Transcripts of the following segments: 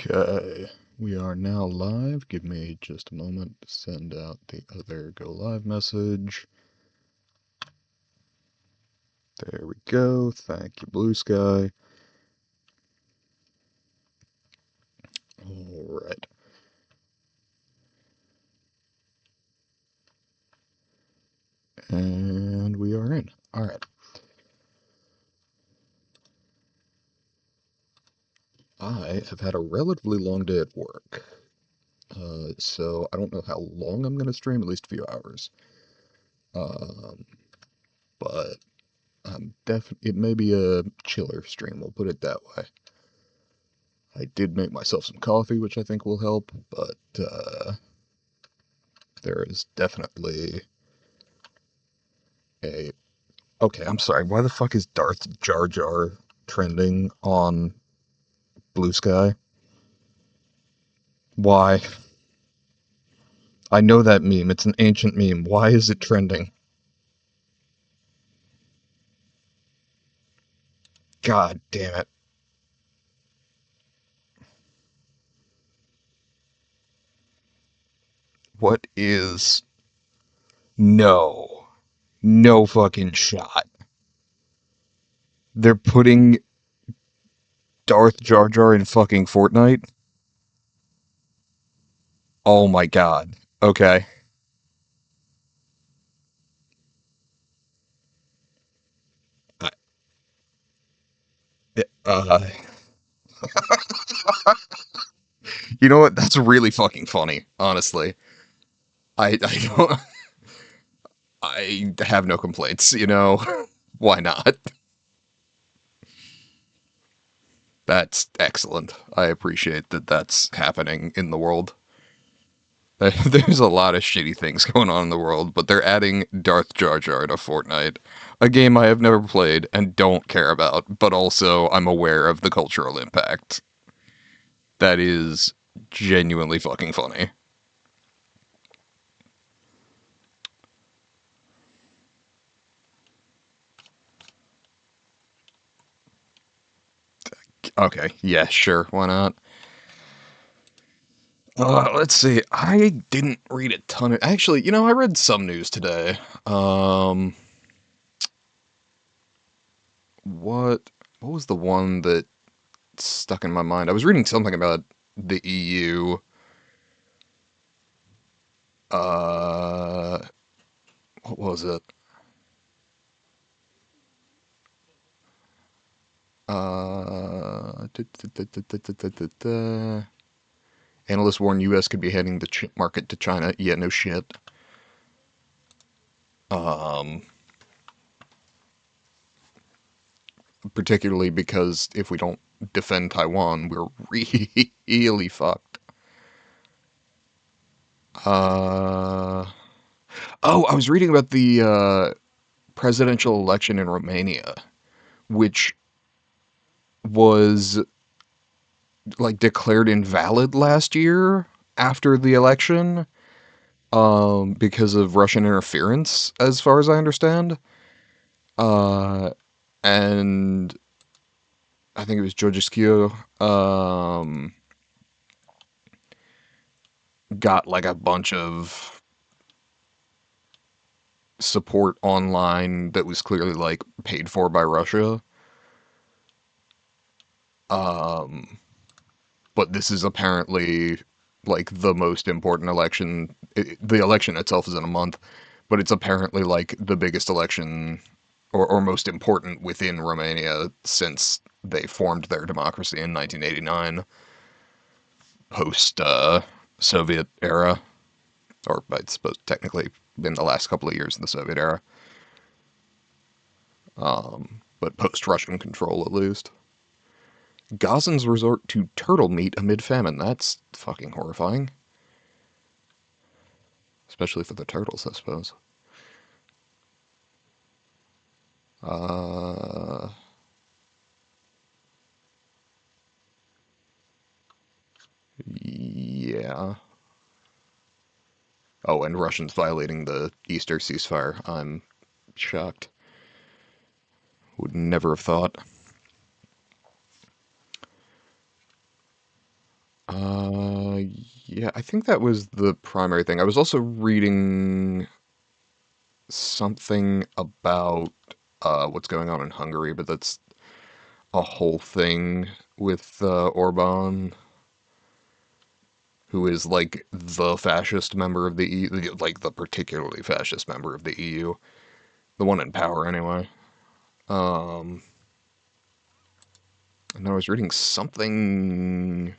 Okay, we are now live. Give me just a moment to send out the other go live message. There we go. Thank you, Blue Sky. Alright. And we are in. Alright. I have had a relatively long day at work. So I don't know how long I'm going to stream, at least a few hours. Um, but it may be a chiller stream, we'll put it that way. I did make myself some coffee, which I think will help, but there is definitely a... Okay, I'm sorry, why the fuck is Darth Jar Jar trending on Blue Sky? Why? I know that meme, it's an ancient meme. Why is it trending? God damn it. What is... No. No fucking shot. They're putting Darth Jar Jar in fucking Fortnite? Oh my god. Okay. I- Uh, you know what? That's really fucking funny, honestly. I don't... I have no complaints, you know? Why not? That's excellent. I appreciate that that's happening in the world. There's a lot of shitty things going on in the world, but they're adding Darth Jar Jar to Fortnite, a game I have never played and don't care about, but also I'm aware of the cultural impact. That is genuinely fucking funny. Okay, yeah, sure, why not? Let's see. I didn't read a ton of... Actually, I read some news today. Um, what was the one that stuck in my mind? I was reading something about the EU. Uh, what was it? Analysts warn U.S. could be heading the market to China. Yeah, no shit. Um, Particularly because if we don't defend Taiwan, we're really fucked. Uh, oh, I was reading about the presidential election in Romania, which was like declared invalid last year after the election because of Russian interference, as far as I understand. Uh, and I think it was Georgescu got like a bunch of support online that was clearly like paid for by Russia. Um, but this is apparently like the most important election. The election itself is in a month, but it's apparently like the biggest election or most important within Romania since they formed their democracy in 1989, post Soviet era, or I suppose technically in the last couple of years of the Soviet era, but post Russian control at least. Gazans resort to turtle meat amid famine. That's fucking horrifying. Especially for the turtles, I suppose. Uh, yeah. Oh, and Russians violating the Easter ceasefire. I'm shocked. Would never have thought. Uh, yeah, I think that was the primary thing. I was also reading something about what's going on in Hungary, but that's a whole thing with Orban, who is like the fascist member of the EU, like the particularly fascist member of the EU, the one in power anyway. Um, and I was reading something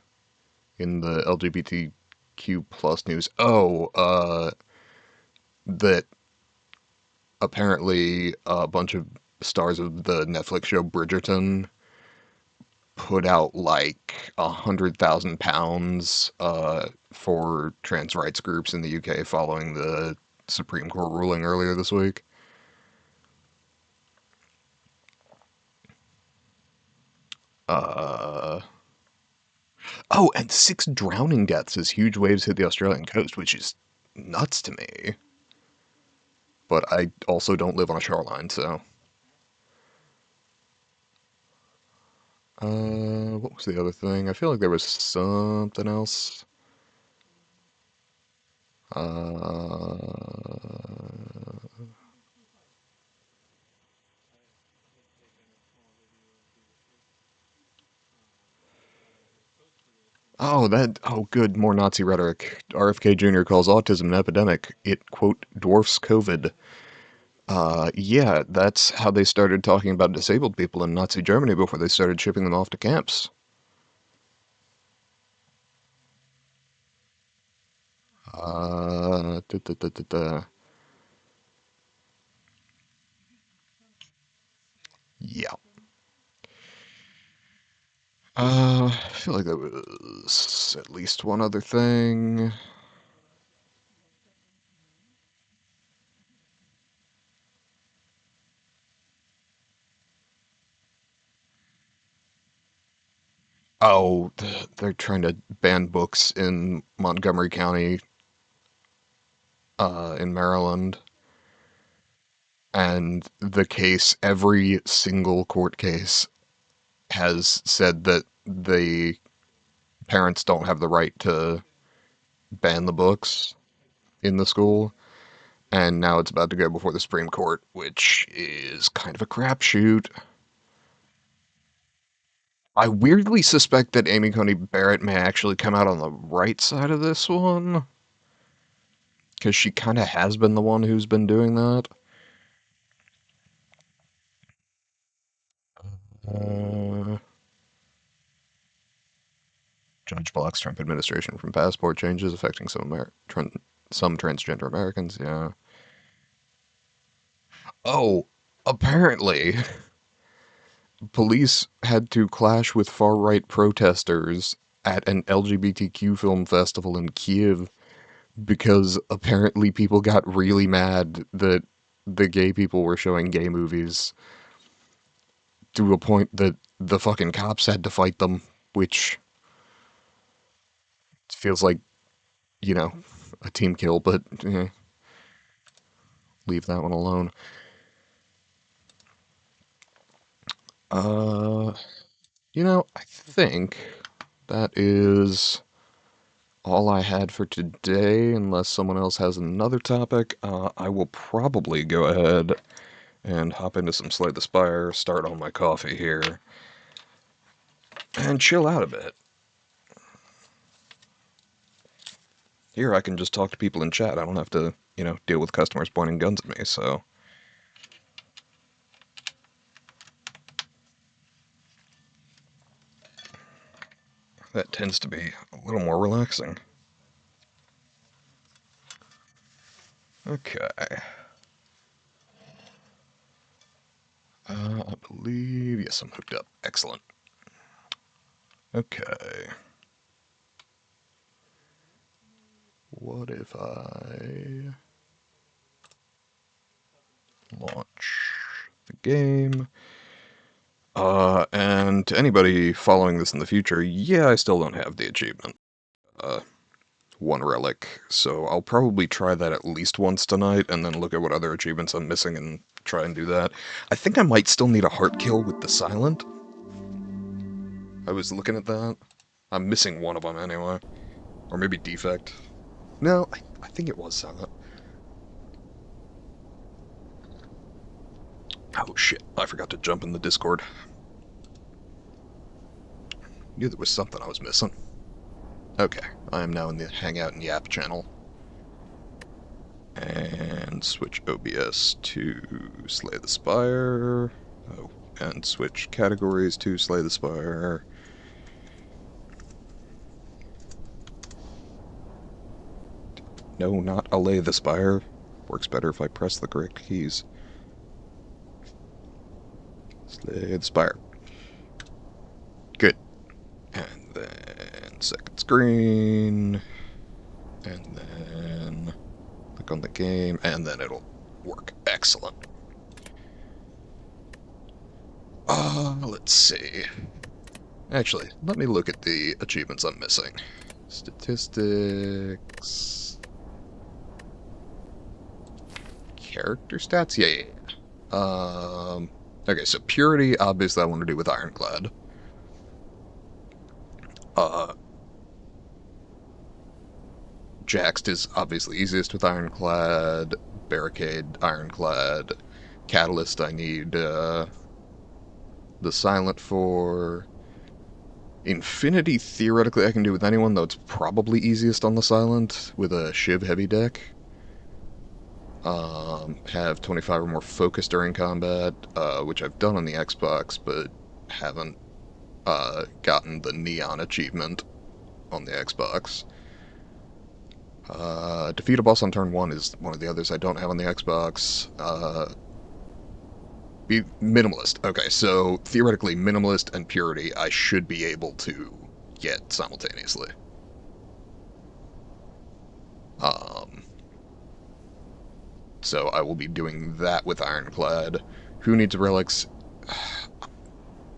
in the LGBTQ plus news. Oh, that apparently a bunch of stars of the Netflix show Bridgerton put out like £100,000 for trans rights groups in the UK following the Supreme Court ruling earlier this week. Uh, oh, and 6 drowning deaths as huge waves hit the Australian coast, which is nuts to me. But I also don't live on a shoreline, so. What was the other thing? I feel like there was something else. Uh, oh, good, more Nazi rhetoric. RFK Jr. calls autism an epidemic. It, quote, dwarfs COVID. Yeah, that's how they started talking about disabled people in Nazi Germany before they started shipping them off to camps. Da, da, da, da, da. Yeah. I feel like there was at least one other thing. Oh, they're trying to ban books in Montgomery County, in Maryland. And the case, every single court case has said that the parents don't have the right to ban the books in the school. And now it's about to go before the Supreme Court, which is kind of a crapshoot. I weirdly suspect that Amy Coney Barrett may actually come out on the right side of this one, because she kind of has been the one who's been doing that. Uh, Judge blocks Trump administration from passport changes affecting some transgender Americans. Yeah. Oh, apparently, police had to clash with far right protesters at an LGBTQ film festival in Kiev because apparently people got really mad that the gay people were showing gay movies to a point that the fucking cops had to fight them, which feels like, you know, a team kill, but leave that one alone. Uh, I think that is all I had for today, unless someone else has another topic. I will probably go ahead and hop into some Slay the Spire, start on my coffee here, and chill out a bit. Here I can just talk to people in chat. I don't have to, deal with customers pointing guns at me, so that tends to be a little more relaxing. Okay. I believe, yes, I'm hooked up. Excellent. Okay. What if I launch the game? And to anybody following this in the future, yeah, I still don't have the achievement. Uh, one relic, so I'll probably try that at least once tonight, and then look at what other achievements I'm missing and try and do that. I think I might still need a heart kill with the silent. I was looking at that. I'm missing one of them anyway. Or maybe defect. No, I think it was silent. Oh shit, I forgot to jump in the Discord. Knew there was something I was missing. Okay, I am now in the Hangout and Yap channel. And switch OBS to Slay the Spire. Oh, and switch categories to Slay the Spire. No, not Allay the Spire. Works better if I press the correct keys. Slay the Spire. Good. And then second screen. And then click on the game, and then it'll work. Excellent. Let's see. Actually, let me look at the achievements I'm missing. Statistics. Character stats? Yeah. Okay, so purity, obviously I want to do with Ironclad. Jaxed is obviously easiest with Ironclad. Barricade, Ironclad. Catalyst, I need, the Silent for. Infinity, theoretically, I can do with anyone, though it's probably easiest on the Silent with a Shiv heavy deck. Have 25 or more focus during combat, which I've done on the Xbox, but haven't gotten the Neon achievement on the Xbox. Defeat a boss on turn 1 is one of the others I don't have on the Xbox. Be minimalist. Okay, so theoretically, minimalist and purity I should be able to get simultaneously. So I will be doing that with Ironclad. Who needs relics?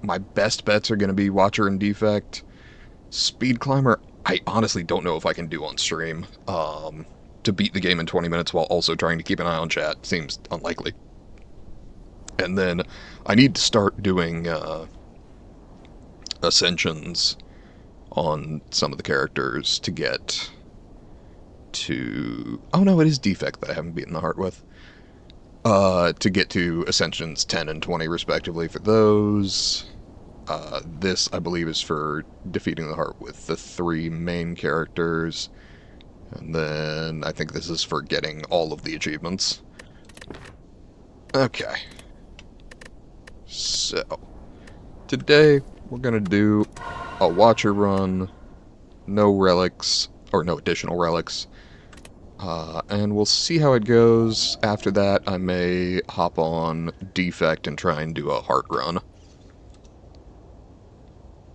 My best bets are going to be Watcher and Defect. Speed Climber, I honestly don't know if I can do on stream. To beat the game in 20 minutes while also trying to keep an eye on chat seems unlikely. And then I need to start doing ascensions on some of the characters to get to... Oh no, it is Defect that I haven't beaten the heart with. To get to Ascensions 10 and 20 respectively for those. This, I believe, is for defeating the heart with the 3 main characters. And then I think this is for getting all of the achievements. Okay. So, today we're going to do a Watcher run, no relics, or no additional relics. And we'll see how it goes. After that, I may hop on Defect and try and do a heart run.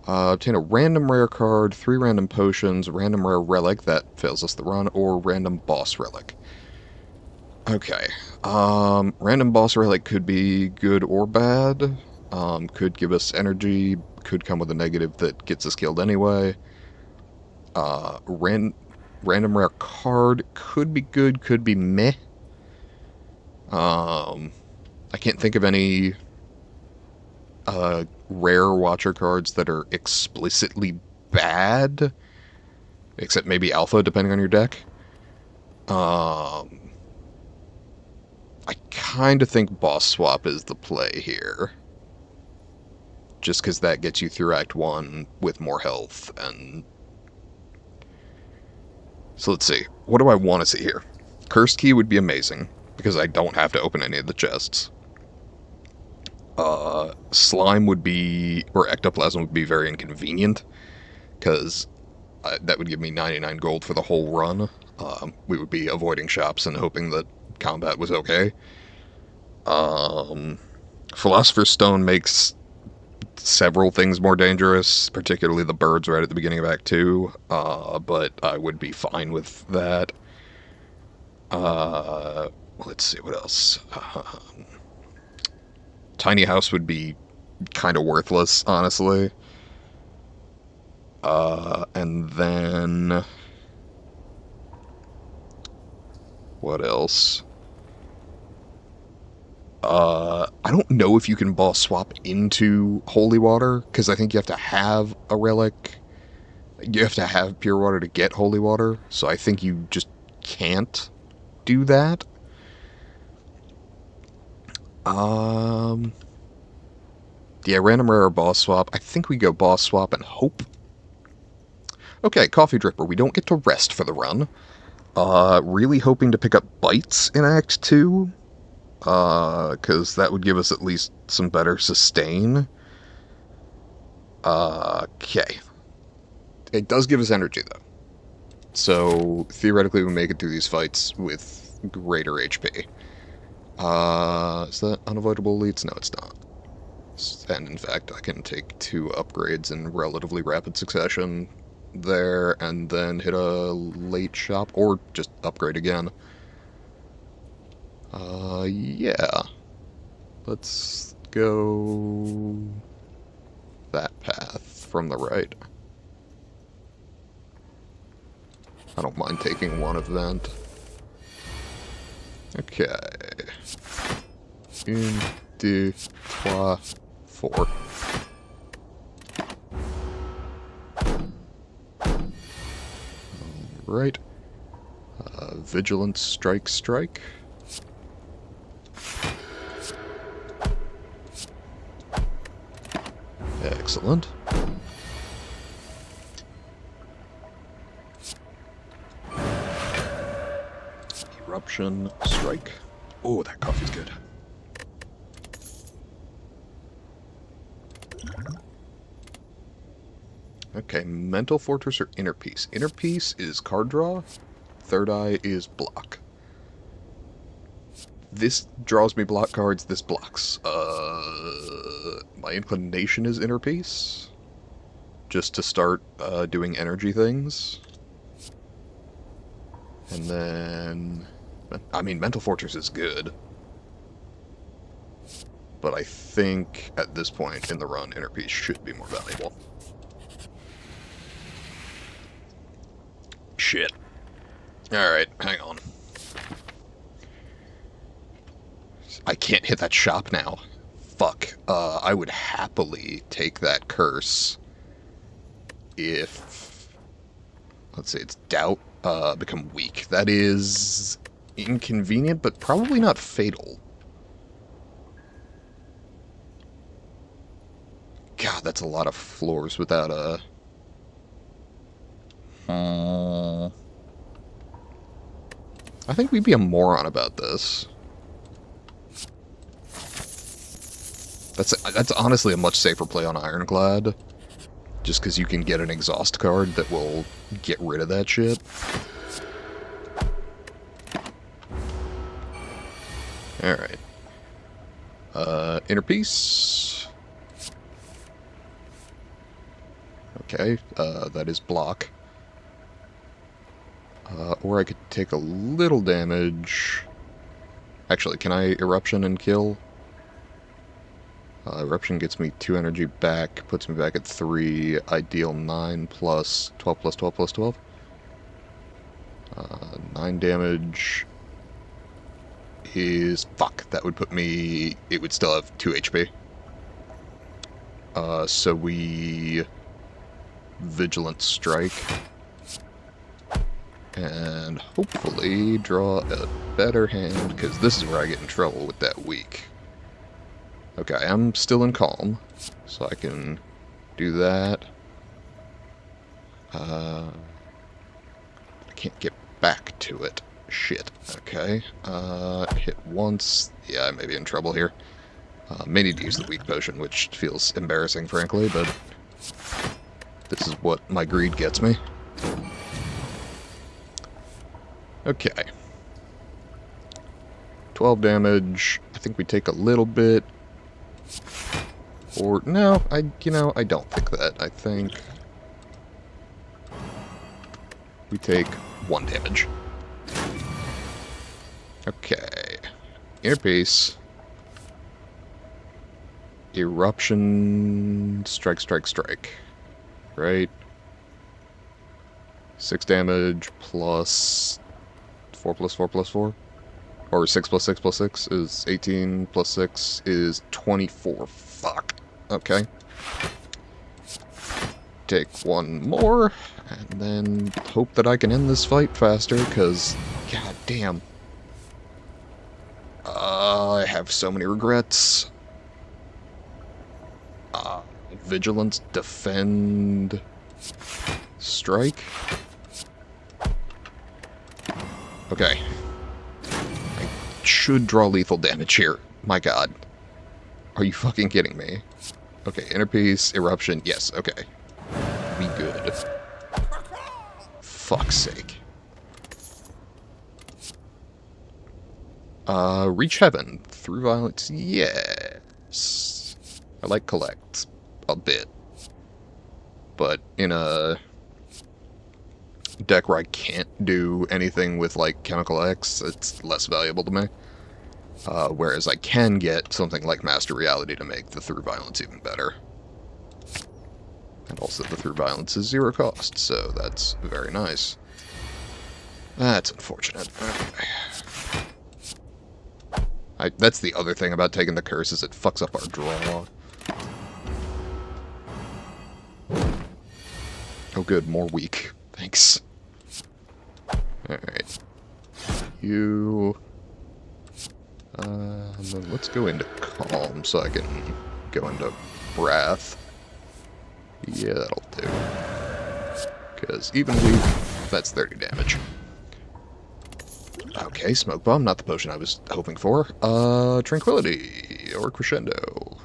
Obtain a random rare card, 3 random potions, random rare relic, that fails us the run, or random boss relic. Okay. Random boss relic could be good or bad. Could give us energy, could come with a negative that gets us killed anyway. Random rare card could be good, could be meh. I can't think of any rare Watcher cards that are explicitly bad, except maybe Alpha, depending on your deck. I kind of think Boss Swap is the play here. Just because that gets you through Act 1 with more health, and... So let's see. What do I want to see here? Cursed Key would be amazing, because I don't have to open any of the chests. Slime would be... or Ectoplasm would be very inconvenient, because that would give me 99 gold for the whole run. We would be avoiding shops and hoping that combat was okay. Philosopher's Stone makes several things more dangerous, particularly the birds right at the beginning of Act 2, but I would be fine with that. Let's see, what else? Tiny House would be kind of worthless, honestly. And then... what else? I don't know if you can boss swap into Holy Water, because I think you have to have a relic You have to have pure water to get holy water, so I think you just can't do that. Um, yeah, random rare or boss swap. I think we go boss swap and hope. Okay, coffee dripper. We don't get to rest for the run. Really hoping to pick up bites in Act 2. Because that would give us at least some better sustain. Okay. It does give us energy, though. So, theoretically, we make it through these fights with greater HP. Is that unavoidable elites? No, it's not. And in fact, I can take 2 upgrades in relatively rapid succession there, and then hit a late shop, or just upgrade again. Yeah. Let's go that path from the right. I don't mind taking one event. Okay. 1, 2, 3, 4. Right. Vigilance, strike, strike. Excellent. Eruption, strike. Oh, that coffee's good. Okay, Mental Fortress or Inner Peace. Inner Peace is card draw. Third Eye is block. This draws me block cards, this blocks. My inclination is Inner Peace. Just to start doing energy things. And then... I mean, Mental Fortress is good. But I think, at this point in the run, Inner Peace should be more valuable. Shit. Alright, hang on. I can't hit that shop now. Fuck. I would happily take that curse if... Let's say it's doubt, become weak. That is inconvenient, but probably not fatal. God, that's a lot of floors without a... I think we'd be a moron about this. That's honestly a much safer play on Ironclad. Just because you can get an exhaust card that will get rid of that shit. Alright. Inner Peace. Okay, that is block. Or I could take a little damage. Actually, can I Eruption and kill? Eruption gets me 2 energy back, puts me back at 3. I deal 9 plus 12 plus 12 plus 12. 9 damage is... Fuck, that would put me... It would still have 2 HP. So we... Vigilant Strike. And hopefully draw a better hand, because this is where I get in trouble with that weak. Okay, I'm still in calm, so I can do that. I can't get back to it. Shit. Okay. Hit once. Yeah, I may be in trouble here. May need to use the weak potion, which feels embarrassing, frankly, but this is what my greed gets me. Okay. 12 damage. I think we take a little bit. Or, no, I don't think that. I think we take 1 damage. Okay. Inner Peace. Eruption. Strike, strike, strike. Right? 6 damage plus 4 plus 4 plus 4? Or 6 plus 6 plus 6 is 18 plus 6 is 24. Fuck. Okay. Take 1 more, And then hope that I can end this fight faster, because, god damn. I have so many regrets. Vigilance, defend, strike. Okay. I should draw lethal damage here. My god. Are you fucking kidding me? Okay, inner piece, eruption, yes, okay. Be good. Fuck's sake. Reach heaven. Through violence, yes. I like collect a bit. But in a deck where I can't do anything with, like, Chemical X, it's less valuable to me. Whereas I can get something like Master Reality to make the Through Violence even better. And also the Through Violence is 0 cost, so that's very nice. That's unfortunate. Okay. That's the other thing about taking the curse, is it fucks up our draw. Oh good, more weak. Thanks. Alright. You... let's go into Calm so I can go into Wrath. Yeah, that'll do. Because even weak, that's 30 damage. Okay, Smoke Bomb, not the potion I was hoping for. Tranquility, or Crescendo.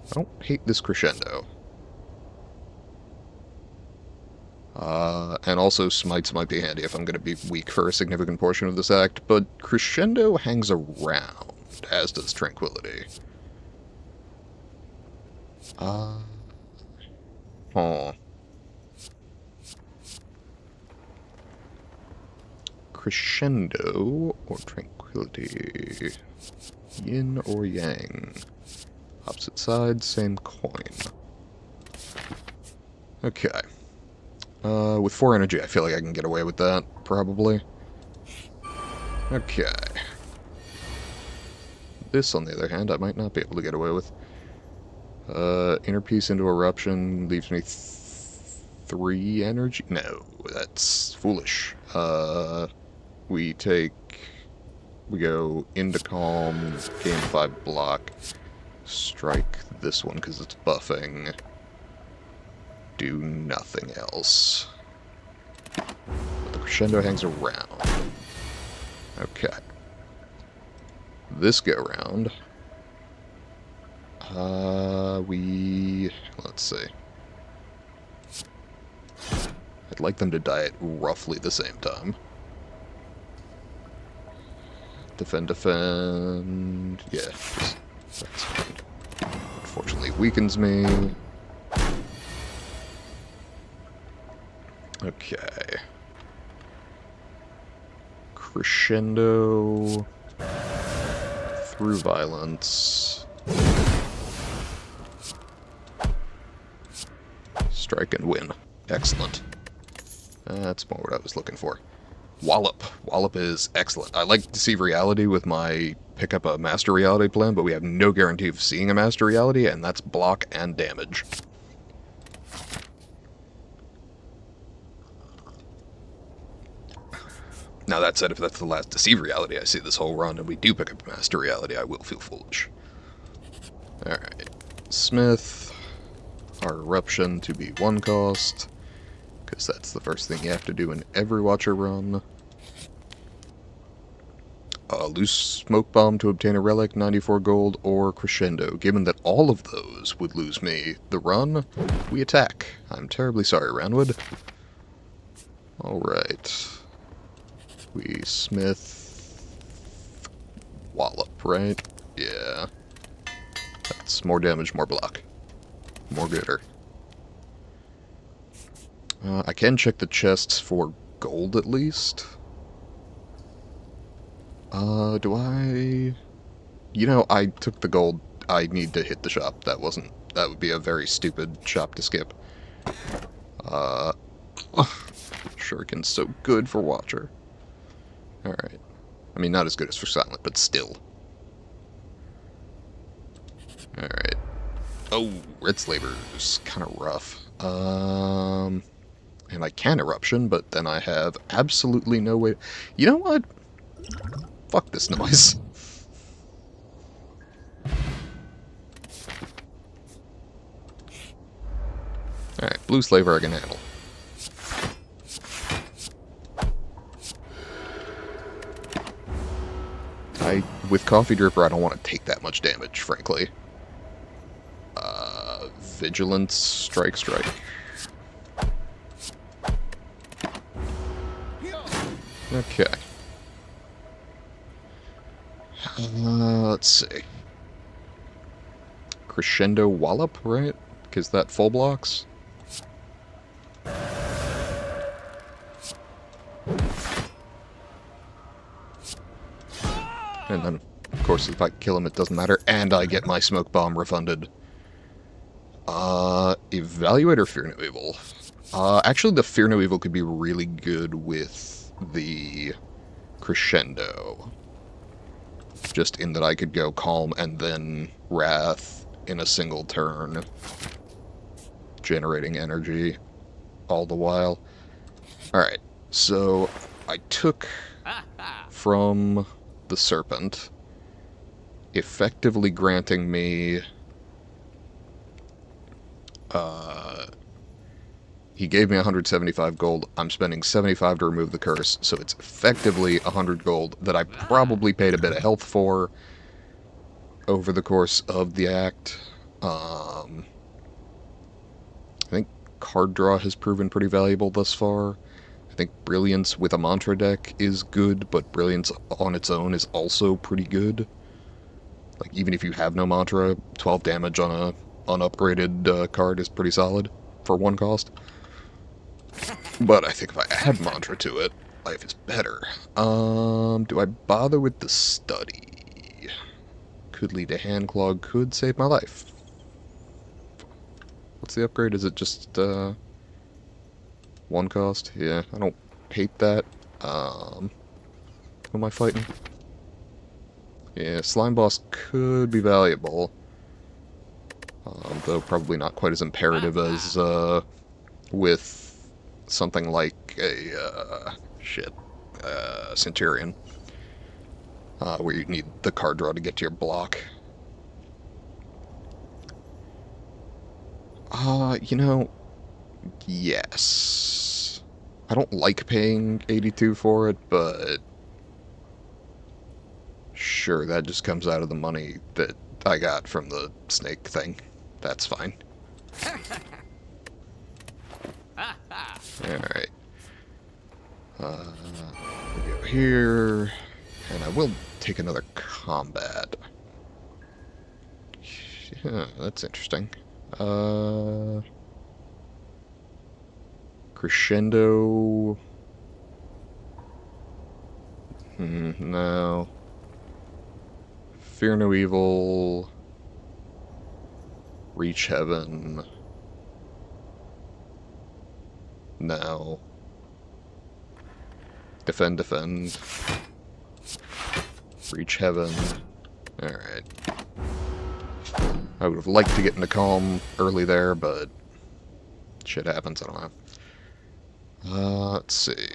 I don't hate this Crescendo. And also Smites might be handy if I'm going to be weak for a significant portion of this act, but Crescendo hangs around, as does Tranquility. Oh. Crescendo or Tranquility? Yin or Yang? Opposite sides, same coin. Okay. With 4 energy, I feel like I can get away with that, probably. Okay. This, on the other hand, I might not be able to get away with. Inner piece into eruption leaves me 3 energy? No, that's foolish. We go into Calm, gain 5 block, strike this one because it's buffing, do nothing else. But the Crescendo hangs around. Okay. This go round, let's see. I'd like them to die at roughly the same time. Defend, defend. Yeah, that's fine. Unfortunately, weakens me. Okay. Crescendo. Through violence. Strike and win. Excellent. That's more what I was looking for. Wallop. Wallop is excellent. I like to see reality with my pick up a Master Reality plan, but we have no guarantee of seeing a Master Reality, and that's block and damage. Now that said, if that's the last Deceive Reality I see this whole run, and we do pick up a Master Reality, I will feel foolish. Alright. Smith. Our Eruption to be 1 cost, because that's the first thing you have to do in every Watcher run. Loose Smoke Bomb to obtain a Relic, 94 gold, or Crescendo. Given that all of those would lose me the run, we attack. I'm terribly sorry, Ranwood. Alright. We Smith... Wallop, right? Yeah. That's more damage, more block. More gooder. I can check the chests for gold at least. Do I... You know, I took the gold. I need to hit the shop. That would be a very stupid shop to skip. Shuriken's so good for Watcher. Alright. I mean, not as good as for Silent, but still. Alright. Oh, Red Slaver's kind of rough. And I can eruption, but then I have absolutely no way... You know what? Fuck this noise. Alright, blue slaver I can handle. With Coffee Dripper, I don't want to take that much damage, frankly. Vigilance, strike. Okay. Let's see. Crescendo Wallop, right? Because that full blocks? And then, of course, if I kill him, it doesn't matter. And I get my smoke bomb refunded. Evaluate or Fear No Evil? Actually, the Fear No Evil could be really good with the Crescendo. Just in that I could go Calm and then Wrath in a single turn. Generating energy all the while. Alright, so I took from the Serpent, effectively granting me... he gave me 175 gold. I'm spending 75 to remove the curse, so it's effectively 100 gold that I probably paid a bit of health for over the course of the act. I think card draw has proven pretty valuable thus far. I think Brilliance with a mantra deck is good, but Brilliance on its own is also pretty good. Like, even if you have no mantra, 12 damage on a unupgraded card is pretty solid for one cost. But I think if I add mantra to it, life is better. Do I bother with the study? Could lead to hand clog, could save my life. What's the upgrade? Is it just, one cost? Yeah, I don't hate that. Who am I fighting? Yeah, Slime Boss could be valuable. Though probably not quite as imperative as, with something like a, Centurion. Where you need the card draw to get to your block. You know, yes. I don't like paying 82 for it, but sure, that just comes out of the money that I got from the snake thing. That's fine. Alright. We'll go here, and I will take another combat. Yeah, that's interesting. Crescendo... no. Fear No Evil... Reach Heaven... no. Defend. Reach Heaven. Alright. I would have liked to get into Calm early there, but shit happens, I don't know. Let's see.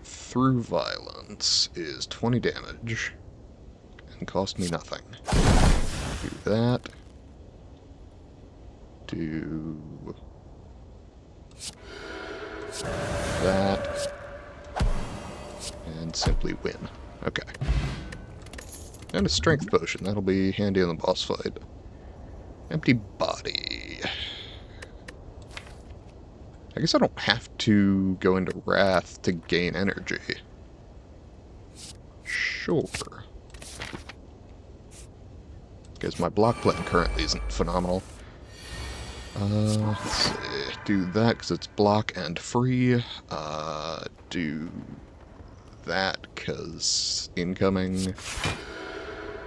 Through Violence is 20 damage and cost me nothing. Do that. Do that. And simply win. Okay. And a strength potion. That'll be handy in the boss fight. Empty body. I guess I don't have to go into Wrath to gain energy. Sure. Because my block plan currently isn't phenomenal. Let's see. Do that because it's block and free. Do that because incoming.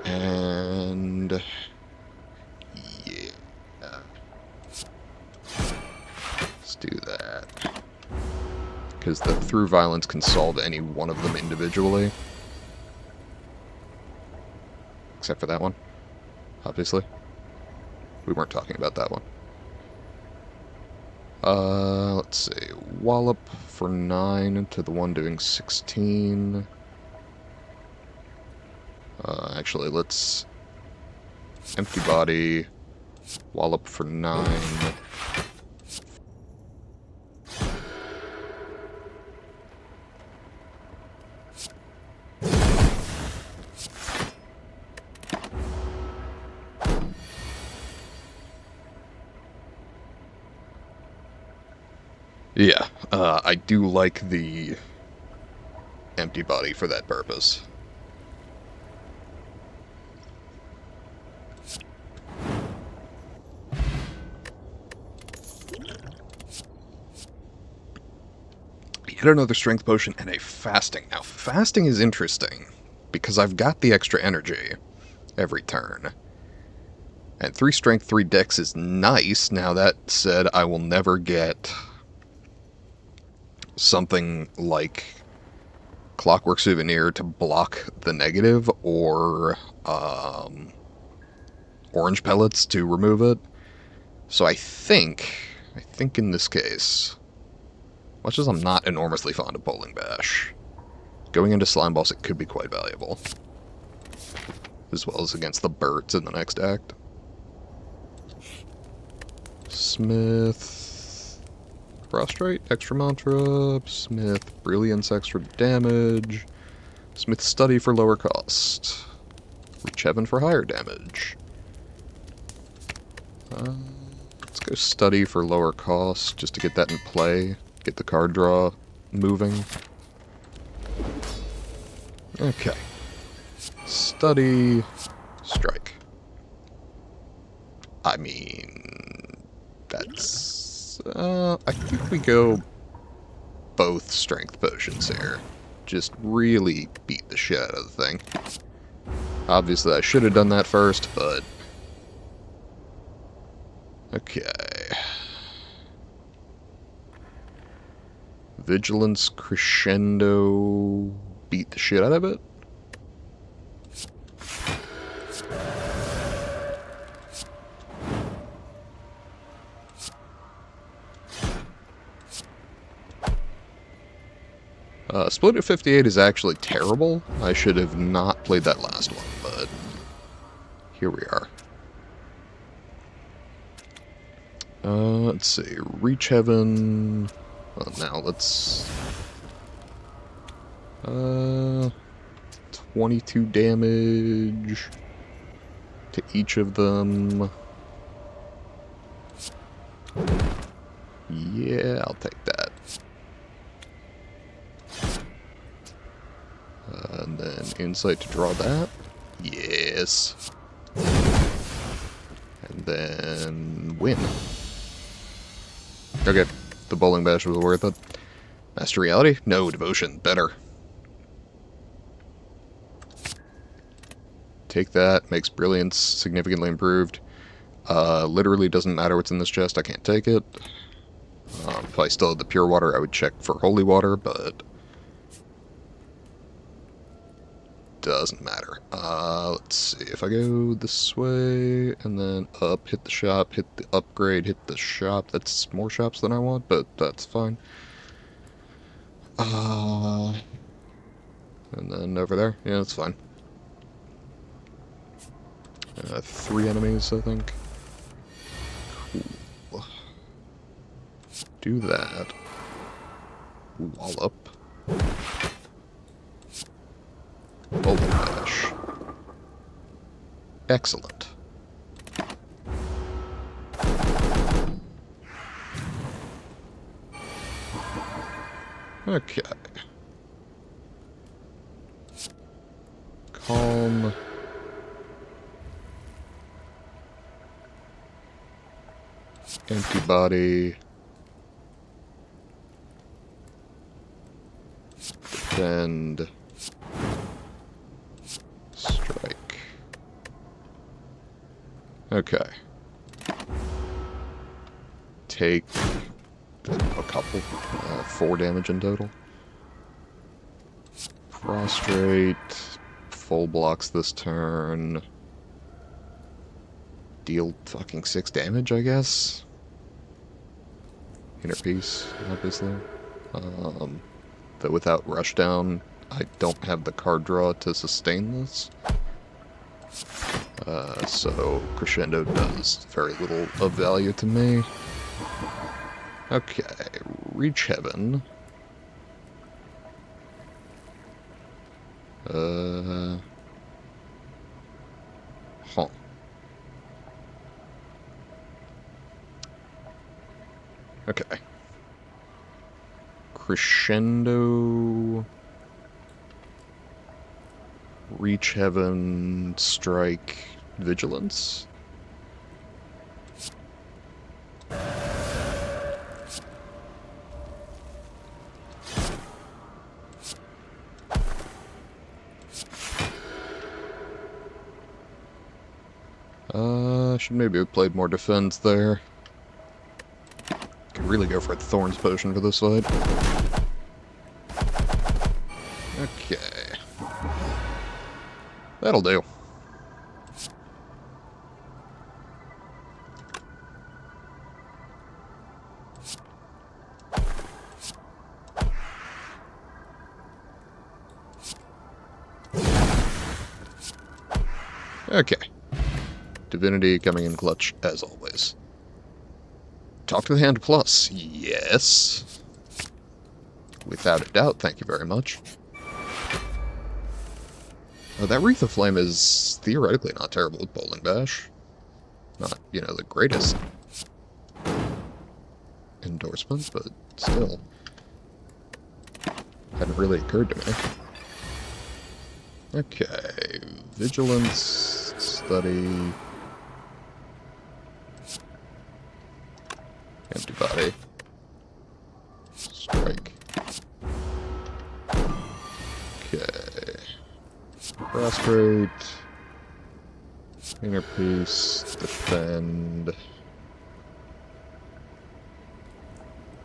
And yeah. Let's do that. Because the Through Violence can solve any one of them individually. Except for that one. Obviously. We weren't talking about that one. Let's see. Wallop for 9 to the one doing 16. Actually, let's empty body, wallop for 9. Yeah, I do like the empty body for that purpose. Yet another strength potion and a fasting. Now, fasting is interesting because I've got the extra energy every turn. And 3 strength, 3 dex is nice. Now, that said, I will never get something like Clockwork Souvenir to block the negative, or orange pellets to remove it. So I think in this case, much as I'm not enormously fond of Bowling Bash, going into Slime Boss it could be quite valuable. As well as against the birds in the next act. Smith, Prostrate, extra mantra, Smith, Brilliance, extra damage, Smith Study for lower cost, Reach Heaven for higher damage. Let's go Study for lower cost, just to get that in play, get the card draw moving. Okay. Study, strike. I mean, that's... I think we go both strength potions here. Just really beat the shit out of the thing. Obviously, I should have done that first, but... Okay. Vigilance Crescendo... beat the shit out of it? Split at 58 is actually terrible. I should have not played that last one, but here we are. Let's see. Reach Heaven. Well, now let's... 22 damage to each of them. Yeah, I'll take that. And then insight to draw that. Yes. And then win. Okay, the Bowling Bash was worth it. Master Reality? No, Devotion. Better. Take that. Makes Brilliance significantly improved. Literally doesn't matter what's in this chest. I can't take it. If I still had the pure water, I would check for holy water, but... doesn't matter. Let's see. If I go this way, and then up, hit the shop, hit the upgrade, hit the shop. That's more shops than I want, but that's fine. And then over there. Yeah, that's fine. 3 enemies, I think. Cool. Do that. Wallop. Bowling Bash. Excellent. Okay. Calm. Empty body. Defend. Strike. Okay. Take a couple, 4 damage in total. Prostrate. Full blocks this turn. Deal fucking 6 damage, I guess. Inner Peace, obviously. But without Rushdown, I don't have the card draw to sustain this. So Crescendo does very little of value to me. Okay, Reach Heaven. Huh. Okay. Crescendo, Reach Heaven, Strike, Vigilance. Should maybe have played more defense there. Could really go for a Thorns Potion for this fight. Okay. That'll do. Okay. Divinity coming in clutch, as always. Talk to the Hand Plus. Yes. Without a doubt, thank you very much. Oh, that Wreath of Flame is theoretically not terrible with Bowling Bash. Not, you know, the greatest endorsement, but still. Hadn't really occurred to me. Okay. Vigilance, Study... Empty Body. Strike. Okay. Prostrate. Inner Peace. Defend.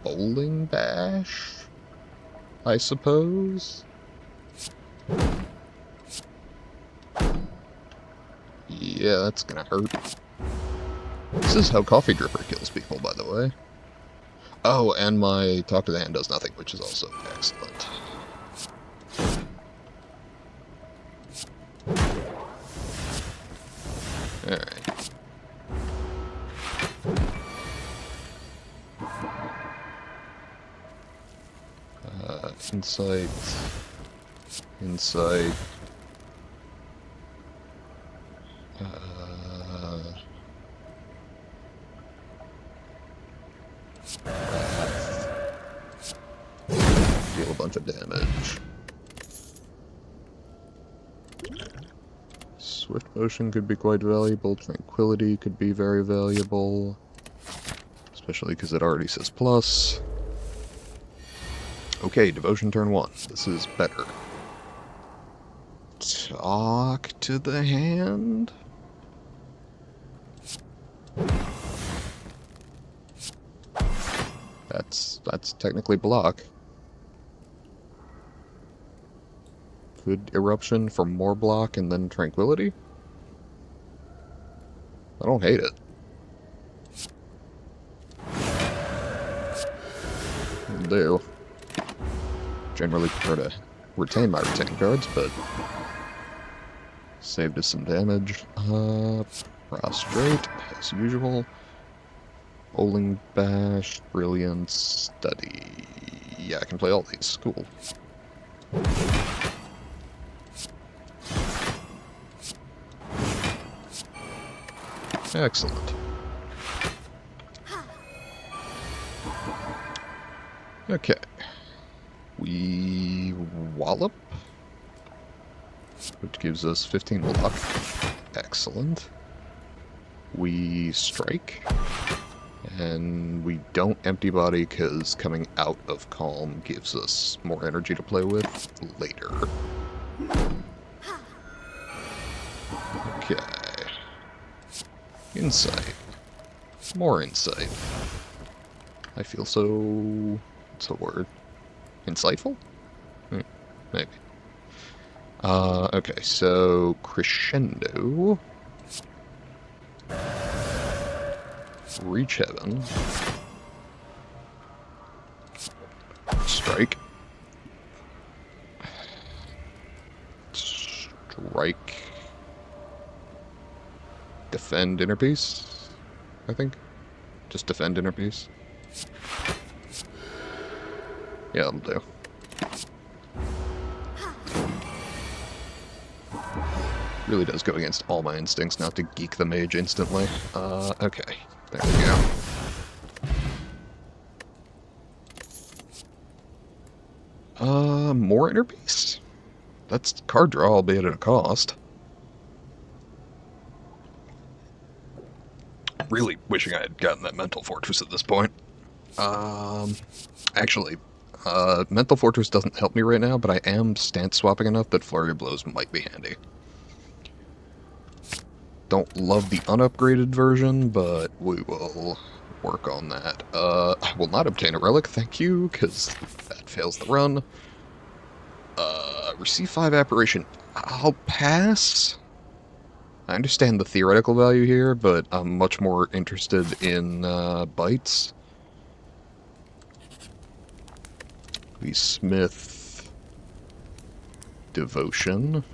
Bowling Bash? I suppose? Yeah, that's gonna hurt. This is how Coffee Dripper kills people, by the way. Oh, and my Talk to the Hand does nothing, which is also excellent. Alright. Insight. Insight. Deal a bunch of damage. Swift Motion could be quite valuable. Tranquility could be very valuable. Especially because it already says plus. Okay, Devotion turn 1. This is better. Talk to the Hand? That's technically block. Could Eruption for more block and then Tranquility? I don't hate it. It'll do. Generally prefer to retain my retain cards, but saved us some damage. Prostrate, as usual. Bowling Bash, Brilliance, Study. Yeah, I can play all these. Cool. Excellent. Okay. We wallop, which gives us 15 block. Excellent. We strike, and we don't empty body because coming out of Calm gives us more energy to play with later. Okay. Insight. More insight. I feel so... what's the word? Insightful? Maybe. Okay, so Crescendo. Reach Heaven. Defend inner peace, I think. Just defend inner peace. Yeah, that'll do. Really does go against all my instincts not to geek the mage instantly. Okay. There we go. More inner peace? That's card draw, albeit at a cost. Really wishing I had gotten that mental fortress at this point. Actually, mental fortress doesn't help me right now, but I am stance swapping enough that flurry of blows might be handy. Don't love the unupgraded version, but we will work on that. I will not obtain a relic, thank you, because that fails the run. Receive 5 apparition. I'll pass. I understand the theoretical value here, but I'm much more interested in bites. The Smith Devotion,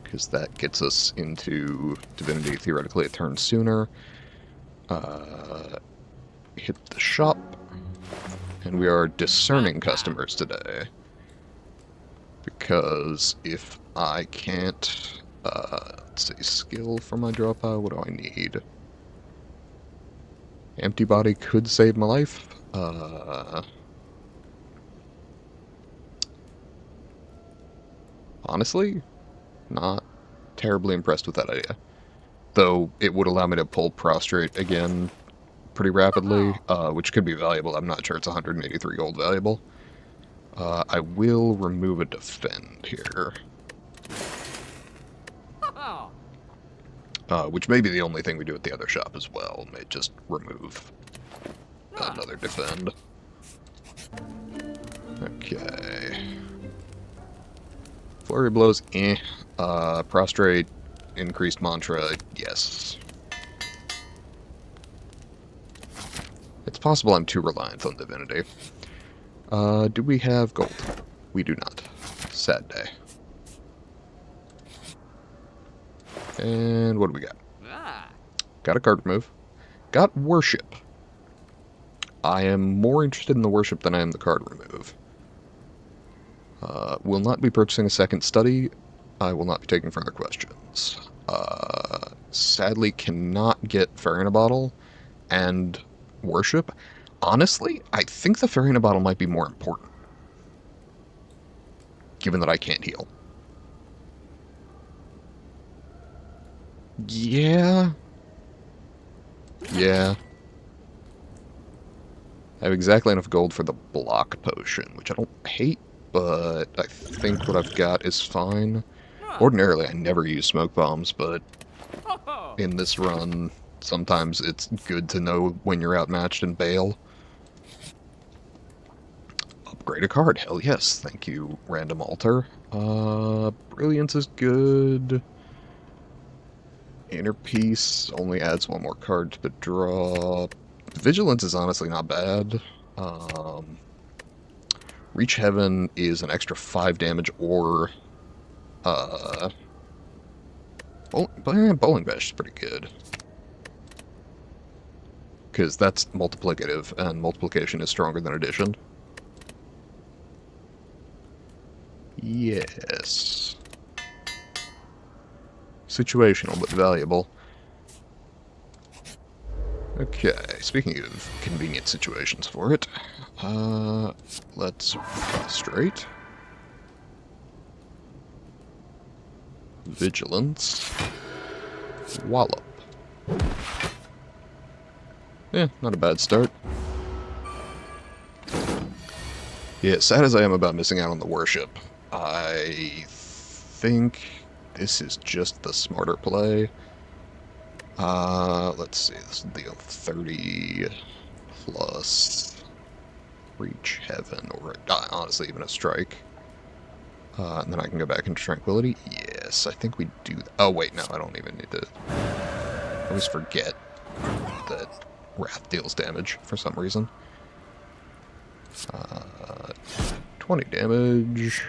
because that gets us into Divinity theoretically a turn sooner. Hit the shop, and we are discerning customers today. Because if I can't, let's see, skill for my draw pile, what do I need? Empty body could save my life. Honestly, not terribly impressed with that idea. Though it would allow me to pull prostrate again pretty rapidly, which could be valuable. I'm not sure it's 183 gold valuable. I will remove a defend here. Which may be the only thing we do at the other shop as well. May just remove another defend. Okay. Flurry blows, eh. Prostrate, increased mantra, yes. It's possible I'm too reliant on divinity. Do we have gold? We do not. Sad day. And what do we got? Got a card remove. Got worship. I am more interested in the worship than I am the card remove. Will not be purchasing a second study. I will not be taking further questions. Sadly cannot get Fairy in a Bottle and worship. Honestly, I think the Fairy in a Bottle might be more important. Given that I can't heal. Yeah. Yeah. I have exactly enough gold for the block potion, which I don't hate, but I think what I've got is fine. Ordinarily, I never use smoke bombs, but in this run, sometimes it's good to know when you're outmatched and bail. Upgrade a card, hell yes, thank you, Random Altar. Brilliance is good. Inner Peace only adds one more card to the draw. Vigilance is honestly not bad. Reach Heaven is an extra 5 damage, or Bowling Bash is pretty good. Because that's multiplicative, and multiplication is stronger than addition. Yes. Situational, but valuable. Okay, speaking of convenient situations for it, let's prostrate. Vigilance. Wallop. Yeah, not a bad start. Yeah, sad as I am about missing out on the worship, I think this is just the smarter play. Let's see, this will deal 30 plus Reach Heaven, or honestly even a strike. And then I can go back into Tranquility. Yes, I think we do that. Oh wait, no, I don't even need to. I always forget that Wrath deals damage for some reason. 20 damage.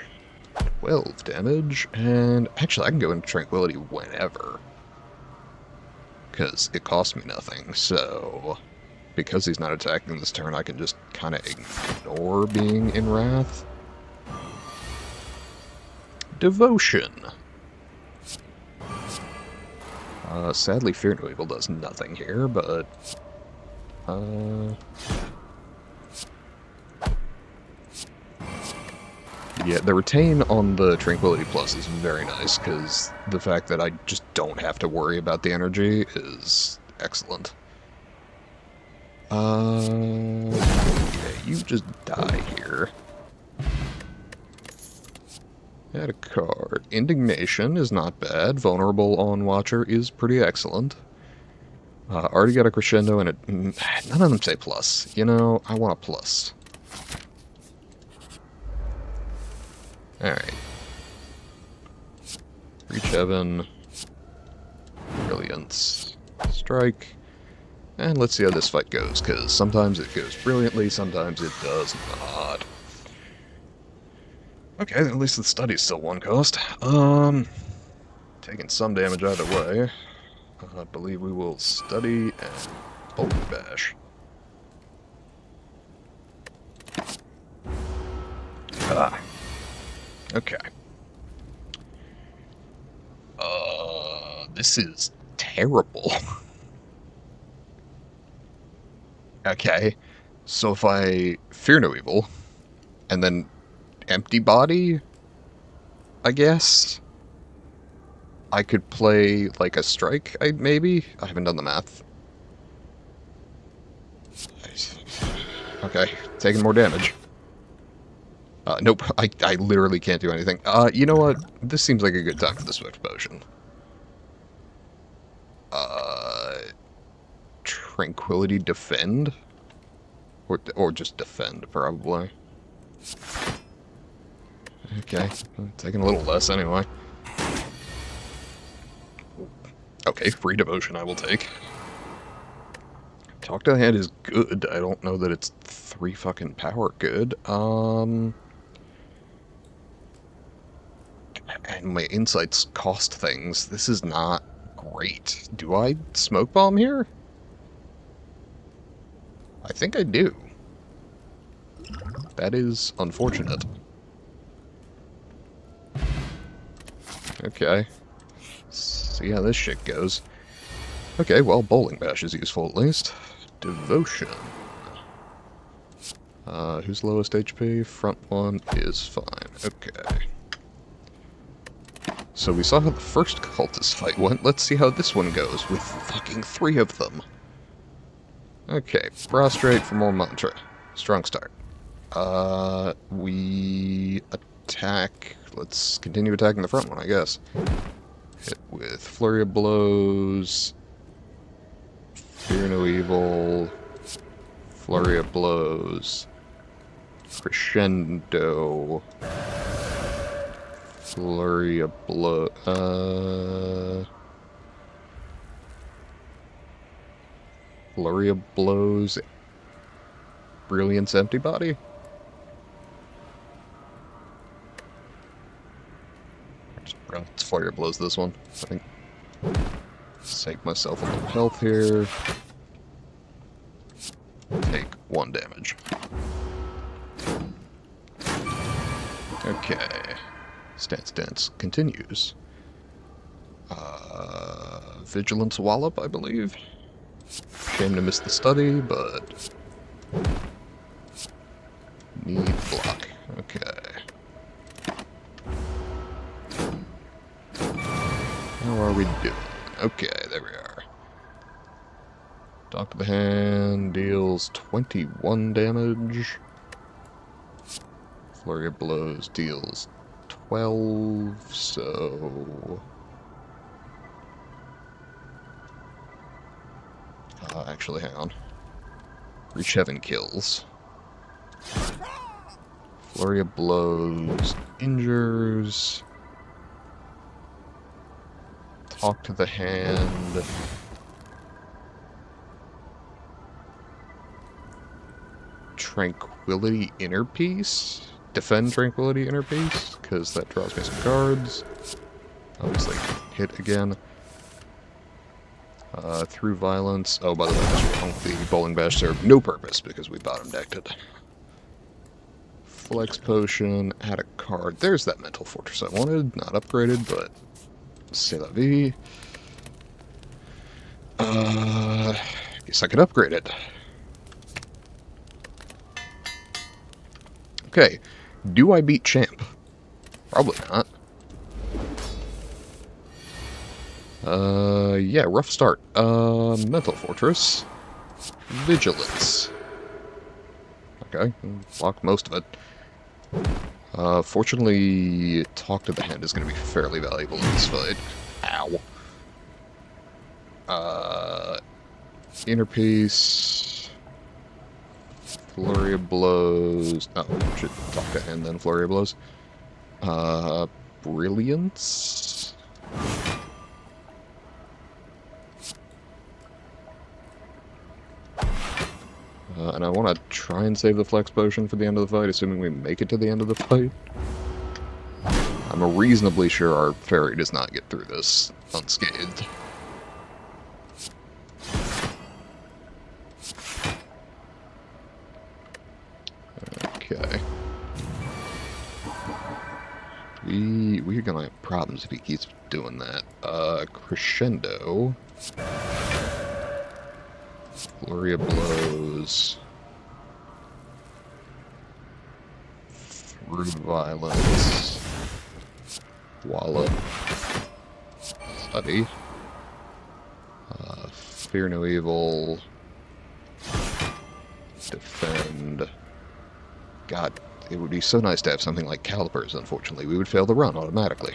12 damage, and actually I can go into Tranquility whenever, because it costs me nothing, so because he's not attacking this turn, I can just kind of ignore being in Wrath. Devotion. Sadly, Fear No Evil does nothing here, but... yeah, the retain on the Tranquility Plus is very nice, because the fact that I just don't have to worry about the energy is excellent. Okay, you just die here. Add a card. Indignation is not bad. Vulnerable on Watcher is pretty excellent. Already got a Crescendo, and none of them say plus. You know, I want a plus. Alright. Reach Heaven. Brilliance. Strike. And let's see how this fight goes, because sometimes it goes brilliantly, sometimes it does not. Okay, at least the study's still one cost. Taking some damage either way. I believe we will study and Bolt Bash. Ah. Okay. This is terrible. Okay. So if I Fear No Evil, and then Empty Body, I guess, I could play, like, a strike, maybe? I haven't done the math. Okay, taking more damage. Nope, I literally can't do anything. You know what? This seems like a good time for the Swift Potion. Tranquility Defend? Or just Defend, probably. Okay, taking a little less anyway. Okay, Free Devotion I will take. Talk to the Hand is good. I don't know that it's 3 fucking power good. And my insights cost things. This is not great. Do I Smoke Bomb here? I think I do. That is unfortunate. Okay. See how this shit goes. Okay, well, Bowling Bash is useful at least. Devotion. Who's lowest HP? Front one is fine. Okay. So we saw how the first cultist fight went. Let's see how this one goes with fucking 3 of them. Okay, prostrate for more mantra. Strong start. We attack. Let's continue attacking the front one, I guess. Hit with Flurry of Blows. Fear No Evil. Flurry of Blows. Crescendo. Flurry of Flurry of Blows. Brilliance Empty Body? Let's Flurry of Blows this one, I think. Save myself a little health here. Take 1 damage. Okay. Stance continues. Vigilance Wallop, I believe. Shame to miss the study, but... need block. Okay. How are we doing? Okay, there we are. Talk to the Hand deals 21 damage. Flurry of Blows deals 12, so... actually, hang on. Reach Heaven kills. Flurry of Blows injures. Talk to the Hand. Tranquility Inner Peace defend Tranquility Inner Peace, because that draws me some cards. Obviously, hit again. Through Violence. Oh, by the way, that's wrong. The Bowling Bash served no purpose, because we bottom decked it. Flex Potion, add a card. There's that Mental Fortress I wanted. Not upgraded, but c'est la vie. Guess I could upgrade it. Okay, do I beat Champ? Probably not. Yeah, rough start. Mental Fortress. Vigilance. Okay, block most of it. Fortunately, Talk to the Hand is going to be fairly valuable in this fight. Ow. Inner Peace. Flurry of Blows. Oh, should Talk to Hand then Flurry of Blows. Brilliance. And I want to try and save the Flex Potion for the end of the fight, assuming we make it to the end of the fight. I'm reasonably sure our fairy does not get through this unscathed. Okay. We're gonna have problems if he keeps doing that. Crescendo. Flurry of Blows. Through Violence. Wallop. Study. Fear no evil. Defend. God, it would be so nice to have something like Calipers. Unfortunately, we would fail the run automatically.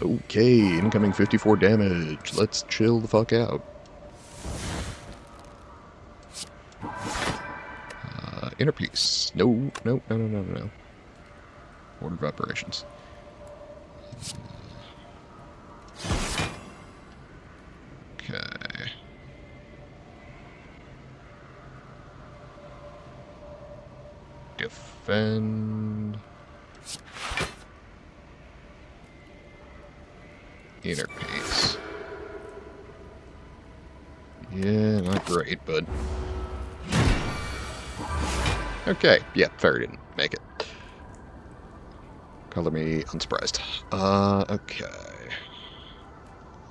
Okay, incoming 54 damage. Let's chill the fuck out. Inner Peace. No. Order of Operations. Okay. Defend. Inner Peace. Yeah, not great, but... Okay, yeah, Fairy didn't make it. Color me unsurprised. Okay.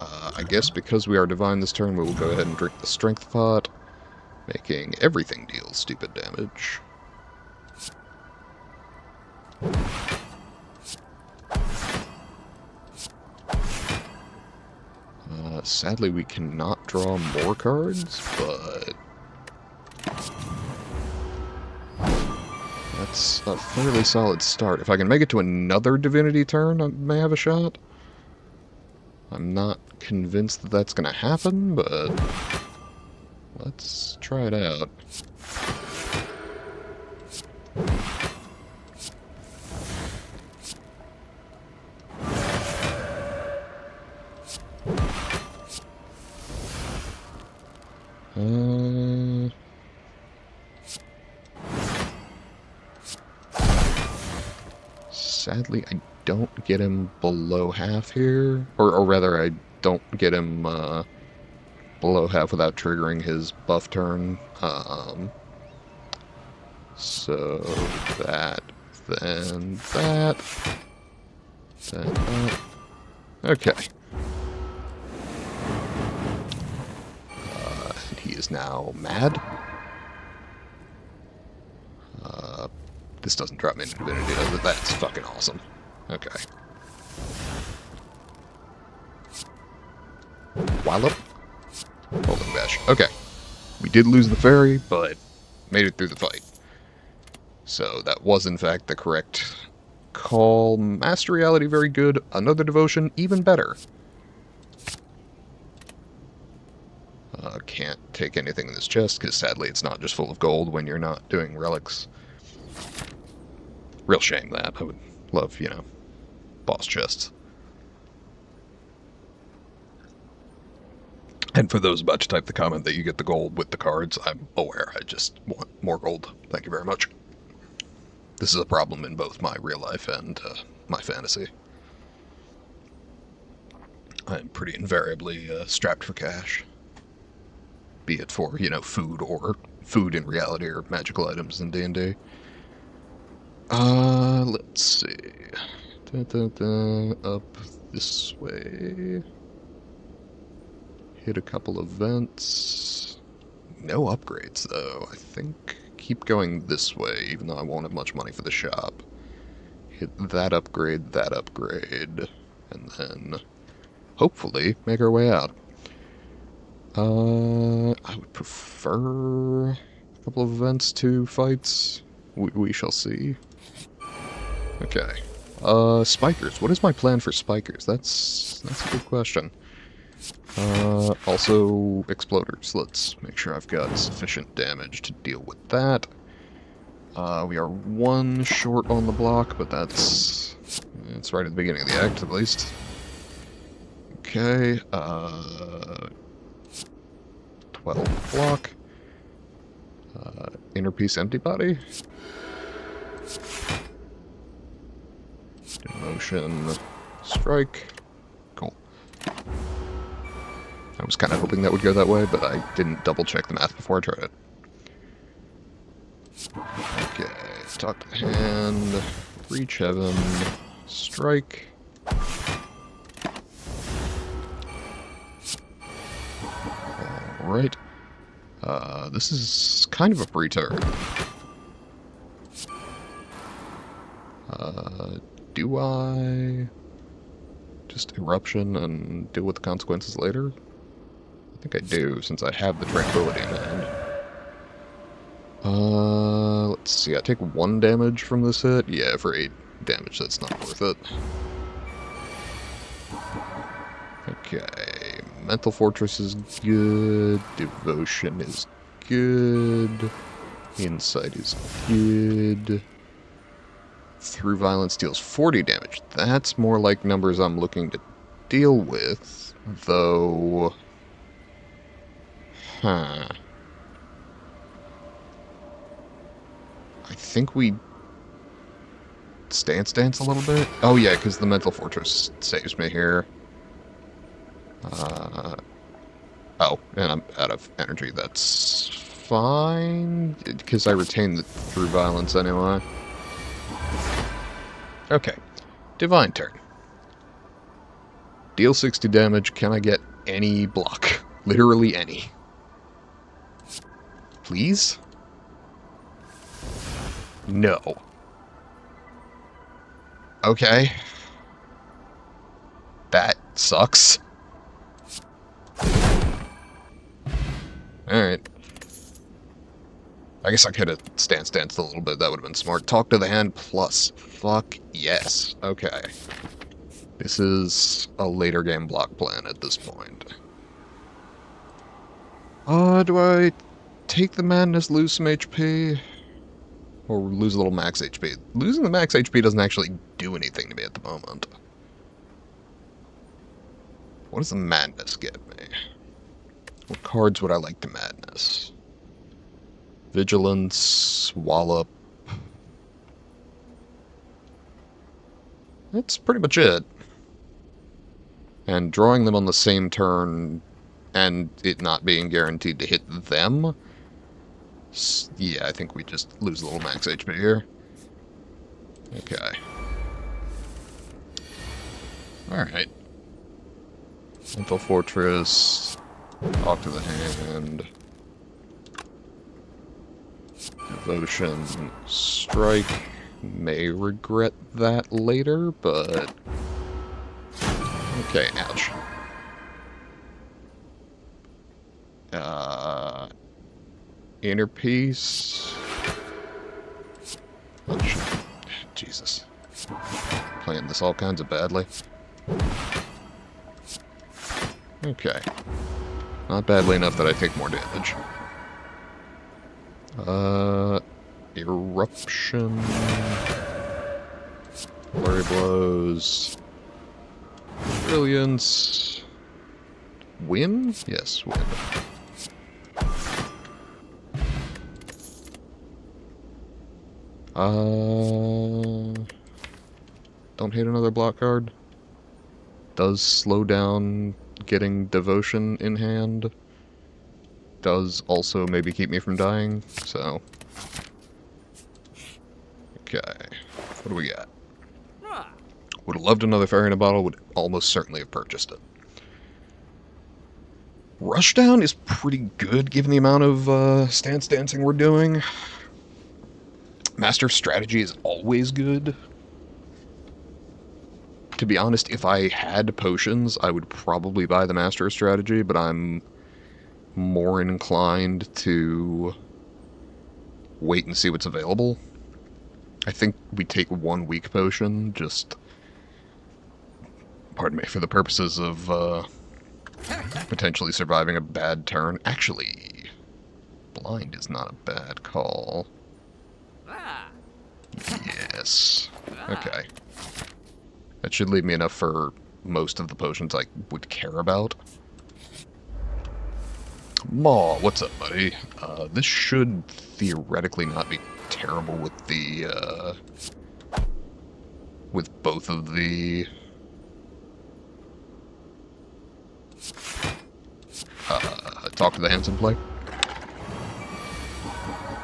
I guess because we are divine this turn, we will go ahead and drink the Strength Pot, making everything deal stupid damage. Sadly, we cannot draw more cards, but... that's a fairly solid start. If I can make it to another Divinity turn, I may have a shot. I'm not convinced that that's going to happen, but... let's try it out. Sadly, I don't get him below half here. Or rather, I don't get him below half without triggering his buff turn. So that, then that, then that. Okay. And he is now mad. This doesn't drop me into Divinity, does it? That's fucking awesome. Okay. Wallop. Bowling Bash. Okay. We did lose the fairy, but made it through the fight. So that was, in fact, the correct call. Master Reality, very good. Another Devotion, even better. Can't take anything in this chest, because sadly it's not just full of gold when you're not doing relics. Real shame that. I would love, you know, boss chests. And for those about to type the comment that you get the gold with the cards, I'm aware. I just want more gold. Thank you very much. This is a problem in both my real life and my fantasy. I'm pretty invariably strapped for cash. Be it for, food or food in reality or magical items in D&D. Let's see. Up this way. Hit a couple of vents. No upgrades, though. I think keep going this way, even though I won't have much money for the shop. Hit that upgrade, and then hopefully make our way out. I would prefer a couple of events to fights. We shall see. Okay. Spikers. What is my plan for spikers? That's a good question. Also, exploders. Let's make sure I've got sufficient damage to deal with that. We are one short on the block, but it's right at the beginning of the act, at least. Okay, 12 block. Inner piece empty body. Motion strike. Cool. I was kind of hoping that would go that way, but I didn't double check the math before I tried it. Okay, talk to the hand, reach heaven, strike. Alright. This is kind of a pre-turn. Do I just eruption and deal with the consequences later? I think I do, since I have the tranquility in hand. Let's see, I take 1 damage from this hit? Yeah, for 8 damage, that's not worth it. Okay, Mental Fortress is good, Devotion is good, Insight is good. Through Violence deals 40 damage. That's more like numbers I'm looking to deal with, though... Huh. I think we stance a little bit. Oh yeah, because the Mental Fortress saves me here. Oh, and I'm out of energy. That's fine, because I retain the Through Violence anyway. Okay, Divine turn. Deal 60 damage. Can I get any block? Literally any. Please? No. Okay. That sucks. Alright. I guess I could have stanced a little bit. That would have been smart. Talk to the hand plus. Fuck yes. Okay. This is a later game block plan at this point. Do I take the madness, lose some HP? Or lose a little max HP? Losing the max HP doesn't actually do anything to me at the moment. What does the madness get me? What cards would I like to madness? Vigilance, Wallop. That's pretty much it. And drawing them on the same turn and it not being guaranteed to hit them. Yeah, I think we just lose a little max HP here. Okay. Alright. Mental Fortress. Talk to the hand. Devotion. Strike. May regret that later, but... Okay, ouch. Inner piece. Oh, shit. Jesus. Playing this all kinds of badly. Okay. Not badly enough that I take more damage. Eruption. Flurry blows. Brilliance. Win? Yes, win. Don't hate another block card. Does slow down getting devotion in hand. Does also maybe keep me from dying, so... Okay. What do we got? Would have loved another fairy in a bottle, would almost certainly have purchased it. Rushdown is pretty good given the amount of stance dancing we're doing. Master Strategy is always good. To be honest, if I had potions, I would probably buy the Master Strategy, but I'm more inclined to wait and see what's available. I think we take 1 week potion, just, pardon me, for the purposes of potentially surviving a bad turn. Actually, blind is not a bad call. Yes. Okay. That should leave me enough for most of the potions I would care about. Maw, what's up, buddy? This should theoretically not be terrible with the, with both of the... talk to the hands and play.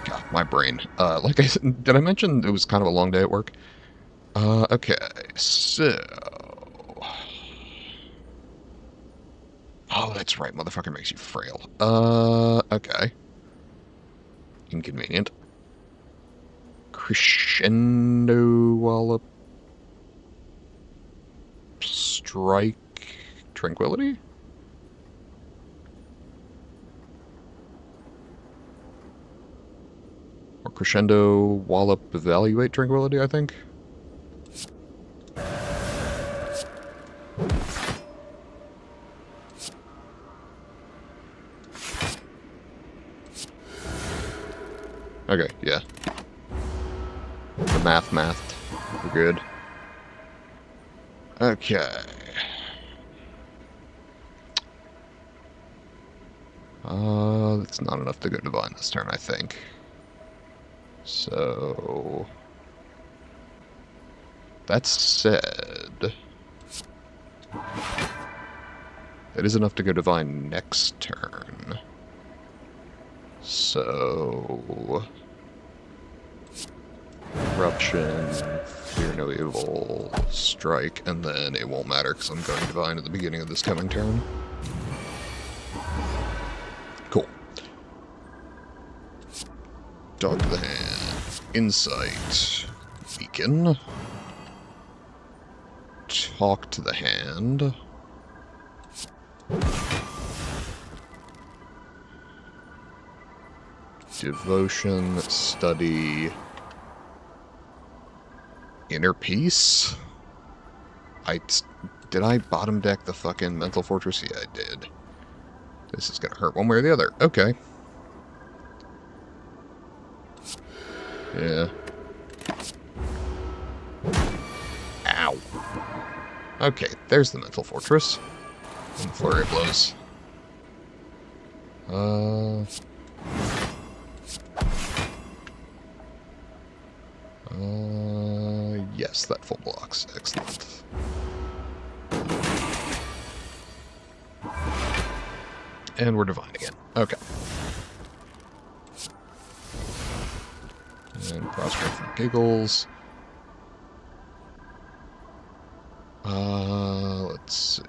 God, my brain. Like I said, did I mention it was kind of a long day at work? Okay, so... Oh, that's right, motherfucker makes you frail. Okay. Inconvenient. Crescendo Wallop. Strike Tranquility? Or Crescendo Wallop Evaluate Tranquility, I think? Okay, yeah. The math. We're good. Okay. That's not enough to go divine this turn, I think. So... That said... That is enough to go divine next turn. So... Corruption, Fear No Evil, Strike, and then it won't matter because I'm going divine at the beginning of this coming turn. Cool. Dog to the hand. Insight. Beacon. Talk to the hand. Devotion, Study, Inner Peace? Did I bottom deck the fucking Mental Fortress? Yeah, I did. This is gonna hurt one way or the other. Okay. Yeah. Ow. Okay, there's the Mental Fortress. And the Flurry of Blows. Yes, that full blocks. Excellent. And we're divine again. Okay. And prostrate for giggles. Let's see.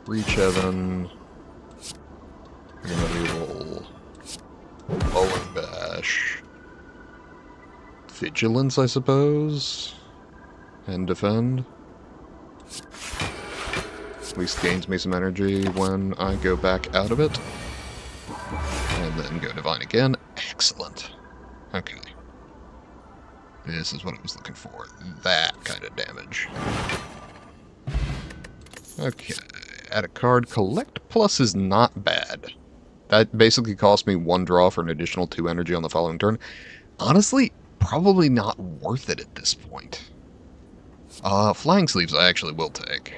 Reach Heaven. Evil. Bowling Bash. Vigilance, I suppose. And Defend. At least gains me some energy when I go back out of it. And then go divine again. Excellent. Okay. This is what I was looking for. That kind of damage. Okay. Add a card. Collect Plus is not bad. That basically cost me 1 draw for an additional 2 energy on the following turn. Honestly, probably not worth it at this point. Flying Sleeves I actually will take.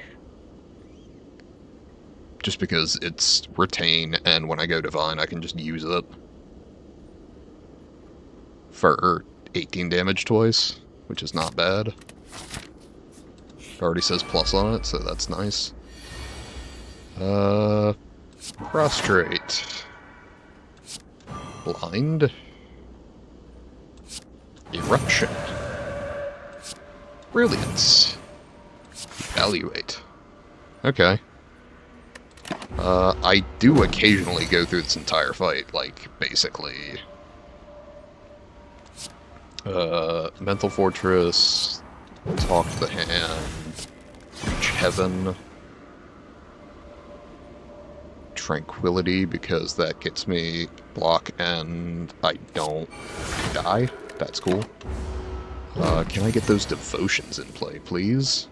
Just because it's retain, and when I go Divine, I can just use it. For 18 damage twice, which is not bad. It already says plus on it, so that's nice. Prostrate. Blind. Eruption. Brilliance. Evaluate. Okay. I do occasionally go through this entire fight, like, basically. Mental Fortress, Talk to the Hand, Reach Heaven, Tranquility, because that gets me block and I don't die. That's cool. Can I get those devotions in play, please?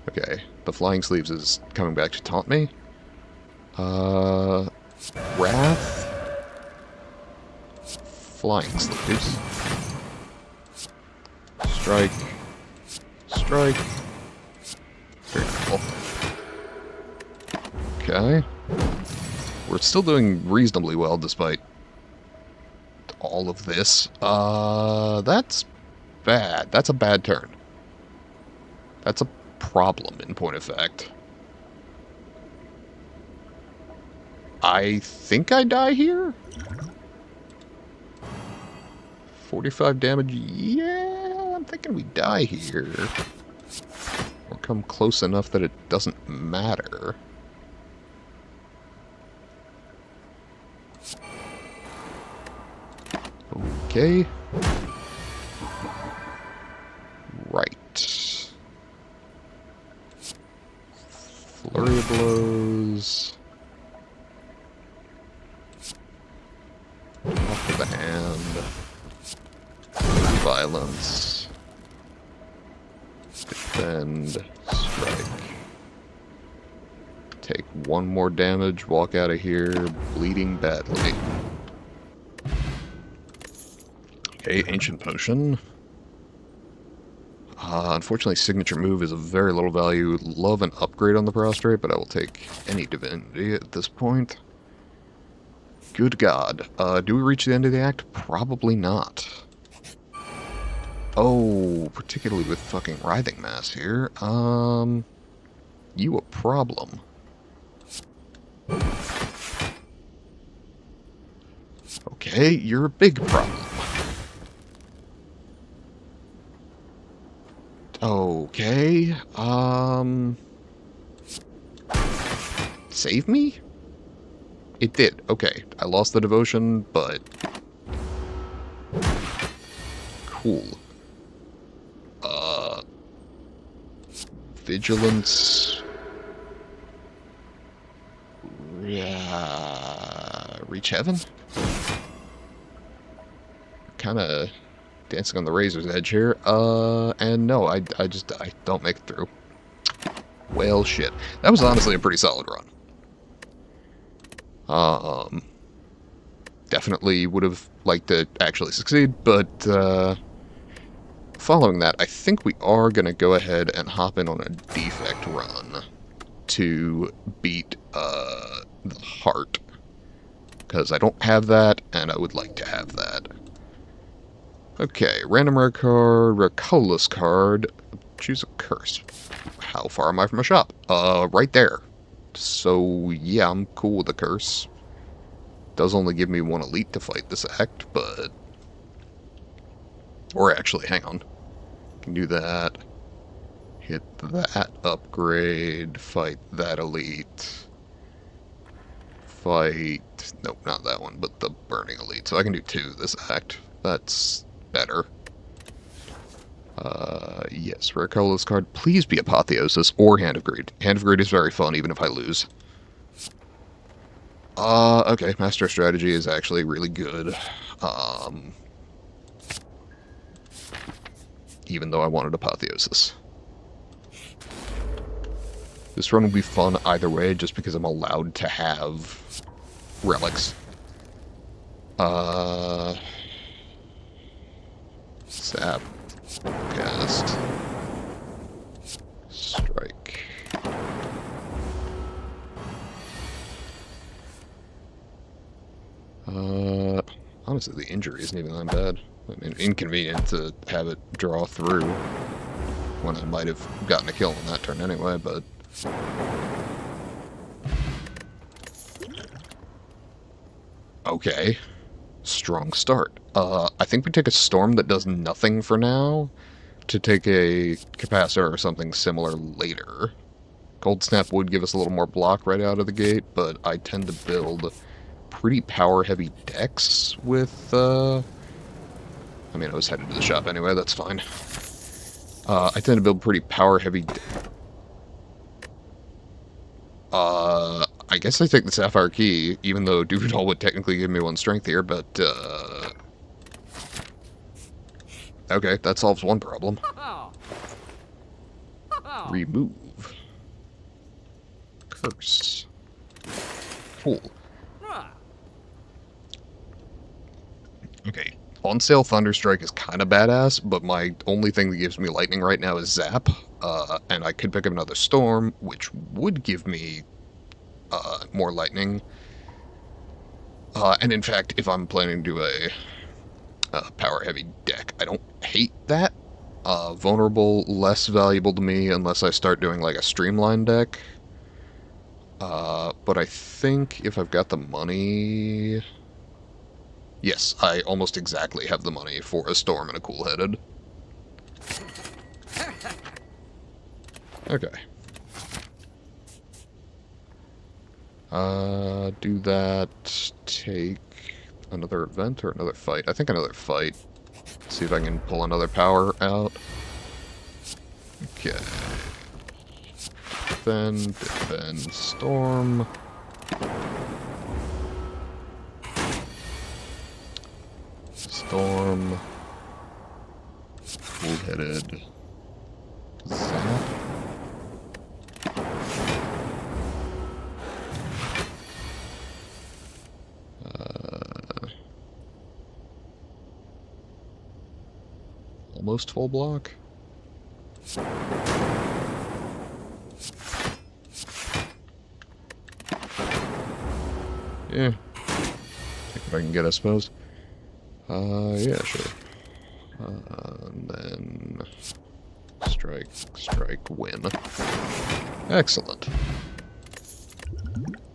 Okay, the Flying Sleeves is coming back to taunt me. Wrath? Flying Sleeves. Strike. Strike. Very cool. Okay. We're still doing reasonably well despite all of this. That's bad. That's a bad turn. That's a problem, in point of fact. I think I die here? 45 damage? Yeah, I'm thinking we die here. Or come close enough that it doesn't matter. Okay. Right. Flurry of blows. Off of the hand. Violence. Defend. Strike. Take one more damage, walk out of here, bleeding badly. Okay, Ancient Potion. Unfortunately, Signature Move is of very little value. Love an upgrade on the Prostrate, but I will take any Divinity at this point. Good God. Do we reach the end of the act? Probably not. Oh, particularly with fucking Writhing Mass here. You a problem. Okay, you're a big problem. Okay, save me? It did, okay. I lost the devotion, but... Cool. Vigilance... Yeah... Reach Heaven? Kinda dancing on the razor's edge here. And no, I don't make it through. Well, shit. That was honestly a pretty solid run. Definitely would have liked to actually succeed, but, following that, I think we are going to go ahead and hop in on a defect run to beat, the heart. Because I don't have that, and I would like to have that. Okay, random rare card, rare colorless card, choose a curse. How far am I from a shop? Right there. So, yeah, I'm cool with the curse. Does only give me one elite to fight this act, but... Or actually, hang on. Can do that. Hit that upgrade, fight that elite. Fight... Nope, not that one, but the burning elite. So I can do two this act. That's better. Yes, rare colorless card. Please be Apotheosis or Hand of Greed. Hand of Greed is very fun, even if I lose. Okay, Master Strategy is actually really good. Even though I wanted Apotheosis. This run will be fun either way, just because I'm allowed to have relics. Sap. Cast. Honestly, the injury isn't even that bad. I mean, inconvenient to have it draw through when I might have gotten a kill on that turn anyway, but... Okay. Strong start. I think we take a storm that does nothing for now to take a capacitor or something similar later. Cold Snap would give us a little more block right out of the gate, but I tend to build pretty power-heavy decks with, I mean, I was headed to the shop anyway, that's fine. I tend to build pretty power-heavy... I guess I take the Sapphire Key, even though Duvidal would technically give me 1 strength here, but, okay, that solves one problem. Remove. Curse. Cool. Okay, on sale Thunderstrike is kind of badass, but my only thing that gives me lightning right now is Zap, and I could pick up another Storm, which would give me more lightning. And in fact, if I'm planning to do a power-heavy deck, I don't hate that. Vulnerable, less valuable to me unless I start doing like a streamlined deck. But I think if I've got the money... Yes, I almost exactly have the money for a Storm and a Cool-Headed. Okay. Do that, take another event or another fight? I think another fight. See if I can pull another power out. Okay. Defend, Storm. Storm. Cool-Headed. Zap. Almost full block. Yeah. Take what I can get, I suppose. Yeah, sure. And then... Strike, win. Excellent.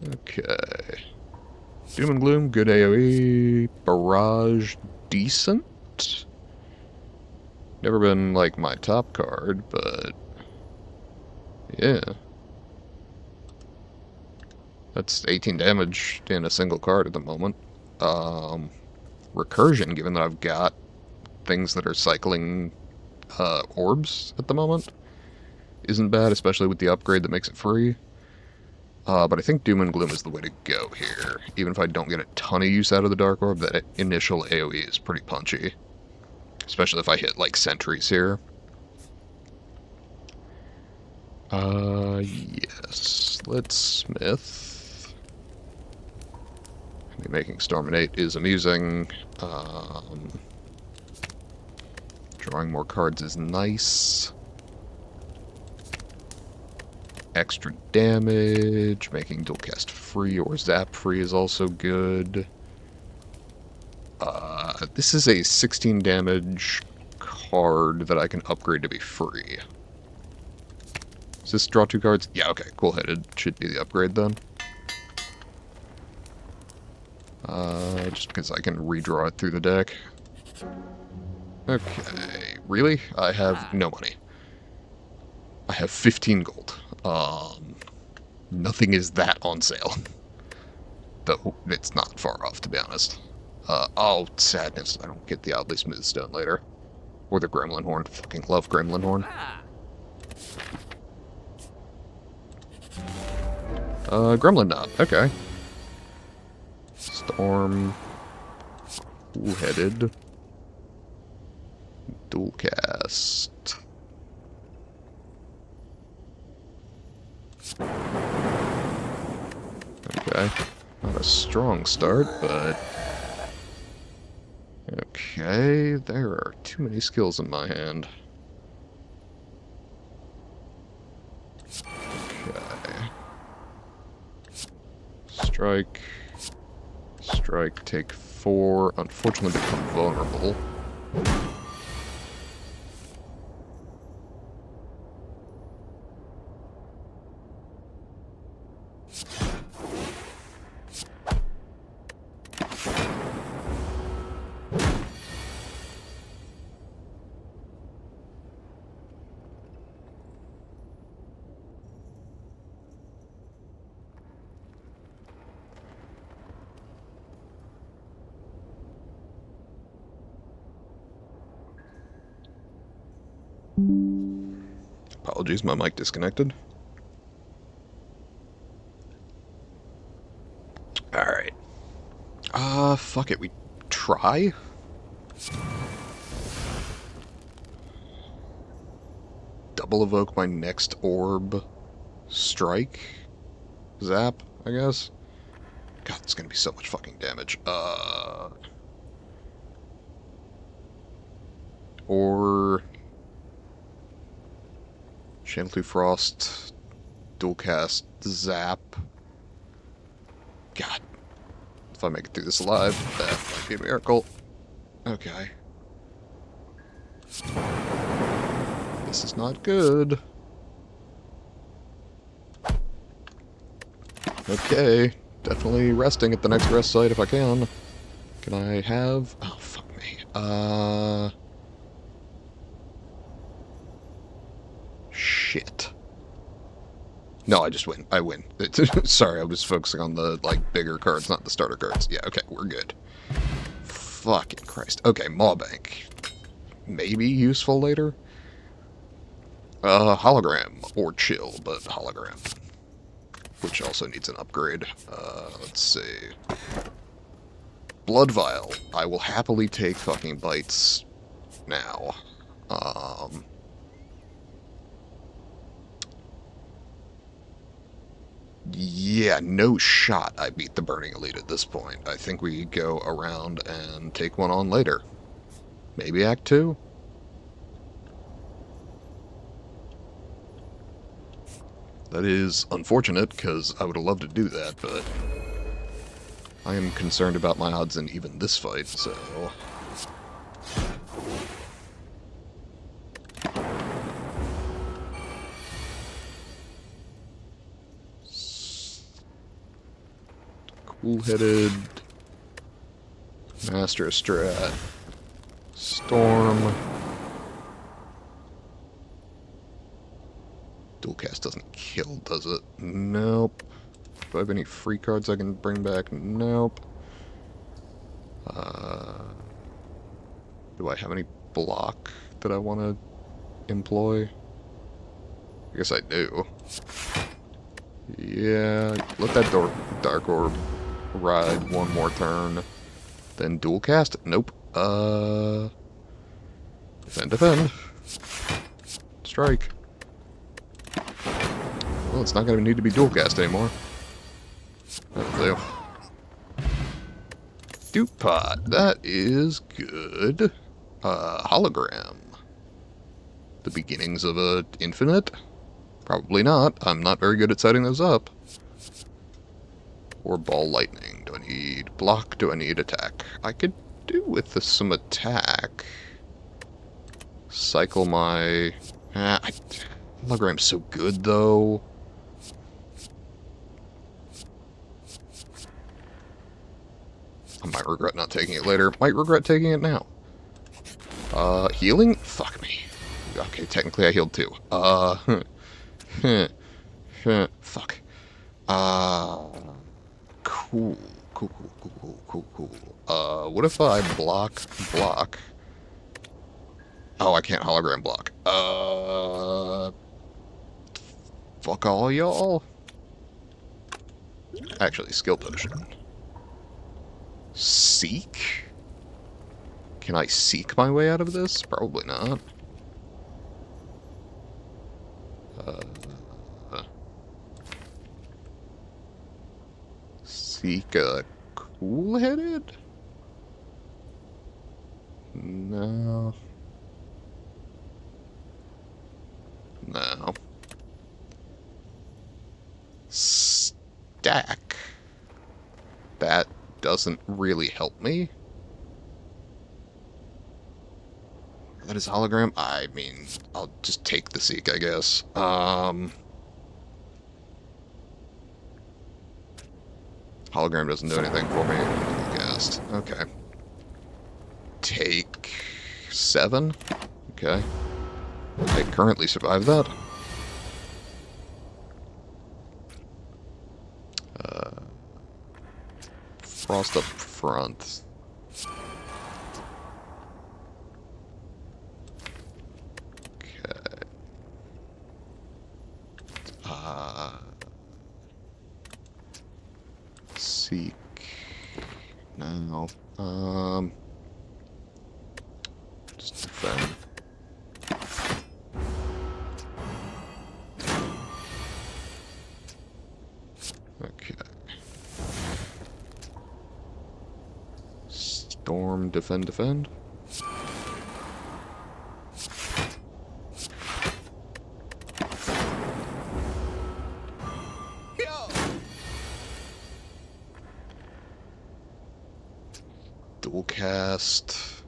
Okay. Doom and Gloom, good AoE. Barrage, decent. Never been, like, my top card, but... yeah. That's 18 damage in a single card at the moment. Recursion, given that I've got things that are cycling orbs at the moment, isn't bad, especially with the upgrade that makes it free. But I think Doom and Gloom is the way to go here. Even if I don't get a ton of use out of the Dark Orb, that initial AoE is pretty punchy. Especially if I hit, like, sentries here. Yes. Let's Smith. I mean, making Storminate is amusing. Drawing more cards is nice. Extra damage. Making dual cast free or zap free is also good. This is a 16 damage card that I can upgrade to be free. Does this draw 2 cards? Yeah, okay, Cool-Headed should be the upgrade then. Just because I can redraw it through the deck. Okay, really? I have no money. I have 15 gold. Nothing is that on sale. Though, it's not far off, to be honest. Oh, sadness. I don't get the oddly smooth stone later. Or the Gremlin Horn. Fucking love Gremlin Horn. Gremlin Knob. Okay. Storm. Cool-Headed. Dual cast. Okay. Not a strong start, but... okay, there are too many skills in my hand. Okay. Strike. Strike, take 4 unfortunately become vulnerable. Apologies, my mic disconnected. Alright. Fuck it, we try? Double evoke my next orb. Strike? Zap, I guess? God, it's gonna be so much fucking damage. Or... Channel 2 Frost, dual cast, Zap. God. If I make it through this alive, that might be a miracle. Okay. This is not good. Okay. Definitely resting at the next rest site if I can. Can I have... Oh, fuck me. Shit. No, I just win. I win. Sorry, I was focusing on the, like, bigger cards, not the starter cards. Yeah, okay, we're good. Fucking Christ. Okay, Maw Bank. Maybe useful later? Hologram. Or Chill, but Hologram. Which also needs an upgrade. Let's see. Blood Vial. I will happily take fucking bites now. Yeah, no shot I beat the Burning Elite at this point. I think we go around and take one on later. Maybe Act 2? That is unfortunate, because I would have loved to do that, but I am concerned about my odds in even this fight, so... Cool-headed... Master of Strat... Storm... Dual cast doesn't kill, does it? Nope. Do I have any free cards I can bring back? Nope. Do I have any block that I want to employ? I guess I do. Yeah, let that Dark Orb ride one more turn. Then dual cast? Nope. Defend. Strike. Well, it's not going to need to be dual cast anymore. That'll do. Dupe Pot. That is good. Hologram. The beginnings of a infinite? Probably not. I'm not very good at setting those up. Or Ball Lightning. Do I need block? Do I need attack? I could do with some attack. Cycle my... Hologram's so good, though. I might regret not taking it later. Might regret taking it now. Healing? Fuck me. Okay, technically I healed too. Fuck. Cool. What if I block? Oh, I can't hologram block. Fuck all y'all. Actually, skill potion. Seek? Can I seek my way out of this? Probably not. Seek a cool-headed? No. Stack. That doesn't really help me. That is hologram? I mean, I'll just take the Seek, I guess. Hologram doesn't do anything for me. Guessed. Okay. Take 7. Okay. I currently survive that. Frost up front. Okay. Seek. No. Just defend. Okay. Storm, defend, defend. Dual cast.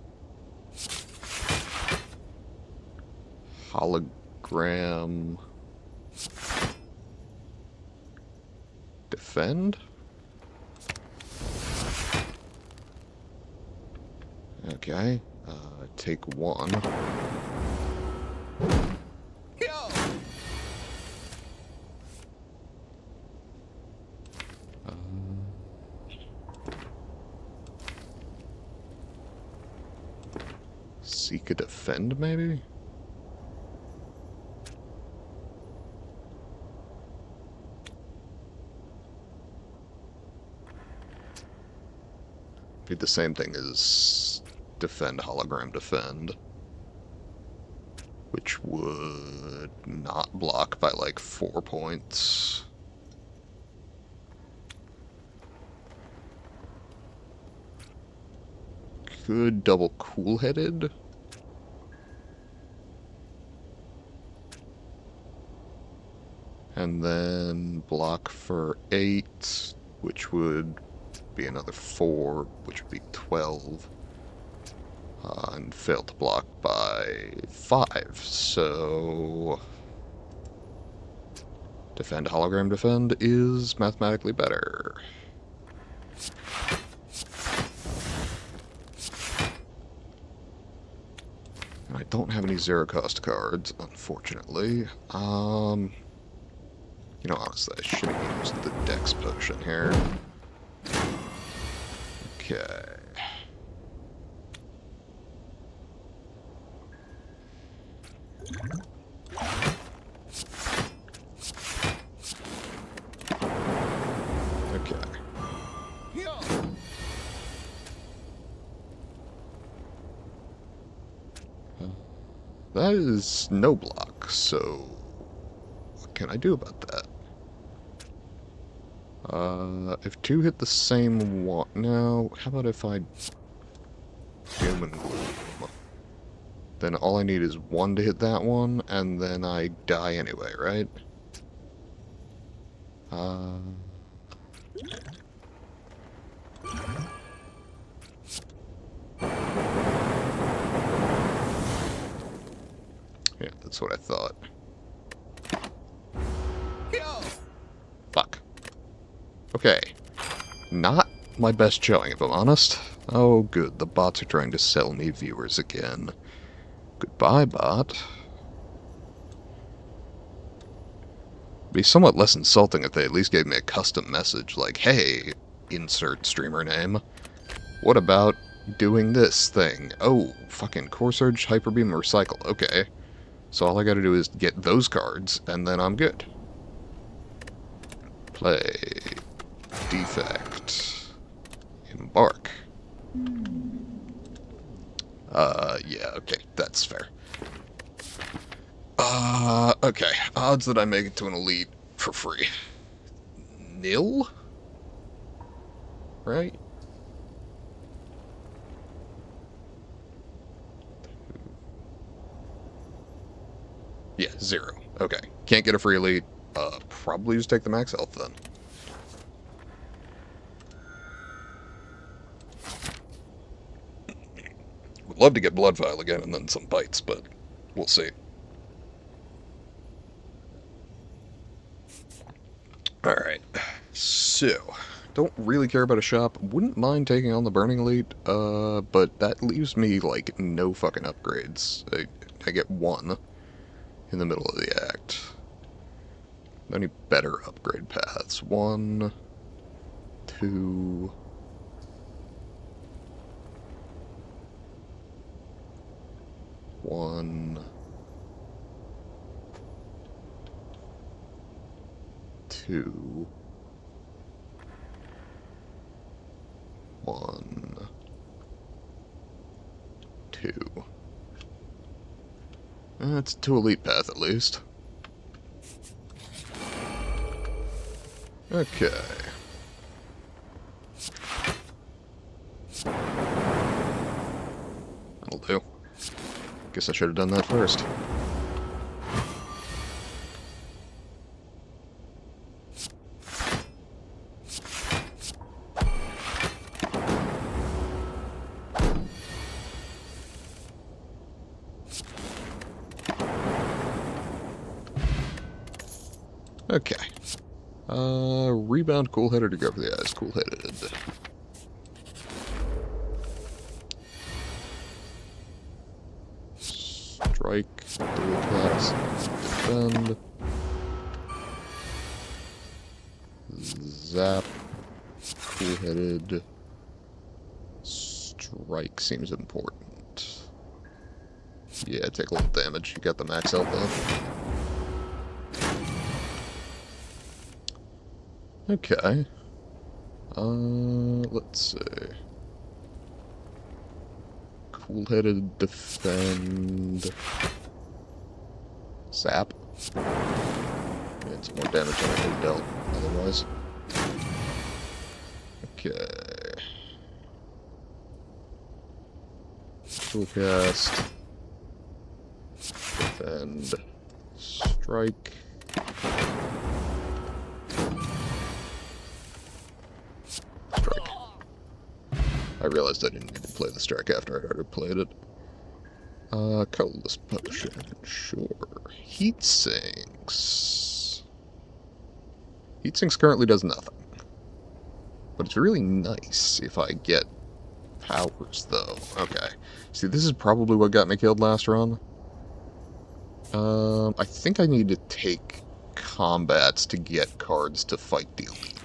Hologram. Defend? Okay. Take 1. Seek a defend, maybe? Be the same thing as defend, hologram, defend. Which would not block by like 4 points. Could double cool-headed. And then block for 8, which would be another 4, which would be 12. And fail to block by 5, so... Defend, hologram, defend is mathematically better. And I don't have any zero-cost cards, unfortunately. You know, honestly, I should have used the Dex potion here. Okay. Okay. That is no block, so what can I do about that? If 2 hit the same one... No, how about if I... Doom and Gloom? Then all I need is 1 to hit that one, and then I die anyway, right? Yeah, that's what I thought. Fuck. Okay. Not my best showing, if I'm honest. Oh, good. The bots are trying to sell me viewers again. Goodbye, bot. It'd be somewhat less insulting if they at least gave me a custom message like, hey, insert streamer name. What about doing this thing? Oh, fucking Core Surge, Hyper Beam, Recycle. Okay. So all I gotta do is get those cards, and then I'm good. Play. Defect. Embark. Yeah, okay, that's fair. Okay. Odds that I make it to an elite for free. Nil? Right? Yeah, 0. Okay. Can't get a free elite. Probably just take the max health then. love to get Blood Vial again and then some bites, but we'll see. Alright, so, don't really care about a shop. Wouldn't mind taking on the Burning Elite, but that leaves me, like, no fucking upgrades. I get one in the middle of the act. Any better upgrade paths? 1, 2... 1... 2... 1... 2... That's 2 elite path at least. Okay. That'll do. Guess I should have done that first. Okay. Rebound, cool-headed, or go for the eyes? Cool-headed. Strike, dual class, defend. Zap, cool-headed. Strike seems important. Yeah, take a little damage. You got the max health though. Okay. Let's see. Cool-headed, defend... Zap. Yeah, it's more damage than I could have dealt otherwise. Okay. Full cast. Defend. Strike. Strike. I realized I didn't need to play the strike after I already played it. Colorless potion, sure. Heat sinks. Heat sinks currently does nothing. But it's really nice if I get powers, though. Okay. See, this is probably what got me killed last run. I think I need to take combats to get cards to fight the elite.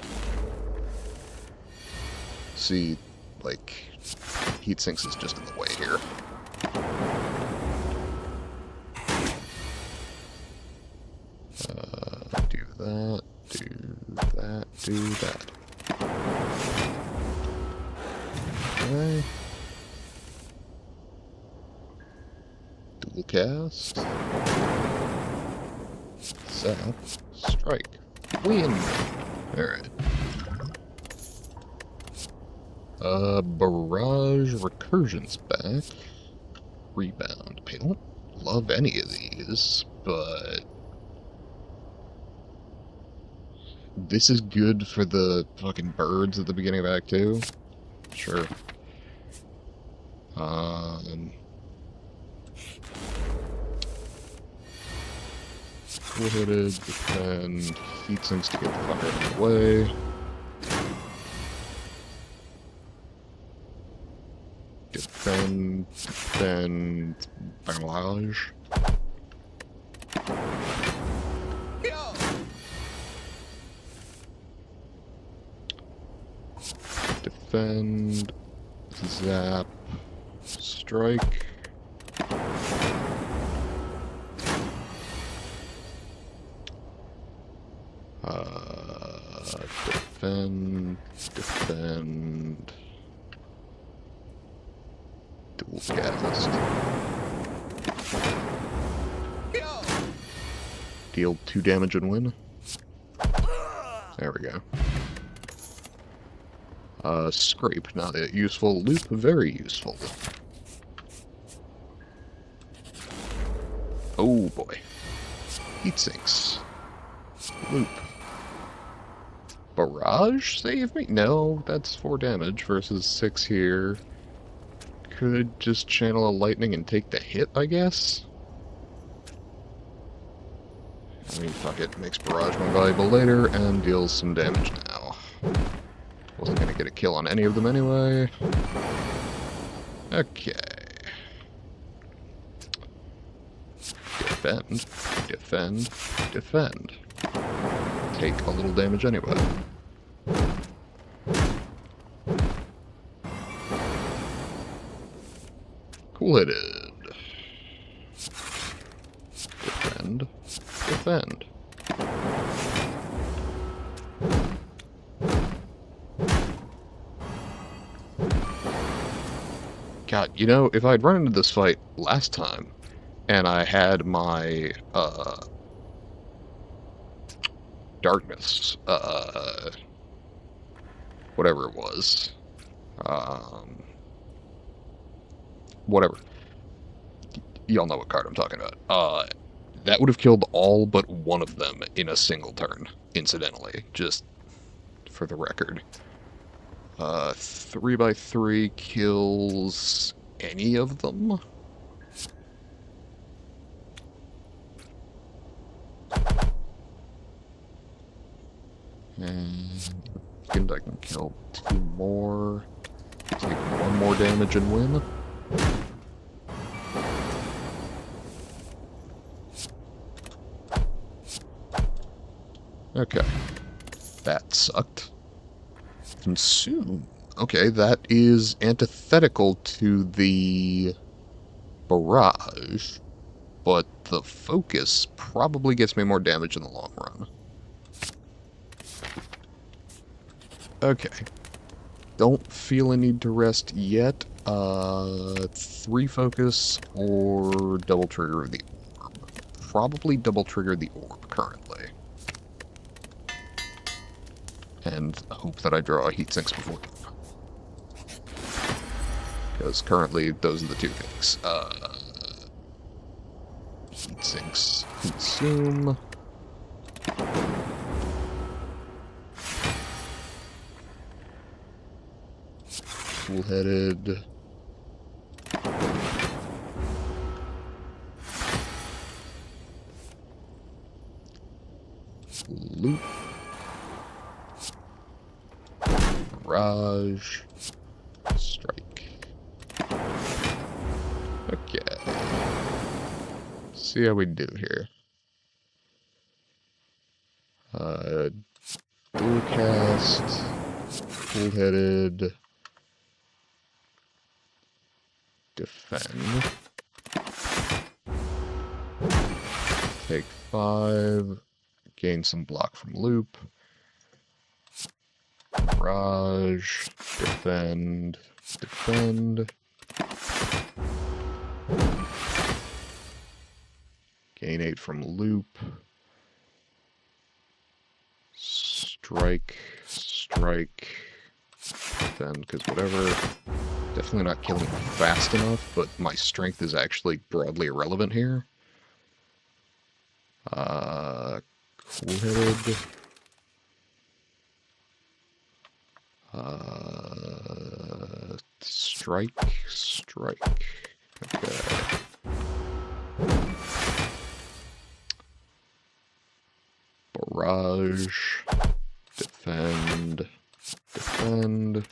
See, like, heat sinks is just in the way here. Do that, do that, do that. Okay. Dual cast. Zap. Strike. Win! Alright. Barrage Recursion's back. Rebound. I don't love any of these, but... this is good for the fucking birds at the beginning of Act 2. Sure. Full-headed, defend, heat sinks to get the fuck out of the way. Defend, barrage. Defend, zap, strike. Defend. Dual cast. Deal 2 damage and win. There we go. Scrape, not yet useful. Loop, very useful. Oh boy. Heat sinks. Loop. Barrage save me? No, that's 4 damage versus 6 here. could just channel a lightning and take the hit, I guess? I mean, fuck it. Makes barrage more valuable later and deals some damage now. Wasn't gonna get a kill on any of them anyway. Okay. Defend, defend, defend. Take a little damage anyway. Cool-headed. Defend, defend. God, you know, if I'd run into this fight last time, and I had my, darkness, whatever it was, whatever. Y'all know what card I'm talking about. That would have killed all but one of them in a single turn, incidentally, just for the record. 3x3 kills any of them? And I can kill 2 more, take 1 more damage and win. Okay. That sucked. Consume. Okay, that is antithetical to the barrage, but the focus probably gets me more damage in the long run. Okay. Don't feel a need to rest yet. 3 focus or double trigger the orb. Probably double trigger the orb currently. And hope that I draw heat sinks before. Because currently those are the 2 things. Heat sinks consume. Cool-headed. Loop. Barrage. Strike. Okay. See how we do here. Dual cast. Cool-headed. Defend. Take 5. Gain some block from loop. Barrage. Defend. Defend. Gain 8 from loop. Strike. Strike. Defend, because whatever. Definitely not killing fast enough, but my strength is actually broadly irrelevant here. Cool-headed. Strike. Strike. Okay. Barrage. Defend. Defend.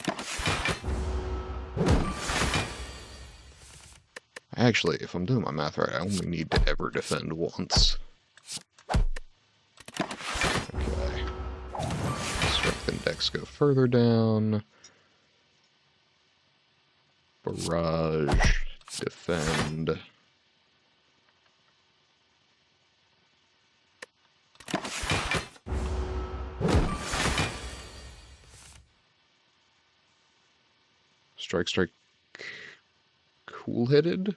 Actually, if I'm doing my math right, I only need to ever defend once. Okay. Strength and dex go further down. Barrage. Defend. Strike, strike. Cool-headed.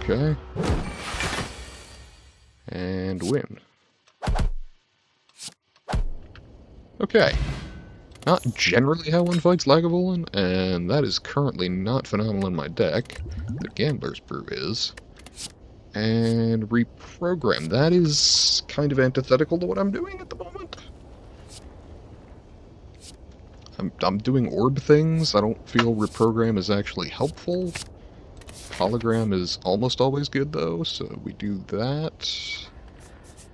Okay. And win. Okay. Not generally how one fights Lagavulin, and that is currently not phenomenal in my deck. The Gambler's Brew is. And reprogram. That is kind of antithetical to what I'm doing at the moment. I'm doing orb things. I don't feel reprogram is actually helpful. Hologram is almost always good, though, so we do that.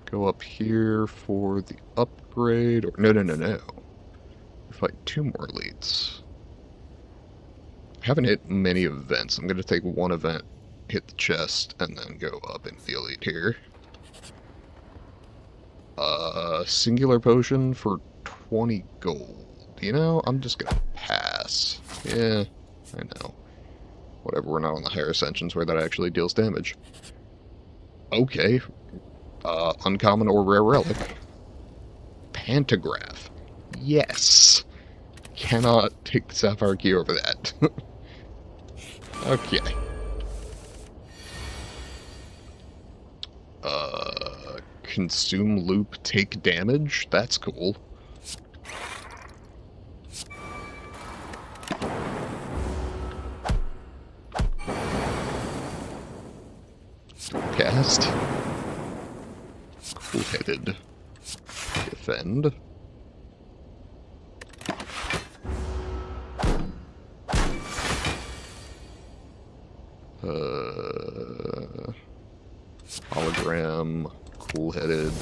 Go up here for the upgrade. Or no, no, no, no. We fight 2 more elites. I haven't hit many events. I'm going to take one event, hit the chest, and then go up into the elite here. Singular potion for 20 gold. You know, I'm just going to pass. Yeah, I know. Whatever, we're not on the higher ascensions where that actually deals damage. Okay. Uncommon or rare relic. Pantograph. Yes. Cannot take the sapphire key over that. Okay. Consume loop, take damage? That's cool. Cast. Cool-headed. Defend. Hologram. Cool-headed.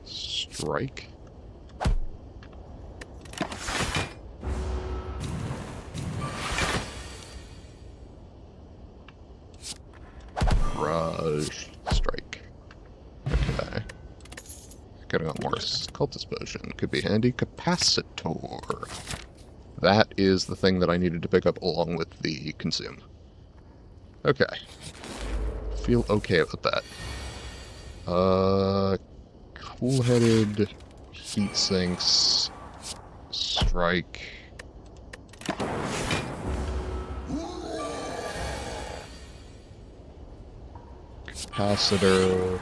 Strike. Raj. Strike. Okay. Getting on more cultist potion. Could be handy. Capacitor. That is the thing that I needed to pick up along with the consume. Okay. Feel okay with that. Cool-headed, heat sinks, strike. Capacitor.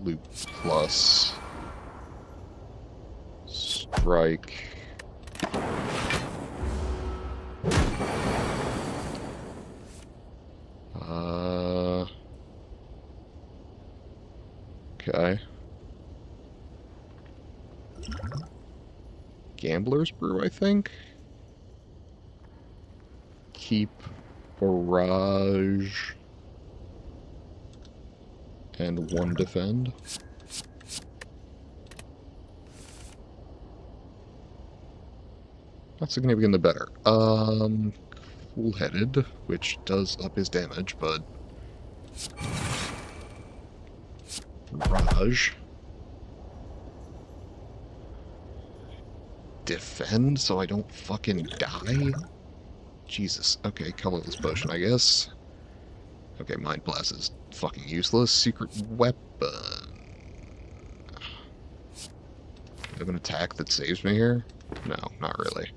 Loop plus. Strike. Okay. Gambler's Brew, I think? Keep Barrage and 1 defend. Not significantly better. Cool-headed, which does up his damage, but Raj. Defend so I don't fucking die? Jesus. Okay, colorless potion, I guess. Okay, Mind Blast is fucking useless. Secret weapon. Do I have an attack that saves me here? No, not really.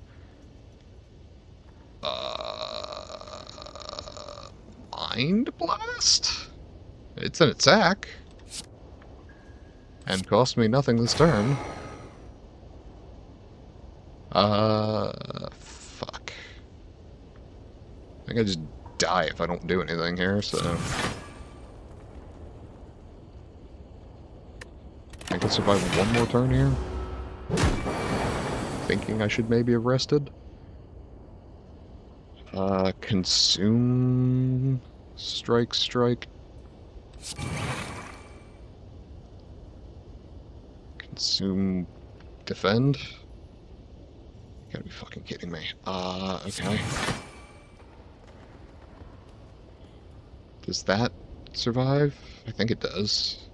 Mind Blast? It's an attack. And cost me nothing this turn. Fuck. I think I just die if I don't do anything here, so... I can survive one more turn here. Thinking I should maybe have rested. Consume... Strike, strike. Consume... Defend? You gotta be fucking kidding me. Okay. Does that survive? I think it does.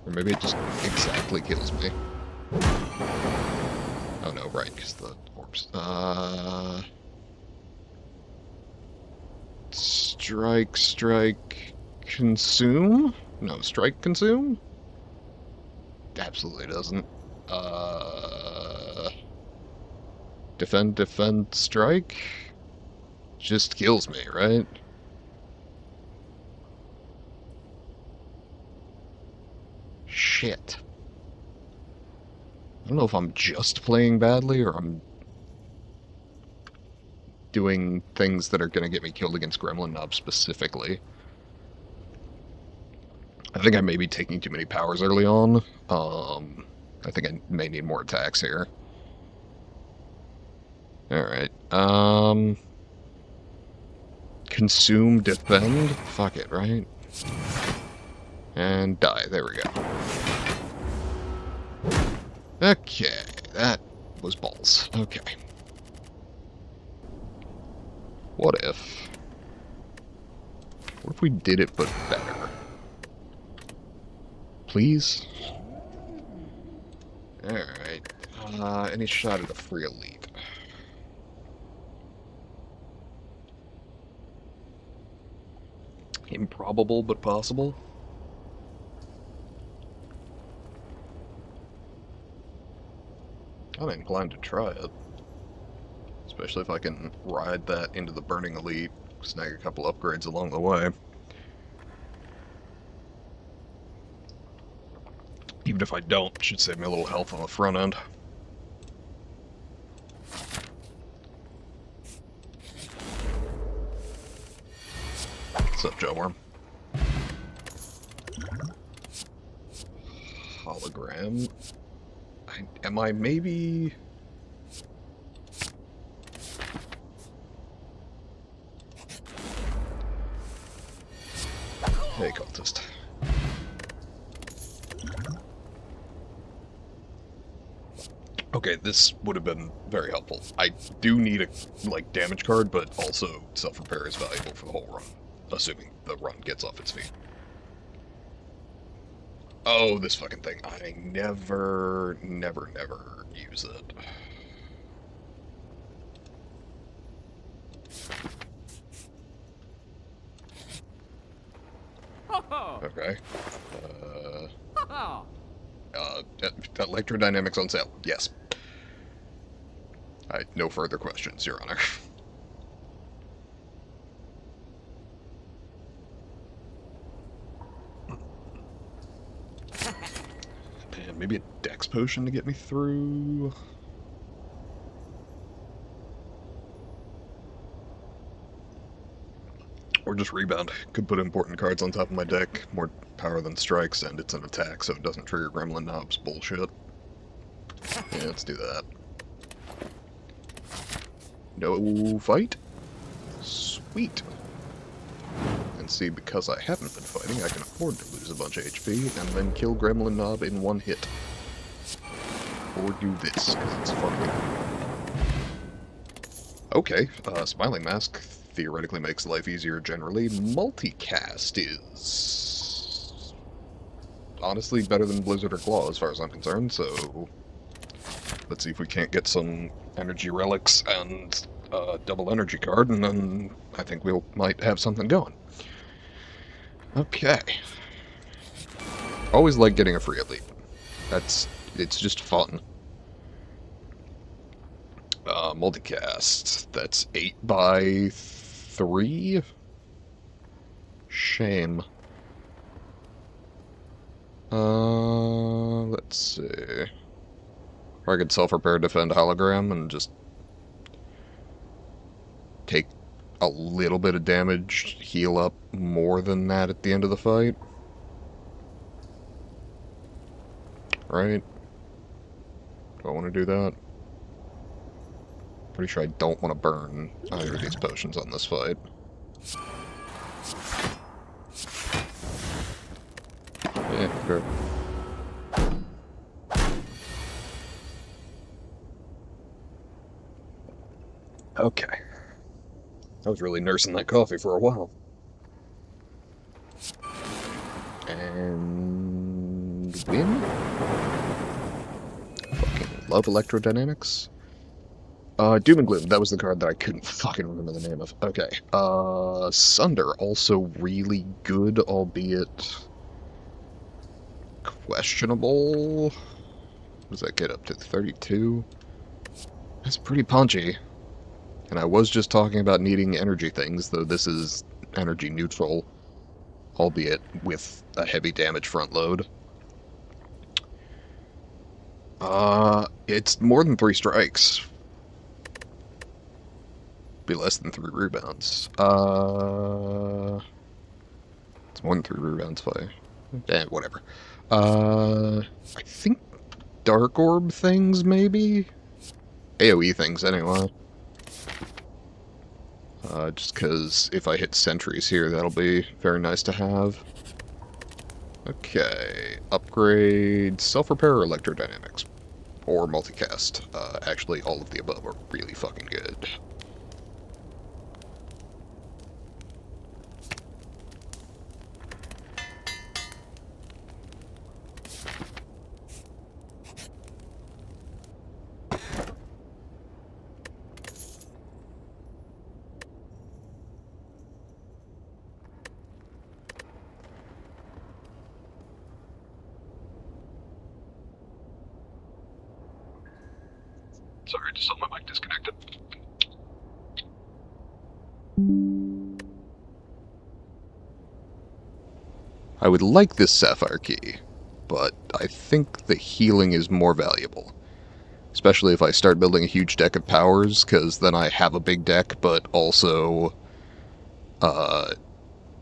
Or maybe it just exactly kills me. Oh no, right, because the orbs. Strike, strike, consume? No, strike, consume? Absolutely doesn't. Defend, defend, strike? Just kills me, right? Shit. I don't know if I'm just playing badly or I'm doing things that are going to get me killed against Gremlin Nob specifically. I think I may be taking too many powers early on. I think I may need more attacks here. Alright. Consume, defend? Fuck it, right? And die. There we go. Okay, that was balls. Okay. What if we did it but better? Please? Alright. Any shot at a free elite? Improbable but possible? I'm inclined to try it. Especially if I can ride that into the Burning Elite, snag a couple upgrades along the way. Even if I don't, it should save me a little health on the front end. What's up, Joe Worm? Hologram. Am I maybe... Hey, cultist. Okay, this would have been very helpful. I do need a, damage card, but also self-repair is valuable for the whole run. Assuming the run gets off its feet. Oh, this fucking thing. I never use it. Okay. Electrodynamics on sale. Yes. No further questions, Your Honor. And maybe a dex potion to get me through. Or just rebound. Could put important cards on top of my deck. More power than strikes, and it's an attack, so it doesn't trigger Gremlin Knobs. Bullshit. Yeah, let's do that. No fight? Sweet. And see, because I haven't been fighting, I can afford to lose a bunch of HP, and then kill Gremlin Knob in one hit. Or do this, because it's fun. Okay, Smiling Mask theoretically makes life easier generally. Multicast is honestly better than Blizzard or Claw as far as I'm concerned, so let's see if we can't get some energy relics and double energy card, and then I think we might have something going. Okay. Always like getting a free elite. It's just fun. Multicast. That's 8 by 3? Shame. Let's see. Or I could self-repair, defend, hologram, and just take a little bit of damage, heal up more than that at the end of the fight. Right? Do I want to do that? Pretty sure I don't want to burn either of these potions on this fight. Yeah, sure. Okay. I was really nursing that coffee for a while. And win? Fucking love electrodynamics. Doom and Gloom, that was the card that I couldn't fucking remember the name of. Okay. Sunder, also really good, albeit questionable. What does that get up to? 32? That's pretty punchy. And I was just talking about needing energy things, though this is energy neutral, albeit with a heavy damage front load. It's more than 3 strikes. Be less than 3 rebounds. It's more than 3 rebounds, fire. Whatever. I think dark orb things, maybe? AoE things, anyway. Just because if I hit sentries here, that'll be very nice to have. Okay, upgrade self-repair or electrodynamics. Or multicast. Actually, all of the above are really fucking good. Sorry, just saw my mic disconnected. I would like this sapphire key, but I think the healing is more valuable. Especially if I start building a huge deck of powers, because then I have a big deck, but also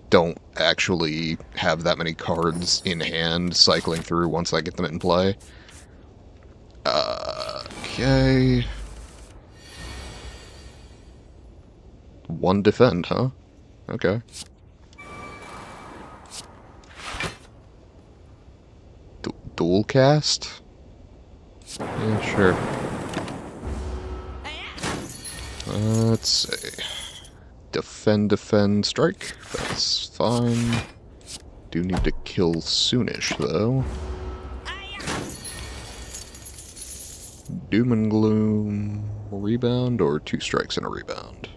don't actually have that many cards in hand cycling through once I get them in play. Okay. One defend, huh? Okay. Dual cast? Yeah, sure. Let's see. Defend, defend, strike. That's fine. Do need to kill soonish, though. Doom and Gloom. Rebound or 2 strikes and a rebound?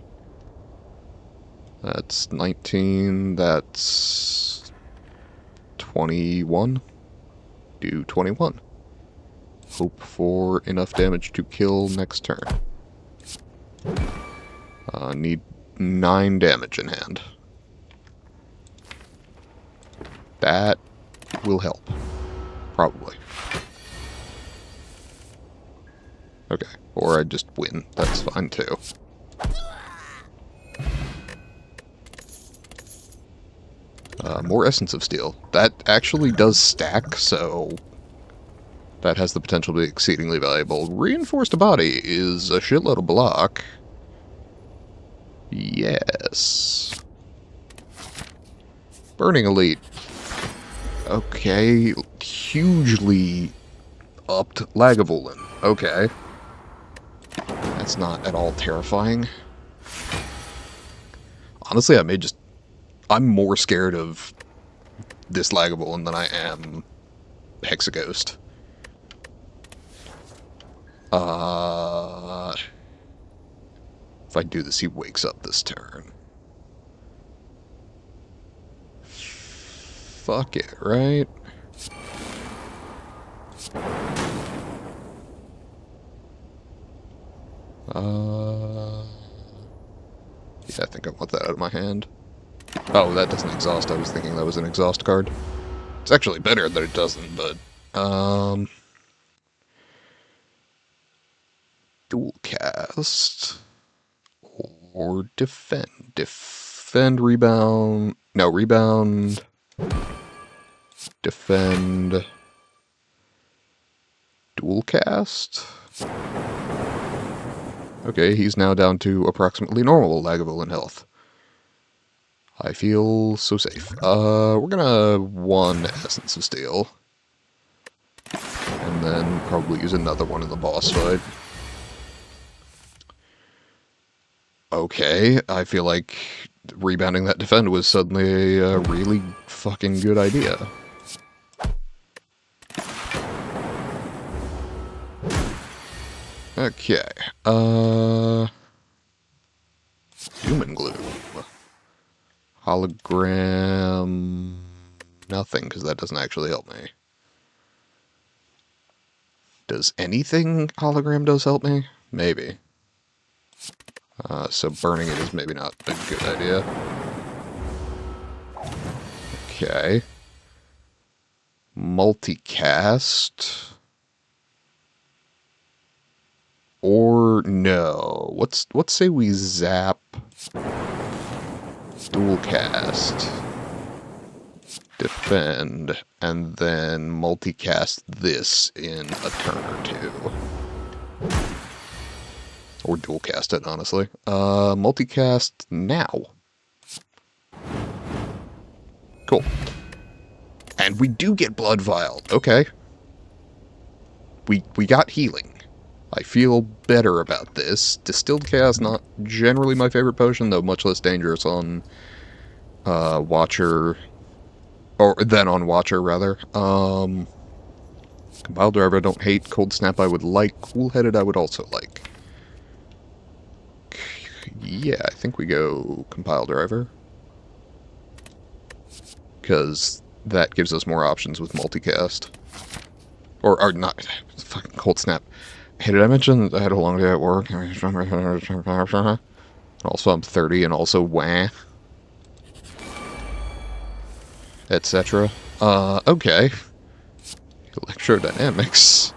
That's 19. That's 21. Do 21. Hope for enough damage to kill next turn. Need 9 damage in hand. That will help. Probably. Okay. Or I just win. That's fine too. More Essence of Steel. That actually does stack, so that has the potential to be exceedingly valuable. Reinforced Body is a shitload of block. Yes. Burning Elite. Okay. Hugely upped Lagavulin. Okay. That's not at all terrifying. Honestly, I'm more scared of this Lagavulin than I am Hexaghost. If I do this, he wakes up this turn. Fuck it, right? Yeah, I think I want that out of my hand. Oh, that doesn't exhaust. I was thinking that was an exhaust card. It's actually better that it doesn't, but... Dual cast... Or defend. Defend, rebound... No, rebound... Defend... Dual cast? Okay, he's now down to approximately normal Lagavulin health. I feel so safe. We're gonna 1 Essence of Steel. And then probably use another one in the boss fight. Okay, I feel like rebounding that defend was suddenly a really fucking good idea. Okay, Doom and Gloom. Hologram... Nothing, because that doesn't actually help me. Does anything hologram does help me? Maybe. So burning it is maybe not a good idea. Okay. Multicast. Or no. Let's say we zap dual cast. defend, and then multicast this in a turn or two. Or dual cast it, honestly. Multicast now. Cool. And we do get Blood Vial. Okay. We got healing. I feel better about this. Distilled Chaos, not generally my favorite potion, though much less dangerous on Watcher, or than on Watcher, rather. Compile Driver I don't hate. Cold Snap I would like. Cool-Headed I would also like. Yeah, I think we go Compile Driver. Because that gives us more options with multicast. Or not, fucking Cold Snap. Hey, did I mention I had a long day at work? Also, I'm 30 and also wah. Etc. Okay. Electrodynamics.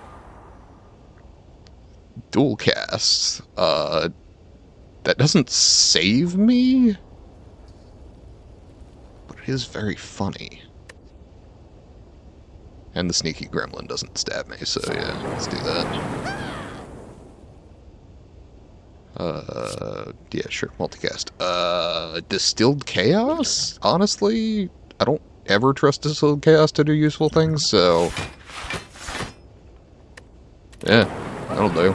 Dual cast. That doesn't save me? But it is very funny. And the sneaky gremlin doesn't stab me, so yeah, let's do that. Yeah, sure, multicast. Distilled Chaos? Honestly, I don't ever trust Distilled Chaos to do useful things, so... yeah, that'll do.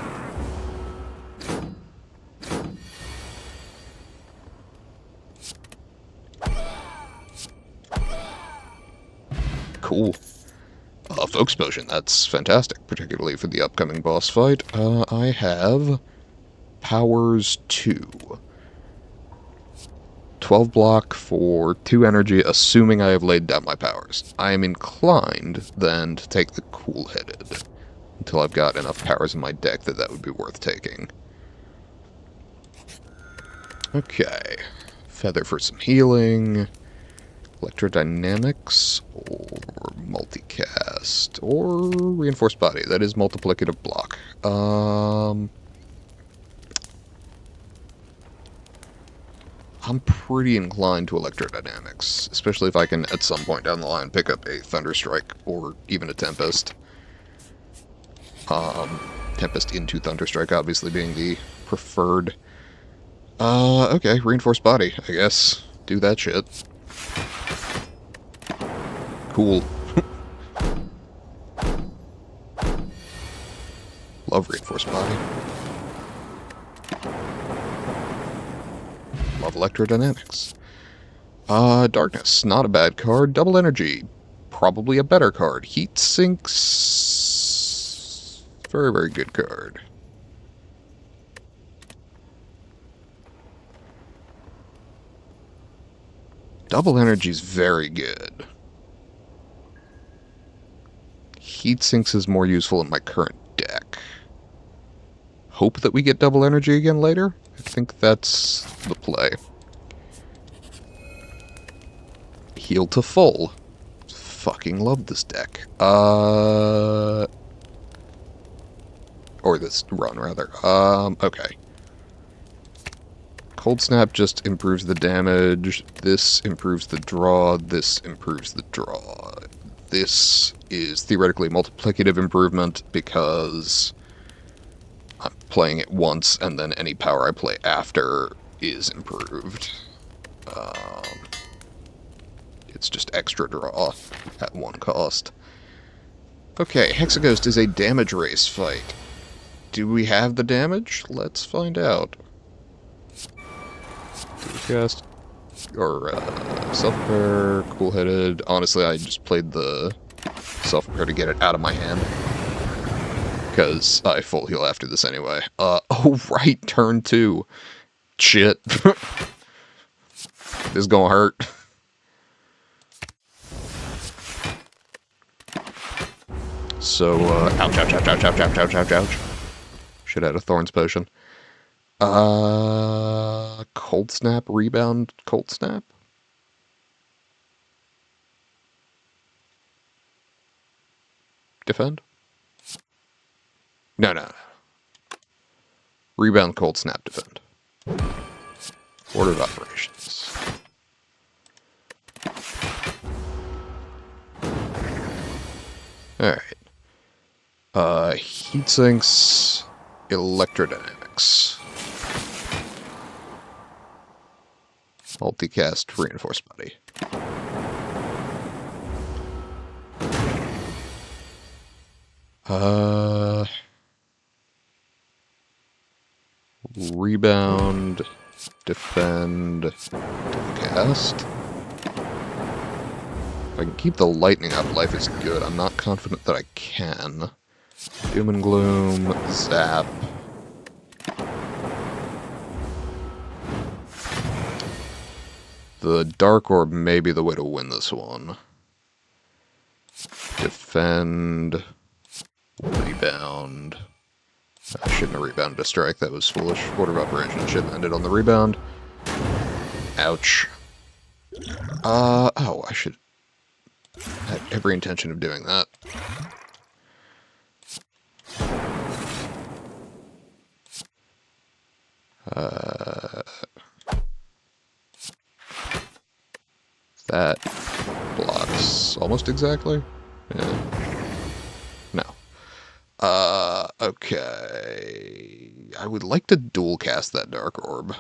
Cool. Focus Potion, that's fantastic, particularly for the upcoming boss fight. I have Powers 2. 12 block for 2 energy, assuming I have laid down my powers. I am inclined, then, to take the Cool-Headed, until I've got enough powers in my deck that would be worth taking. Okay. Feather for some healing. Electrodynamics, or multicast, or reinforced body. That is multiplicative block. I'm pretty inclined to electrodynamics, especially if I can, at some point down the line, pick up a Thunderstrike, or even a Tempest. Tempest into Thunderstrike, obviously being the preferred. Okay, reinforced body, I guess. Do that shit. Cool. Love reinforced body. Love electrodynamics. Darkness, not a bad card. Double energy, probably a better card. Heat sinks, very, very good card. Double energy's very good. Heat sinks is more useful in my current deck. Hope that we get double energy again later? I think that's the play. Heal to full. Fucking love this deck. Or this run, rather. Okay. Cold Snap just improves the damage. This improves the draw. This improves the draw. This is theoretically multiplicative improvement because I'm playing it once and then any power I play after is improved. It's just extra draw at one cost. Okay, Hexaghost is a damage race fight. Do we have the damage? Let's find out. Cast or self-repair, cool-headed. Honestly, I just played the self-repair to get it out of my hand. Because I full heal after this anyway. Oh right, turn 2. Shit. This is gonna hurt. So, ouch, ouch, ouch, ouch, ouch, ouch, ouch, ouch, ouch. Should have had a Thorns potion. Cold Snap, Rebound, Cold Snap? Defend? No, no. Rebound, Cold Snap, Defend. Order of Operations. Alright. Heat sinks, electrodynamics. Multicast reinforced body. Rebound, defend, cast. If I can keep the lightning out of life, it's good. I'm not confident that I can. Doom and gloom, zap. The dark orb may be the way to win this one. Defend, rebound. I shouldn't have rebounded a strike, that was foolish. Order of operation should have ended on the rebound. Ouch. Oh, I should... I had every intention of doing that. That blocks almost exactly? Yeah. No. Okay. I would like to dual cast that Dark Orb.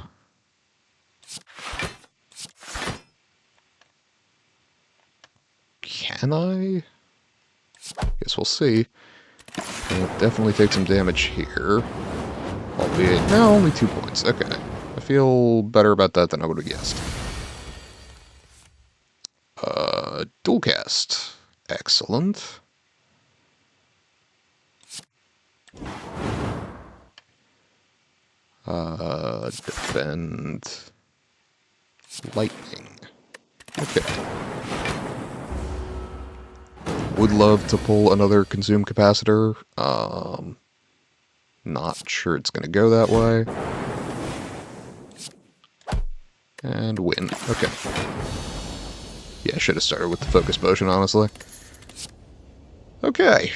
Can I? Guess we'll see. It'll definitely take some damage here. Albeit, no, only 2 points. Okay. I feel better about that than I would have guessed. Dual cast. Excellent. Defend. Lightning. Okay. Would love to pull another consume capacitor. Not sure it's gonna go that way. And win. Okay. Yeah, I should have started with the focus potion, honestly. Okay.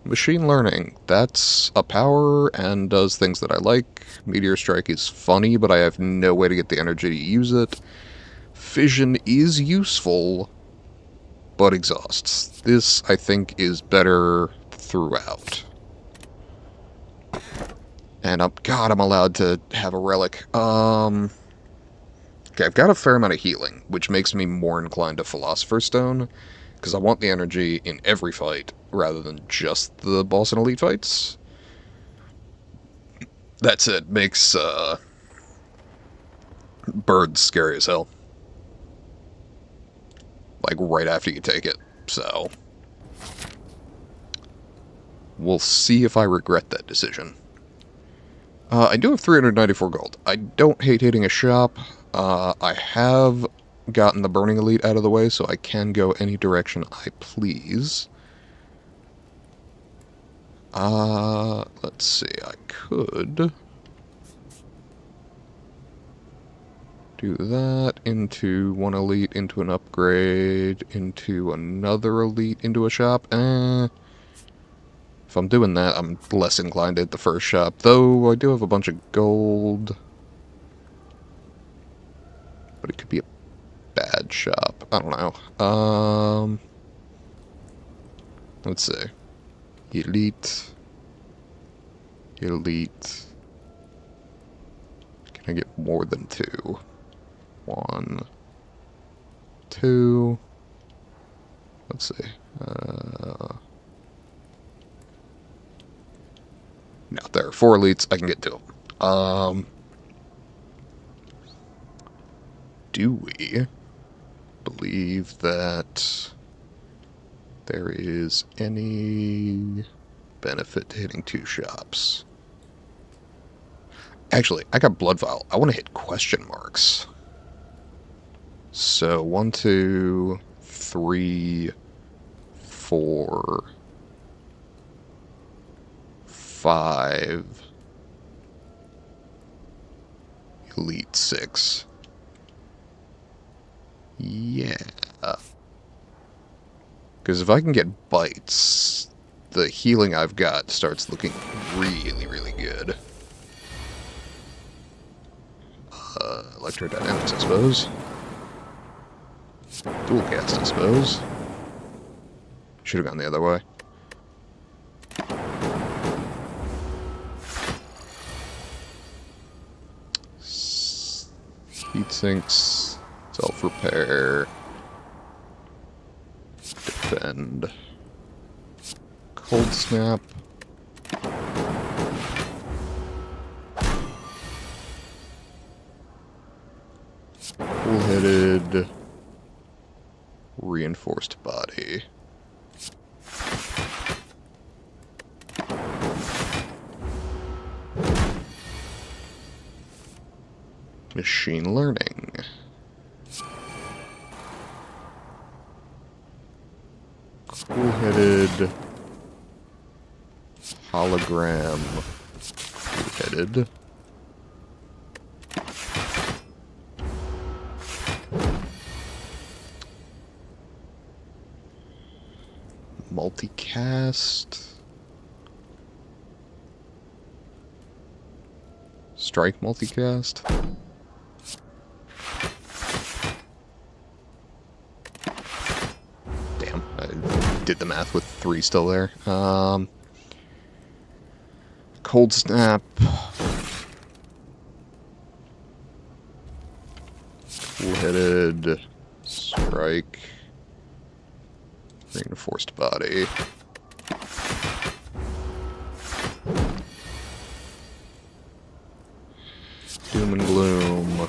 Machine learning. That's a power and does things that I like. Meteor Strike is funny, but I have no way to get the energy to use it. Fission is useful, but exhausts. This, I think, is better throughout. And I'm allowed to have a relic. Okay, I've got a fair amount of healing, which makes me more inclined to Philosopher's Stone, because I want the energy in every fight, rather than just the boss and elite fights. That's it. Makes, birds scary as hell. Like, right after you take it, so... We'll see if I regret that decision. I do have 394 gold. I don't hate hitting a shop. I have gotten the Burning Elite out of the way, so I can go any direction I please. Let's see, I could do that into one elite, into an upgrade, into another elite, into a shop. If I'm doing that, I'm less inclined to hit the first shop, though I do have a bunch of gold. But it could be a bad shop. I don't know. Let's see. Elite. Elite. Can I get more than 2? 1. 2. Let's see. No, there are 4 elites. I can get 2. Do we believe that there is any benefit to hitting 2 shops? Actually, I got Blood Vial. I want to hit question marks. So, 1, 2, 3, 4, 5, Elite 6. Yeah. Because if I can get bites, the healing I've got starts looking really, really good. Electrodynamics, I suppose. Dual cast, I suppose. Should have gone the other way. Heat sinks, self-repair, defend, cold snap, cool-headed, reinforced body. Machine learning. Cool-headed, hologram, cool-headed. Multicast. Strike multicast. Damn, I did the math with 3 still there. Cold snap. Cool-headed. Strike. Reinforced body. Doom and gloom.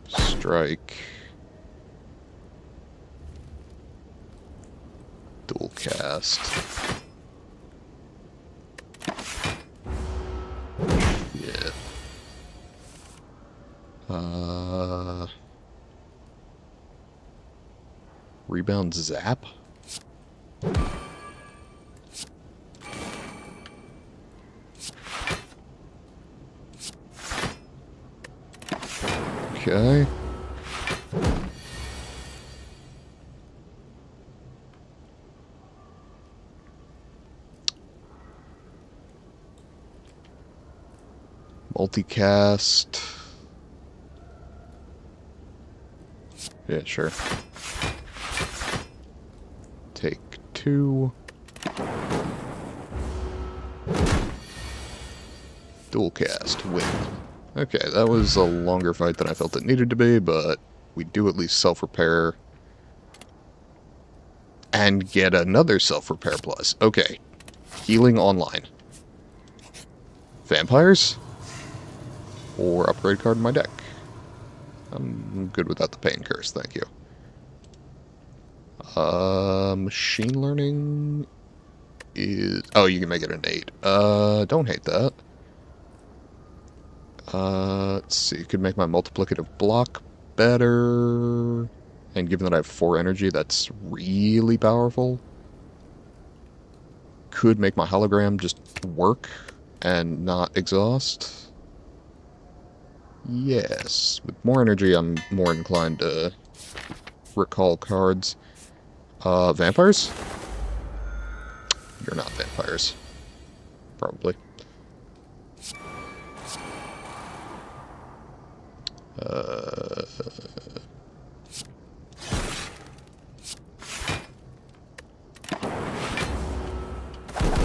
Strike. Dual cast. Yeah. Rebound zap? Okay. Multicast. Yeah, sure. Take 2. Dual cast. Win. Okay, that was a longer fight than I felt it needed to be, but we do at least self-repair. And get another self-repair plus. Okay. Healing online. Vampires? Or upgrade card in my deck. I'm good without the pain curse, thank you. Machine learning is... Oh, you can make it an 8. Don't hate that. Let's see. Could make my multiplicative block better. And given that I have 4 energy, that's really powerful. Could make my hologram just work and not exhaust. Yes. With more energy, I'm more inclined to recall cards. Vampires? You're not vampires. Probably.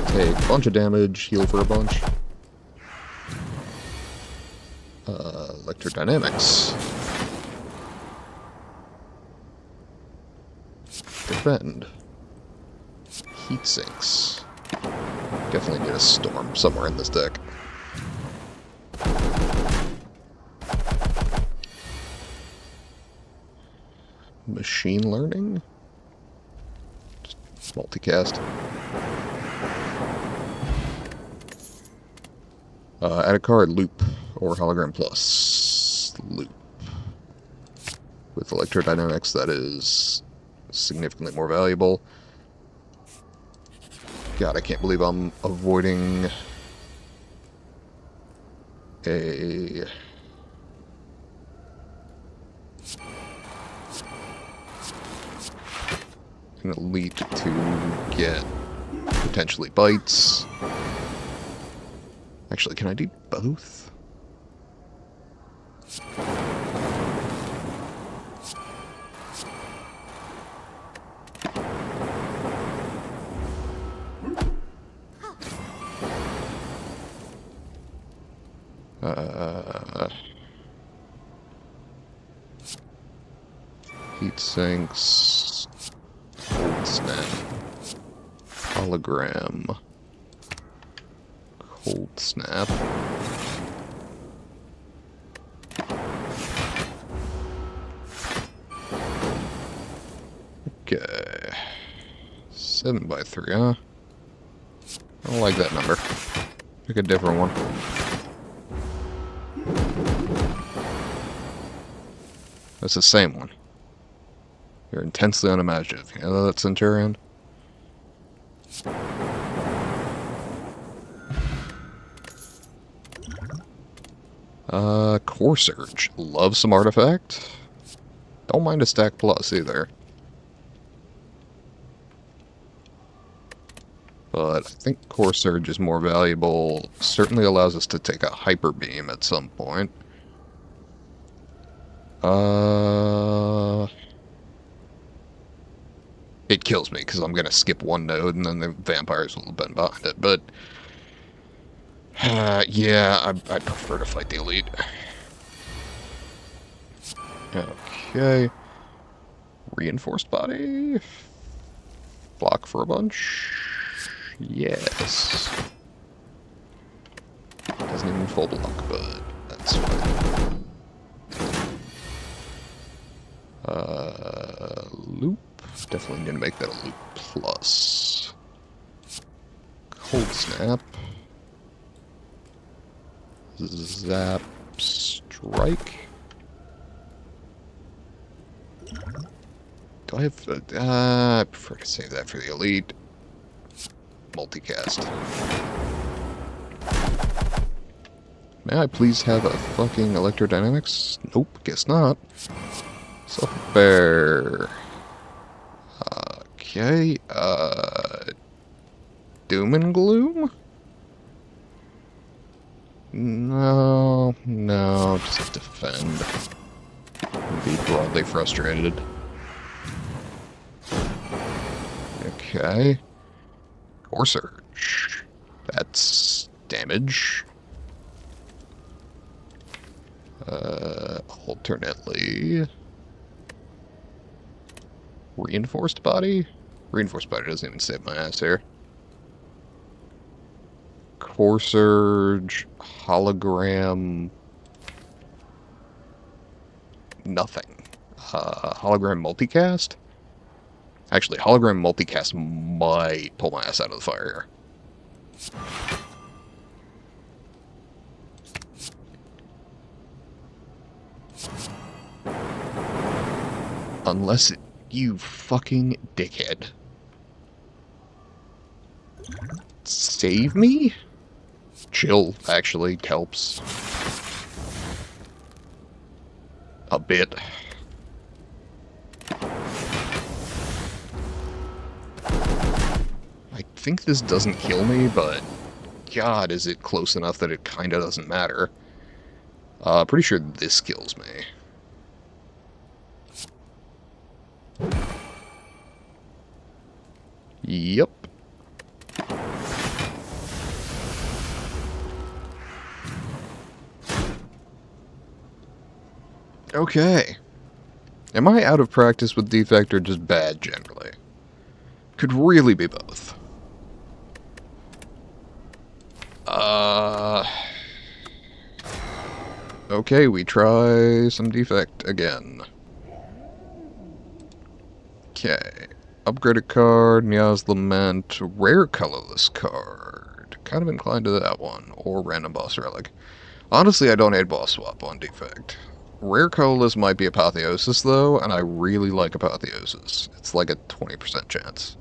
Take a bunch of damage, heal for a bunch. Electrodynamics. Defend. Heat sinks. Definitely need a storm somewhere in this deck. Machine learning? Just multicast. Add a card, loop, or hologram plus. Loop. With electrodynamics, that is significantly more valuable. God, I can't believe I'm avoiding an elite to get potentially bites. Actually, can I do both? Heat sinks. Cold snap. Hologram. Cold snap. Okay. 7 by 3, huh? I don't like that number. Pick a different one. That's the same one. You're intensely unimaginative. You know that, Centurion? Core Surge. Love some artifact. Don't mind a stack plus either. But I think Core Surge is more valuable. Certainly allows us to take a Hyper Beam at some point. It kills me because I'm going to skip one node and then the vampires will have been behind it. But, yeah, I prefer to fight the elite. Okay. Reinforced body. Block for a bunch. Yes. Doesn't even full block, but that's fine. Loop. Definitely gonna make that a loop plus. Cold snap. Zap. Strike. Do I have... I prefer to save that for the elite. Multicast. May I please have a fucking electrodynamics? Nope, guess not. Self-repair. Okay, Doom and Gloom? No, just defend. Be broadly frustrated. Okay. Core Surge. That's damage. Alternately... Reinforced body? Reinforced body doesn't even save my ass here. Core Surge, hologram, nothing. Hologram multicast? Actually, hologram multicast might pull my ass out of the fire here. Unless it... You fucking dickhead. Save me? Chill, actually, helps. A bit. I think this doesn't kill me, but... God, is it close enough that it kinda doesn't matter. Pretty sure this kills me. Yep. Okay. Am I out of practice with defect or just bad generally? Could really be both. Okay, we try some defect again. Okay. Upgraded card, Nia's Lament, rare colorless card. Kind of inclined to that one. Or random boss relic. Honestly, I don't hate boss swap on defect. Rare colorless might be Apotheosis though, and I really like Apotheosis. It's like a 20% chance.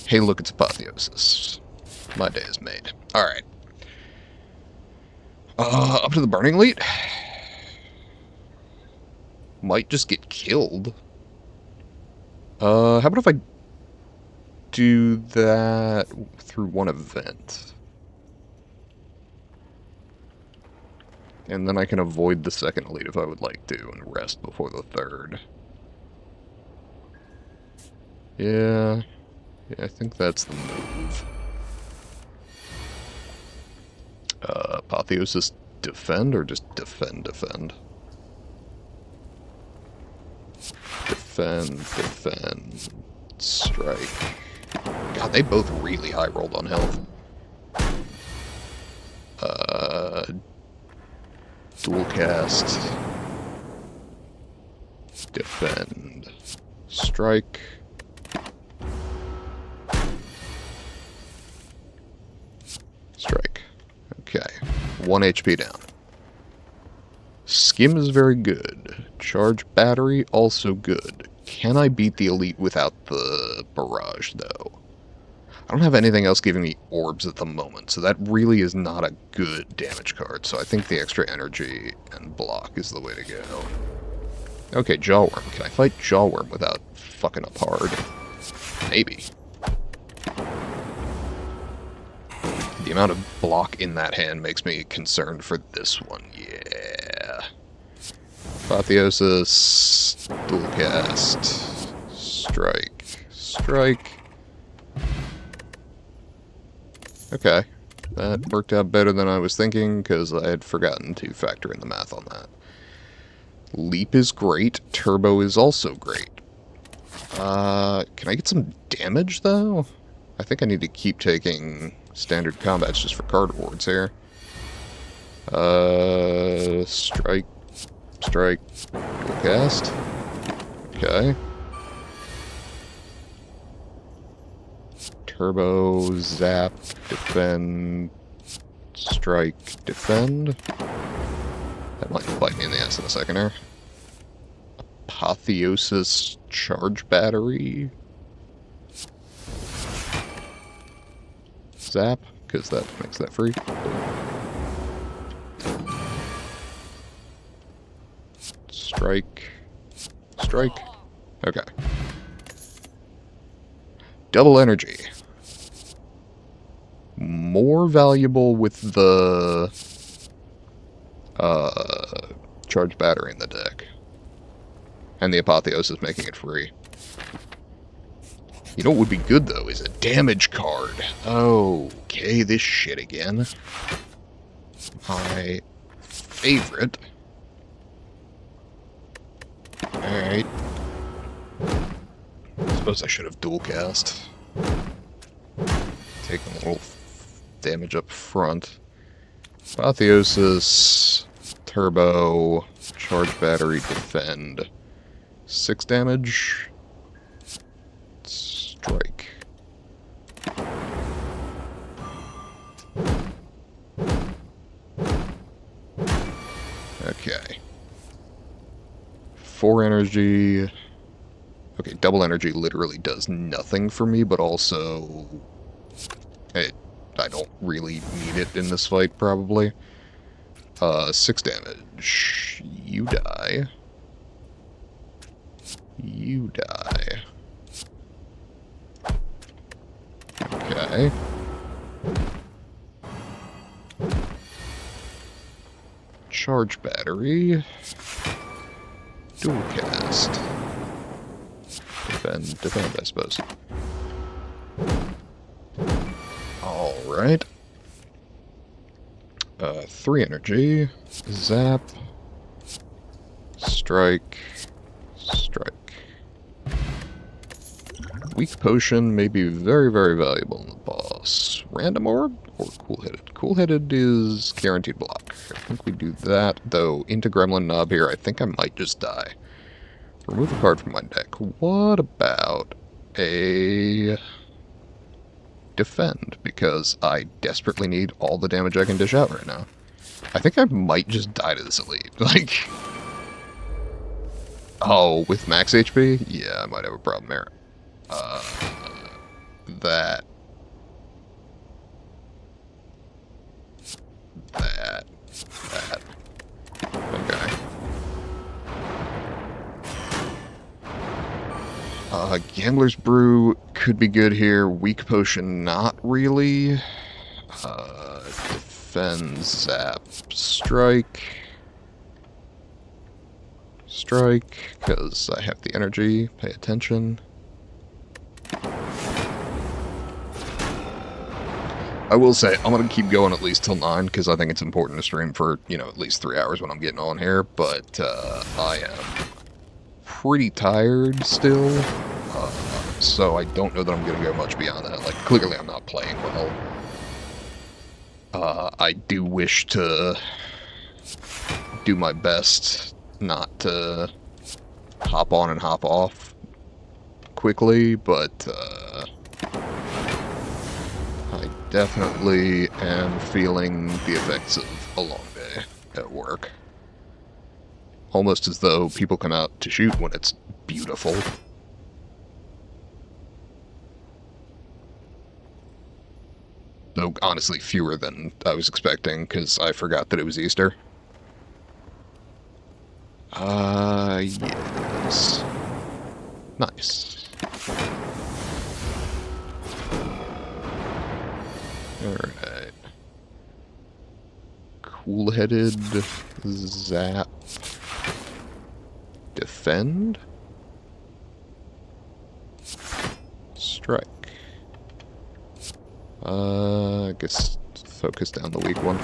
Hey look, it's Apotheosis. My day is made. Alright. Up to the Burning Elite? Might just get killed. How about if I do that through one event? And then I can avoid the second elite if I would like to, and rest before the third. Yeah, I think that's the move. Apotheosis defend, or just defend? defend, strike. God, they both really high rolled on health. Dual cast, defend, strike. Strike. Okay. 1 HP down. Skim is very good. Charge battery, also good. Can I beat the elite without the barrage, though? I don't have anything else giving me orbs at the moment, so that really is not a good damage card. So I think the extra energy and block is the way to go. Okay, Jawworm. Can I fight Jawworm without fucking up hard? Maybe. The amount of block in that hand makes me concerned for this one. Yeah. Apotheosis, dual cast, strike, strike. Okay, that worked out better than I was thinking, because I had forgotten to factor in the math on that. Leap is great, Turbo is also great. Can I get some damage, though? I think I need to keep taking standard combats just for card awards here. Strike, strike, dual cast. Okay. Turbo, zap, defend, strike, defend. That might bite me in the ass in a second here. Apotheosis, charge battery. Zap, because that makes that free. Strike, strike. Okay. Double energy. More valuable with the charge battery in the deck. And the Apotheosis making it free. You know what would be good, though, is a damage card. Okay, this shit again. My favorite. Alright. I suppose I should have dual cast. Taking a little damage up front. Apotheosis, Turbo, charge battery, defend. 6 damage. Strike. Okay. 4 energy. Okay, double energy literally does nothing for me, but also I don't really need it in this fight, probably. 6 damage. You die. You die. Okay. Charge battery. Dual cast. Defend, I suppose. Alright. 3 energy. Zap. Strike. Strike. Weak potion may be very, very valuable in the boss. Random orb or cool-headed? Cool-headed is guaranteed block. I think we do that, though into Gremlin Knob here, I think I might just die. Remove a card from my deck. What about a defend? Because I desperately need all the damage I can dish out right now. I think I might just die to this elite. Like, oh, with max HP? Yeah, I might have a problem there. That. Okay. Gambler's Brew could be good here. Weak Potion, not really. Defend, zap, strike. Strike, because I have the energy. Pay attention. I will say, I'm going to keep going at least till 9, because I think it's important to stream for, you know, at least 3 hours when I'm getting on here, but I am pretty tired still, so I don't know that I'm going to go much beyond that. Like, clearly I'm not playing well. I do wish to do my best not to hop on and hop off quickly, but I definitely am feeling the effects of a long day at work. Almost as though people come out to shoot when it's beautiful. Though, honestly, fewer than I was expecting, because I forgot that it was Easter. Yes. Nice. Alright. Cool-headed zap. Defend? Strike. I guess focus down the weak one.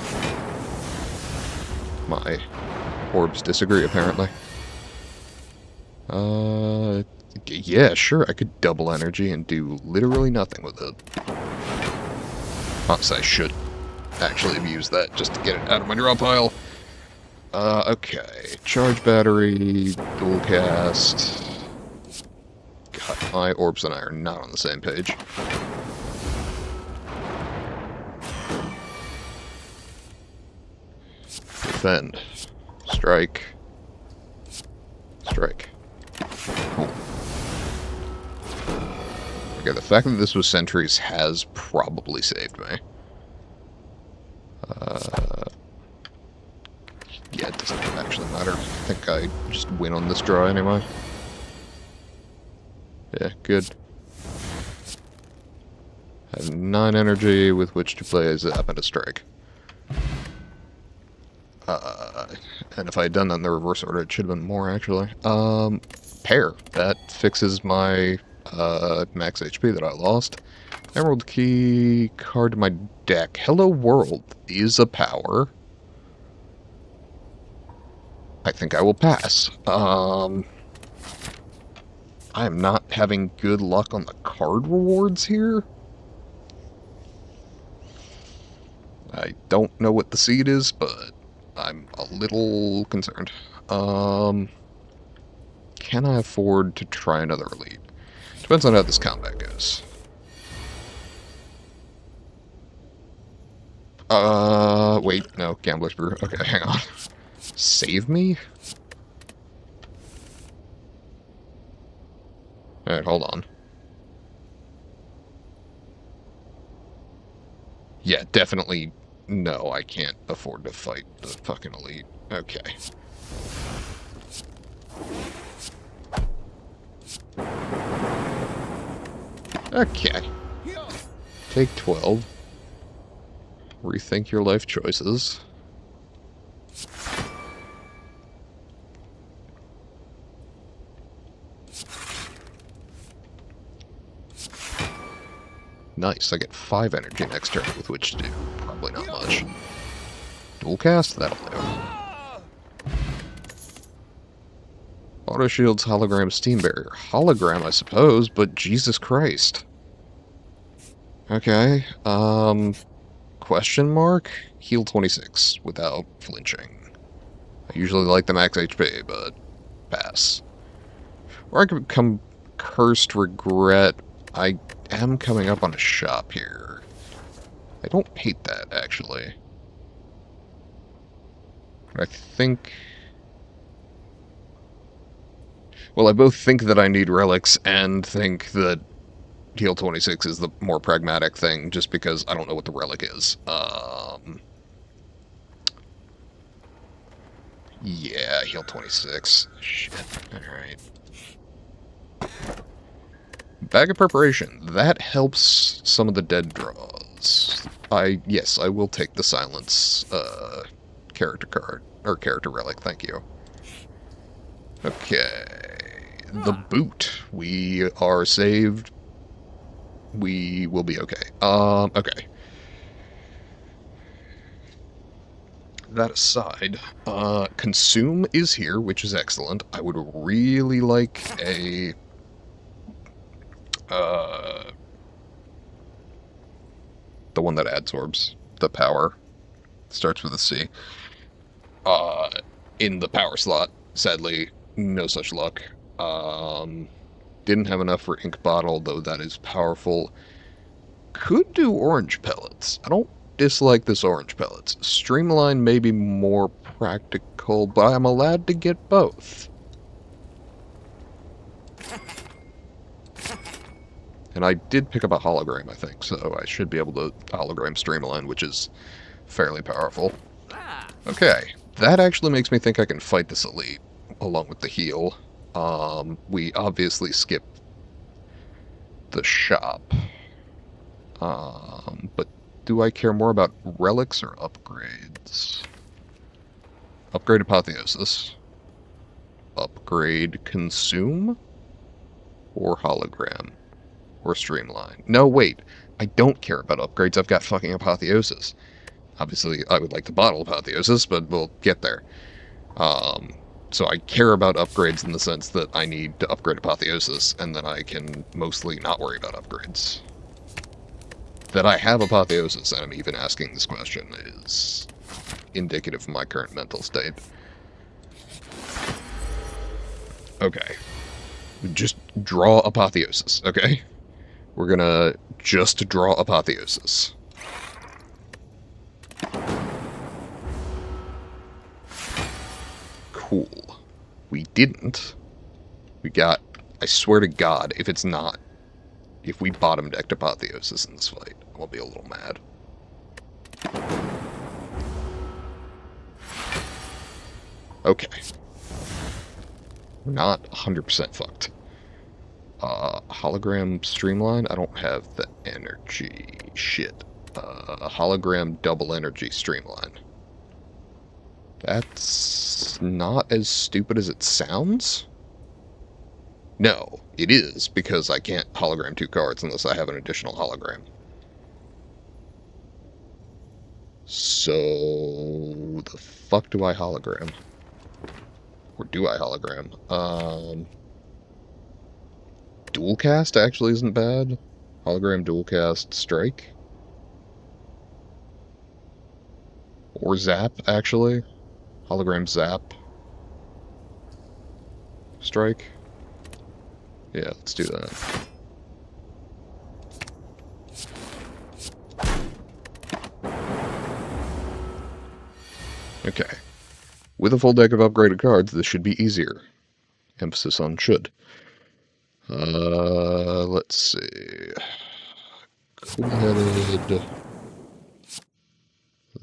My orbs disagree, apparently. Yeah, sure, I could double energy and do literally nothing with it. Honestly, I should actually have used that just to get it out of my draw pile. Okay. Charge battery, dual cast. God, my orbs and I are not on the same page. Defend. Strike. Strike. Cool. Okay, the fact that this was sentries has probably saved me. Yeah, it doesn't actually matter. I think I just win on this draw anyway. Yeah, good. I have 9 energy with which to play a zap and a strike. And if I had done that in the reverse order, it should have been more, actually. Pair. That fixes my max HP that I lost. Emerald key, card to my deck. Hello World is a power. I think I will pass. I am not having good luck on the card rewards here. I don't know what the seed is, but I'm a little concerned. Can I afford to try another elite? Depends on how this combat goes. Wait, no, Gambler's Brew. Okay, hang on. Save me? Alright, hold on. Yeah, definitely no, I can't afford to fight the fucking elite. Okay. Okay. Take 12. Rethink your life choices. Nice, I get 5 energy next turn with which to do probably not much. Dual cast, that'll do. Auto shields, hologram, steam barrier. Hologram, I suppose, but Jesus Christ. Okay, question mark? Heal 26 without flinching. I usually like the max HP, but pass. Or I could become Cursed Regret. I am coming up on a shop here. I don't hate that, actually. I think... Well, I both think that I need relics and think that heal 26 is the more pragmatic thing, just because I don't know what the relic is. Yeah, heal 26. Shit. Alright. Bag of Preparation. That helps some of the dead draws. Yes, I will take the Silence, character card. Or character relic, thank you. Okay. The boot. We are saved. We will be okay. Okay. that aside, Consume is here, which is excellent. I would really like a... the one that adsorbs the power. Starts with a C. In the power slot. Sadly, no such luck. Didn't have enough for Ink Bottle, though that is powerful. Could do orange pellets. I don't dislike this orange pellets. Streamline may be more practical, but I'm allowed to get both. And I did pick up a hologram, I think, so I should be able to hologram Streamline, which is fairly powerful. Okay, that actually makes me think I can fight this elite, along with the heal. We obviously skipped the shop. But do I care more about relics or upgrades? Upgrade Apotheosis. Upgrade Consume? Or Hologram? Or Streamline? No, wait. I don't care about upgrades. I've got fucking Apotheosis. Obviously, I would like to bottle Apotheosis, but we'll get there. So I care about upgrades in the sense that I need to upgrade Apotheosis, and then I can mostly not worry about upgrades. That I have Apotheosis, and I'm even asking this question, is indicative of my current mental state. Okay. Just draw Apotheosis, okay? We're gonna just draw Apotheosis. Cool. We didn't. We got... I swear to God, if we bottom decked Apotheosis in this fight, I'll be a little mad. Okay. We're not 100% fucked. Hologram Streamline? I don't have the energy. Shit. Hologram Double Energy Streamline. That's not as stupid as it sounds? No, it is, because I can't hologram 2 cards unless I have an additional hologram. So... the fuck do I hologram? Or do I hologram? Dual cast actually isn't bad. Hologram dual cast strike. Or zap, actually. Hologram zap. Strike. Yeah, let's do that. Okay. With a full deck of upgraded cards, this should be easier. Emphasis on should. Let's see. Cool-headed.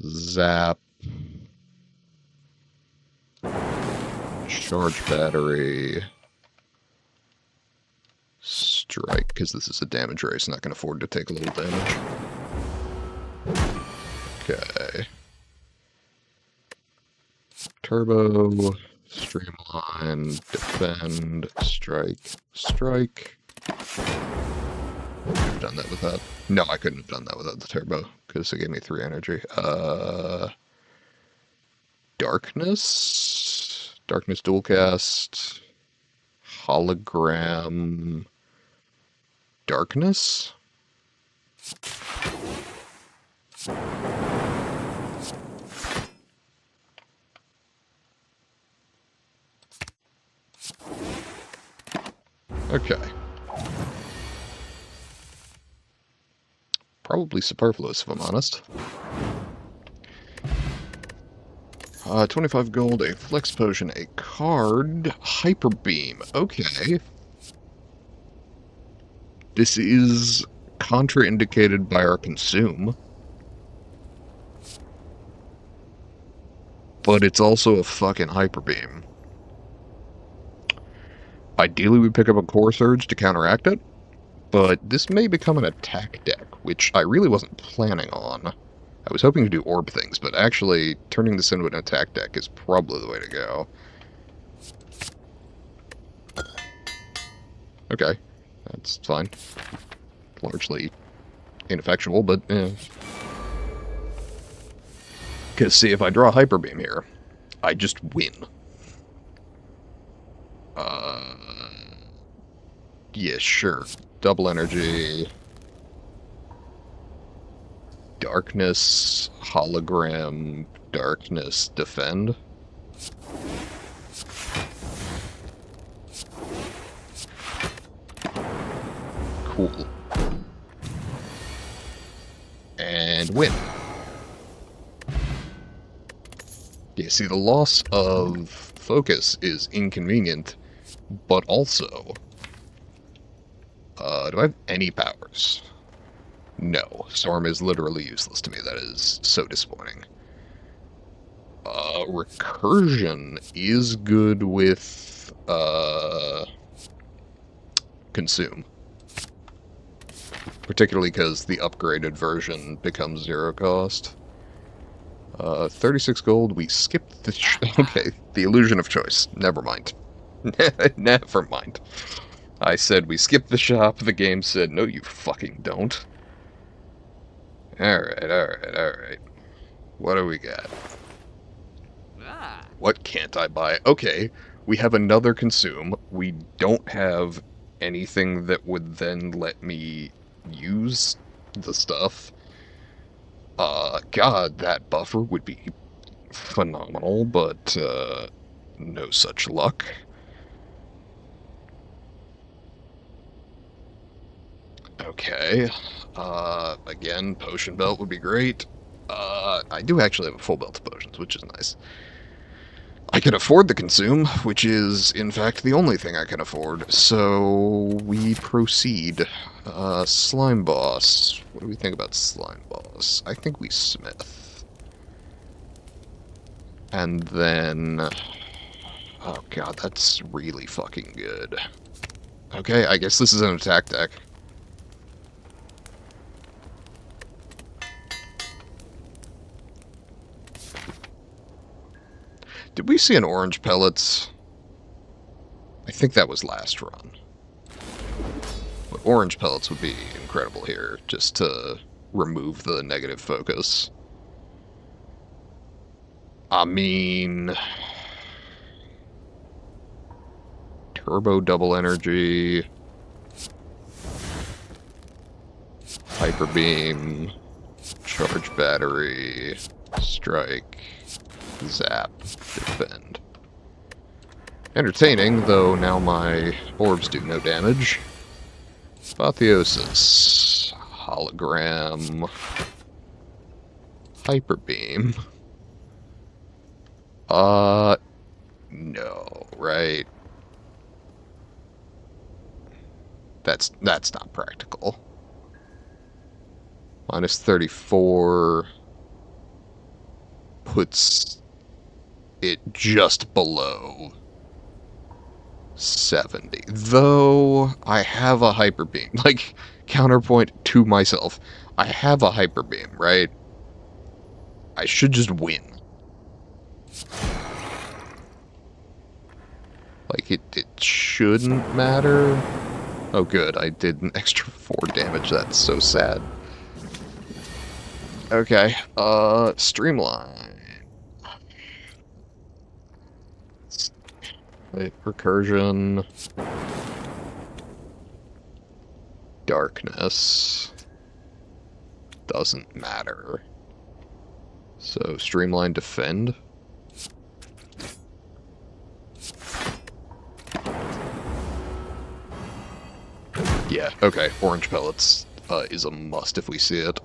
Zap. Charge battery. Strike, because this is a damage race, not going to afford to take a little damage. Okay. Turbo, Streamline, Defend, Strike, Strike. Could have done that with that. No, I couldn't have done that without the Turbo, because it gave me 3 energy. Darkness? Darkness dual cast. Hologram. Darkness? Okay. Probably superfluous, if I'm honest. 25 gold, a flex potion, a card, hyper beam. Okay. This is contraindicated by our consume. But it's also a fucking hyper beam. Ideally, we pick up a core surge to counteract it, but this may become an attack deck, which I really wasn't planning on. I was hoping to do orb things, but actually turning this into an attack deck is probably the way to go. Okay, that's fine. Largely ineffectual, but eh. Because, see, if I draw Hyper Beam here, I just win. Yeah, sure. Double energy. Darkness, hologram, darkness, defend. Cool. And win. Yeah, see, the loss of focus is inconvenient, but also... do I have any powers? No. Storm is literally useless to me. That is so disappointing. Recursion is good with, Consume. Particularly because the upgraded version becomes 0 cost. 36 gold, we skipped the... okay, the illusion of choice. Never mind. Never mind. I said we skipped the shop, the game said, no you fucking don't. Alright. What do we got? What can't I buy? Okay, we have another consume. We don't have anything that would then let me use the stuff. God, that buffer would be phenomenal, but, no such luck. Okay, again, potion belt would be great. I do actually have a full belt of potions, which is nice. I can afford the consume, which is, in fact, the only thing I can afford, so we proceed. Slime boss. What do we think about slime boss? I think we smith. And then... oh god, that's really fucking good. Okay, I guess this is an attack deck. Did we see an orange pellets? I think that was last run. But orange pellets would be incredible here, just to remove the negative focus. I mean... turbo double energy... hyper beam... charge battery... strike... zap... defend. Entertaining, though now my orbs do no damage. Apotheosis. Hologram. Hyper beam. No, right? That's not practical. Minus 34 puts it just below 70. Though I have a hyper beam. Like, counterpoint to myself. I have a hyper beam, right? I should just win. Like, it shouldn't matter. Oh good, I did an extra 4 damage. That's so sad. Okay, streamline. Recursion. Darkness. Doesn't matter. So, streamline, defend. Yeah, okay, orange pellets is a must if we see it.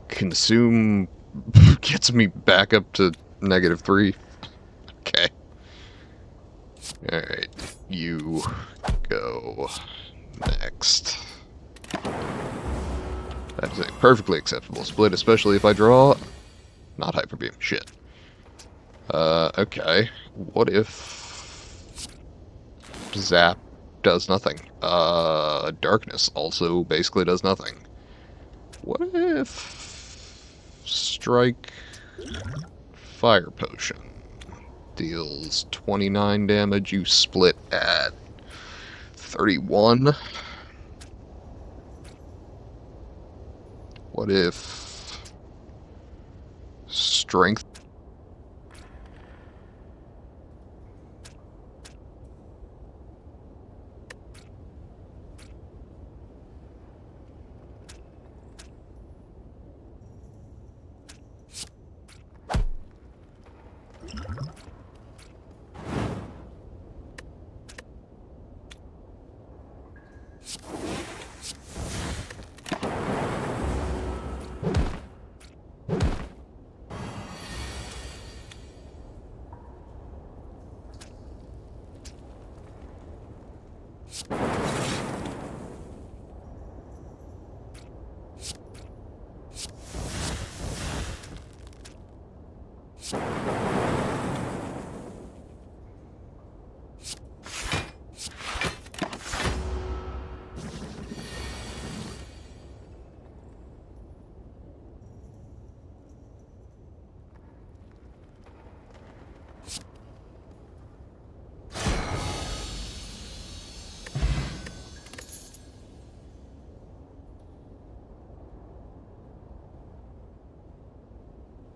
Consume gets me back up to -3. Okay. Alright, you go next. That is a perfectly acceptable split, especially if I draw... not hyper beam, shit. Okay. What if... zap does nothing? Darkness also basically does nothing. What if... strike... fire potion deals 29 damage, you split at 31. What if strength.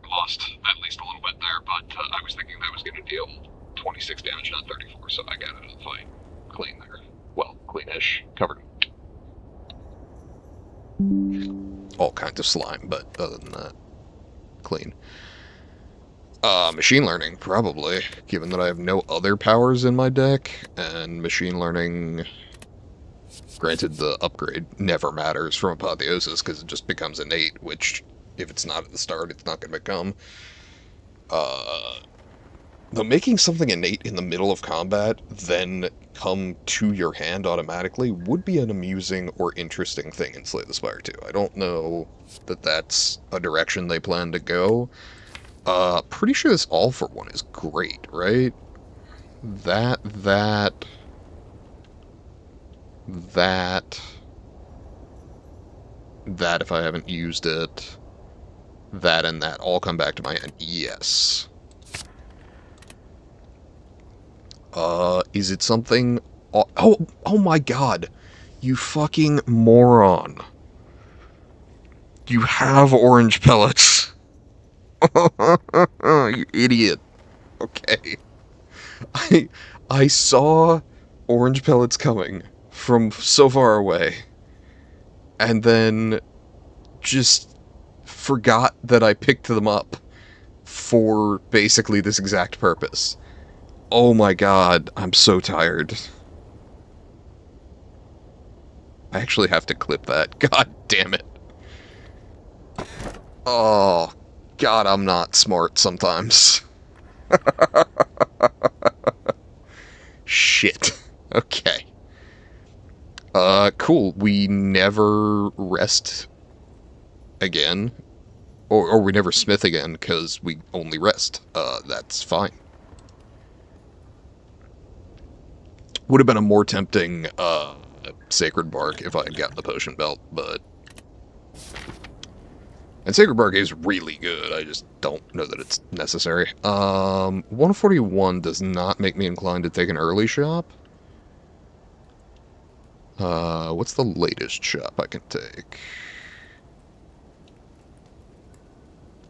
Lost at least a little bit there, but I was thinking that was going to deal 26 damage, not 34, so I got it in the fight. Clean there. Well, cleanish. Covered. All kinds of slime, but other than that, clean. Machine learning, probably, given that I have no other powers in my deck, and machine learning, granted the upgrade never matters from Apotheosis because it just becomes innate, which, if it's not at the start, it's not going to become. Though making something innate in the middle of combat, then come to your hand automatically, would be an amusing or interesting thing in Slay the Spire 2. I don't know that that's a direction they plan to go. Pretty sure this all for one is great, right? That, if I haven't used it, that and that all come back to my hand. Yes. Is it something... oh my god! You fucking moron. You have orange pellets. You idiot. Okay. I I saw orange pellets coming from so far away, and then just forgot that I picked them up for basically this exact purpose. Oh my god, I'm so tired. I actually have to clip that. God damn it. Oh, god, I'm not smart sometimes. Shit. Okay. Cool. We never rest again. Or we never smith again, because we only rest. That's fine. Would have been a more tempting, Sacred Bark if I had gotten the Potion Belt, but... And Sacred Bark is really good, I just don't know that it's necessary. 141 does not make me inclined to take an early shop. What's the latest shop I can take?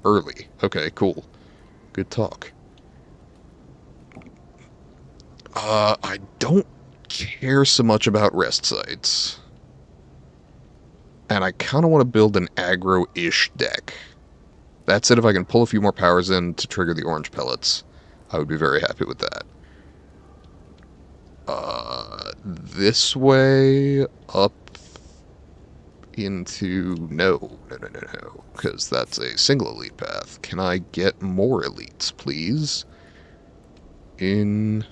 Early. Okay, cool. Good talk. I don't care so much about rest sites. And I kind of want to build an aggro-ish deck. That said, if I can pull a few more powers in to trigger the orange pellets, I would be very happy with that. This way, up into... No, because that's a single elite path. Can I get more elites, please? Do...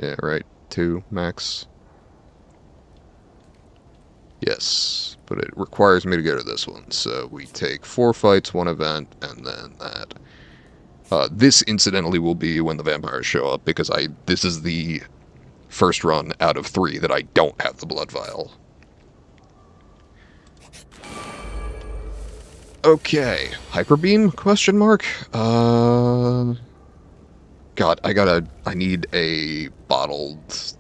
Yeah, right, 2 max. Yes, but it requires me to go to this one, so we take 4 fights, 1 event, and then that. This, incidentally, will be when the vampires show up, because this is the first run out of 3 that I don't have the blood vial. Okay, Hyper Beam, question mark? God, I need a bottled,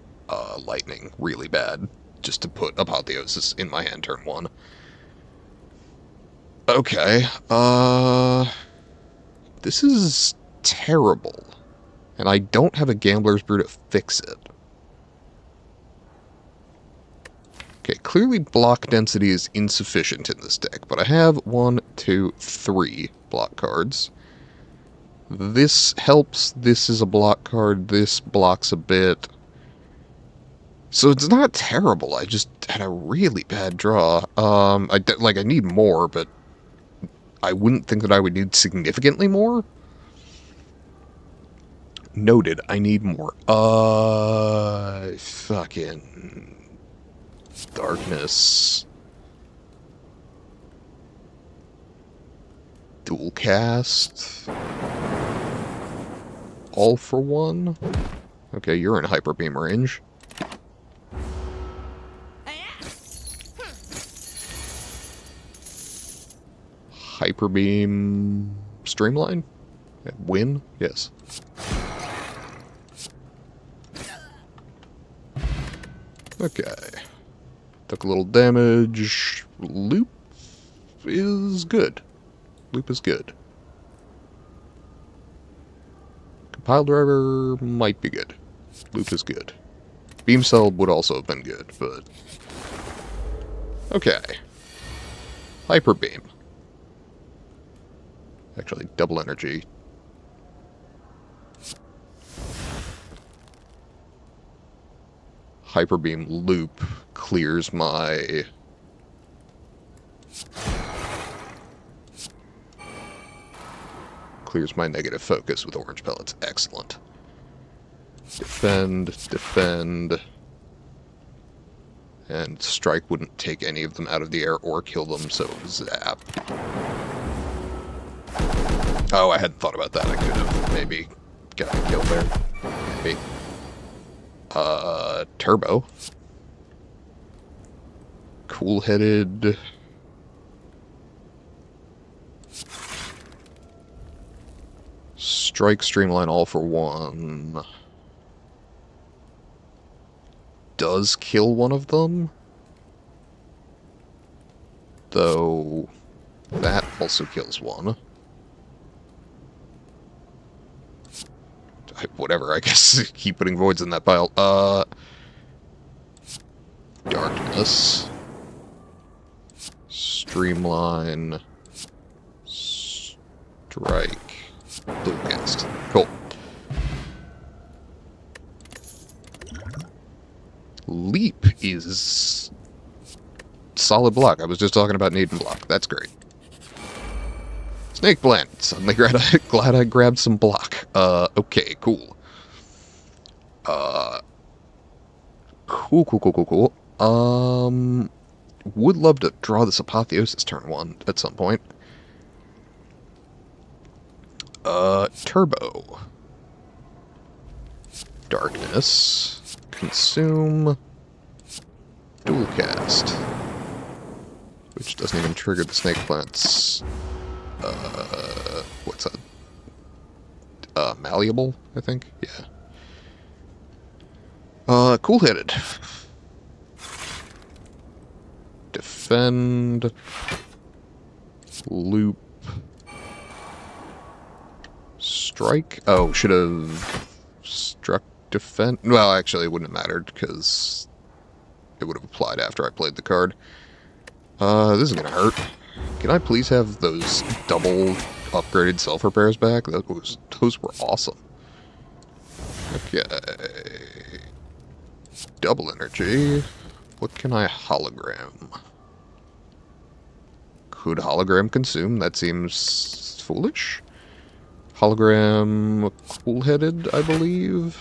lightning really bad, just to put Apotheosis in my hand turn 1. Okay, this is terrible. And I don't have a Gambler's Brew to fix it. Okay, clearly block density is insufficient in this deck, but I have 1, 2, 3 block cards. This helps, this is a block card, this blocks a bit. So it's not terrible, I just had a really bad draw. I need more, but I wouldn't think that I would need significantly more. Noted, I need more. Fucking darkness. Dual cast. All for one. Okay, you're in hyper beam range. Hyper beam streamline. Win. Yes. Okay. Took a little damage. Loop is good. Loop is good. Compile driver might be good. Loop is good. Beam cell would also have been good, but... Okay. Hyper beam. Actually, double energy. Hyper beam loop clears my... Clears my negative focus with orange pellets. Excellent. Defend, defend. And strike wouldn't take any of them out of the air or kill them, so zap. Oh, I hadn't thought about that. I could have maybe gotten killed there. Maybe. Turbo. Cool-headed. Strike, streamline, all for one. Does kill one of them. Though, that also kills one. Whatever, I guess keep putting voids in that pile. Darkness. Streamline. Strike. Blue cast. Cool. Leap is solid block. I was just talking about needing block. That's great. Snake plant. Suddenly glad I grabbed some block. Okay, cool. Cool. Would love to draw this Apotheosis turn 1 at some point. Turbo. Darkness. Consume. Dual cast. Which doesn't even trigger the snake plants. What's that? Malleable, I think? Yeah. Cool-headed. Defend. Loop. Strike. Oh, should have struck defend. Well, actually, it wouldn't have mattered because it would have applied after I played the card. This is gonna hurt. Can I please have those double upgraded self-repairs back? Those were awesome. Okay. Double energy. What can I hologram? Could hologram consume? That seems foolish. Hologram cool-headed, I believe.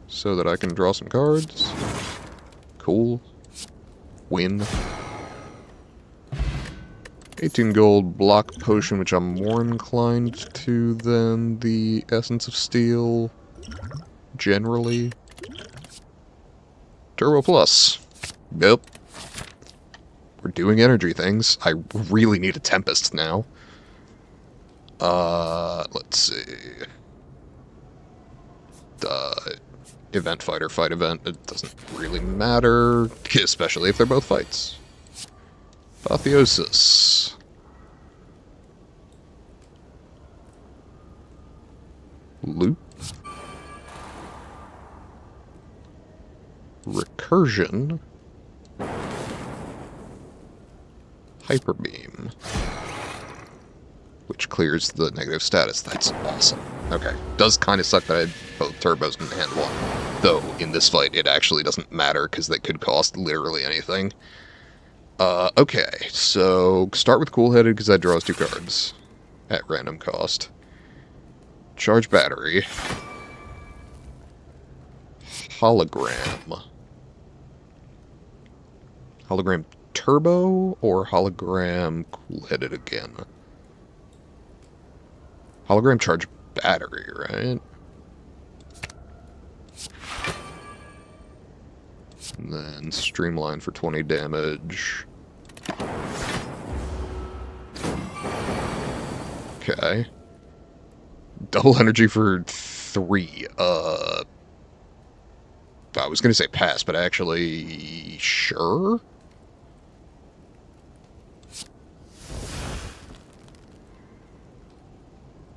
So that I can draw some cards. Cool. Win. 18 gold block potion, which I'm more inclined to than the Essence of Steel. Generally. Turbo Plus. Yep. We're doing energy things. I really need a Tempest now. Let's see. Event fighter, fight event. It doesn't really matter, especially if they're both fights. Apotheosis. Loop. Recursion. Hyper Beam. Which clears the negative status. That's awesome. Okay. Does kind of suck that I had both turbos in hand one. Though, in this fight, it actually doesn't matter, because they could cost literally anything. Okay. So, start with Cool-Headed, because that draws 2 cards. At random cost. Charge Battery. Hologram. Hologram Turbo, or Hologram Cool-Headed again? Hologram Charge Battery, right? And then Streamline for 20 damage. Okay. Double energy for 3. I was gonna say pass, but actually... sure?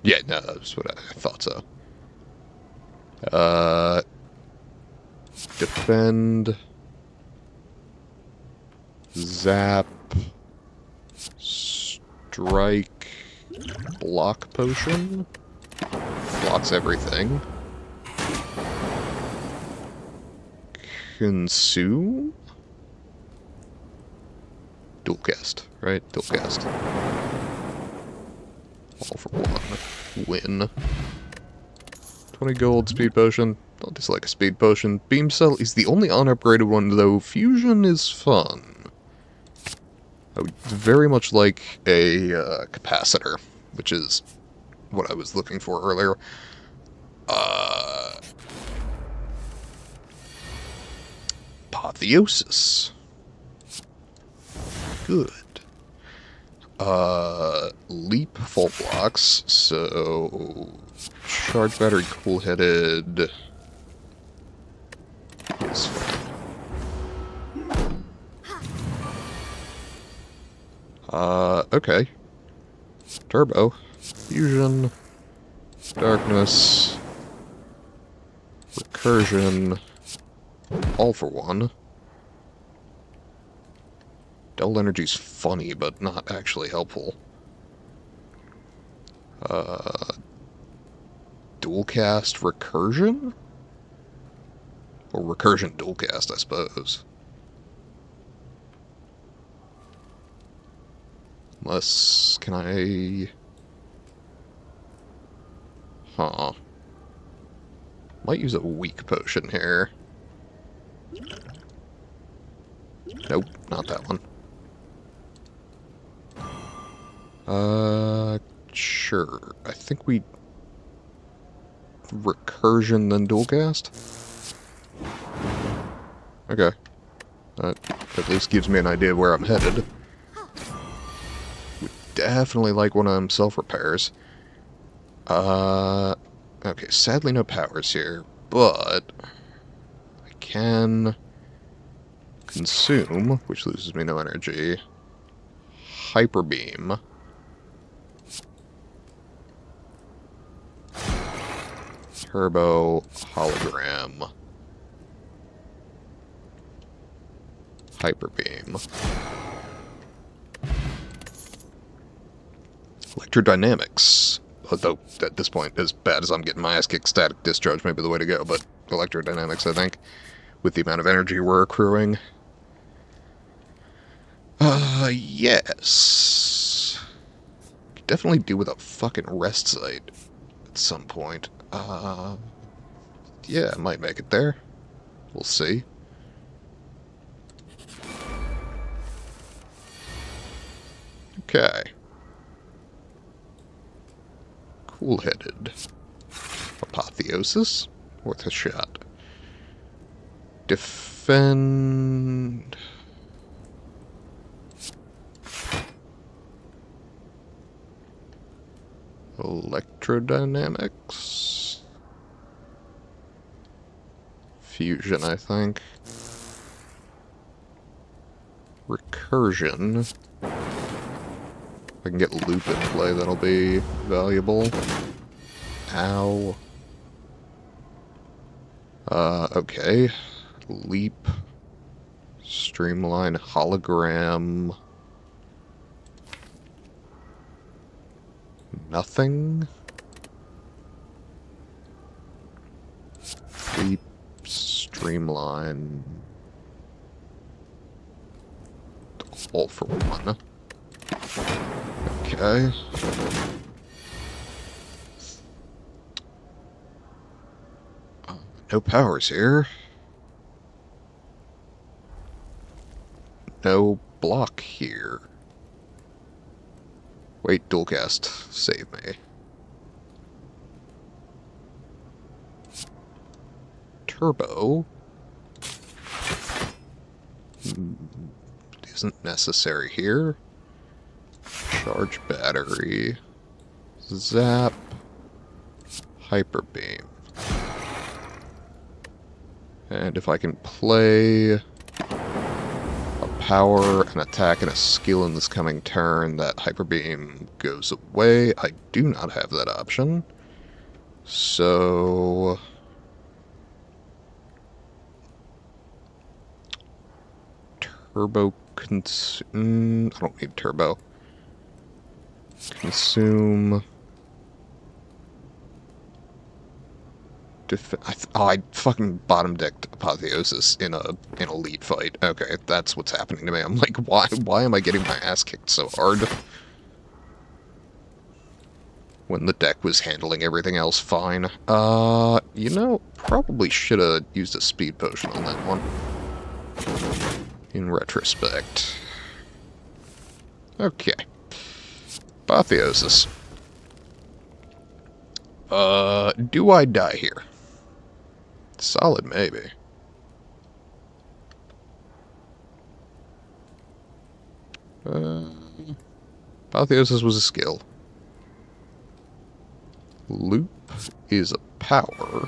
Yeah, no, that's what I thought so. Defend. Zap. Strike. Block potion. Blocks everything. Consume? Dual cast, right? Dual cast. All for 1. Win. 20 gold, speed potion. Don't dislike a speed potion. Beam cell is the only unupgraded one, though fusion is fun. I would very much like a capacitor, which is what I was looking for earlier. Apotheosis. Good. Leap full blocks, so charge battery cool-headed is fine. Okay. Turbo. Fusion. Darkness. Recursion. All for 1. Double energy's funny, but not actually helpful. Dual cast recursion? Or recursion dual cast, I suppose. Unless, can I... Huh. Might use a weak potion here. Nope, not that one. Sure. I think we... recursion, then dual cast? Okay. That at least gives me an idea of where I'm headed. Would definitely like one of them self-repairs. Okay, sadly no powers here, but... I can... consume, which loses me no energy. Hyper Beam. Turbo, hologram, hyper beam, electrodynamics. Although at this point, as bad as I'm getting my ass kicked, static discharge may be the way to go. But electrodynamics, I think, with the amount of energy we're accruing. Yes. Could definitely do with a fucking rest site at some point. Yeah, I might make it there. We'll see. Okay. Cool-headed. Apotheosis. Worth a shot. Defend... Electrodynamics. Fusion, I think. Recursion. If I can get loop in play, that'll be valuable. Ow. Okay. Leap. Streamline. Hologram. Nothing. Leap. Streamline. All for one. Okay. No powers here. No block here. Wait, dual cast. Save me. Turbo. Isn't necessary here. Charge battery. Zap. Hyper beam. And if I can play a power, an attack, and a skill in this coming turn, that hyper beam goes away. I do not have that option. So turbo consume. I don't need turbo. Consume. I fucking bottom decked Apotheosis in a elite fight. Okay, that's what's happening to me. I'm like, why am I getting my ass kicked so hard? When the deck was handling everything else fine. You know, probably should have used a speed potion on that one. In retrospect. Okay. Apotheosis. Do I die here? Solid maybe. Apotheosis was a skill. Loop is a power.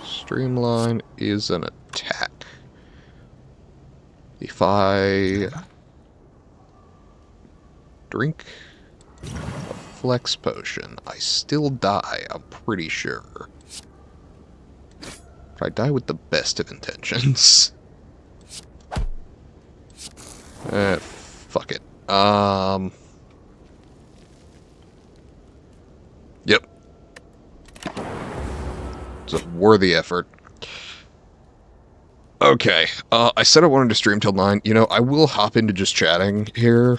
Streamline is an attack. If I drink a flex potion, I still die, I'm pretty sure. But I die with the best of intentions. Fuck it. Yep. It's a worthy effort. Okay, I said I wanted to stream till 9. You know, I will hop into just chatting here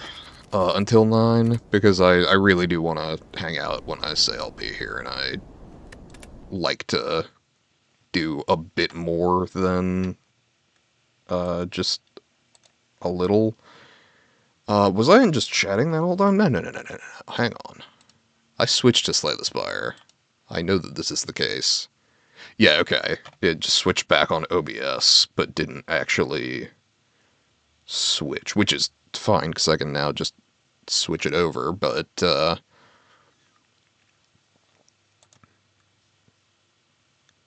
until 9, because I really do want to hang out when I say I'll be here, and I like to do a bit more than just a little. Was I in just chatting that whole time? No. Hang on. I switched to Slay the Spire. I know that this is the case. Yeah, okay. It just switched back on OBS, but didn't actually switch, which is fine, because I can now just switch it over, but,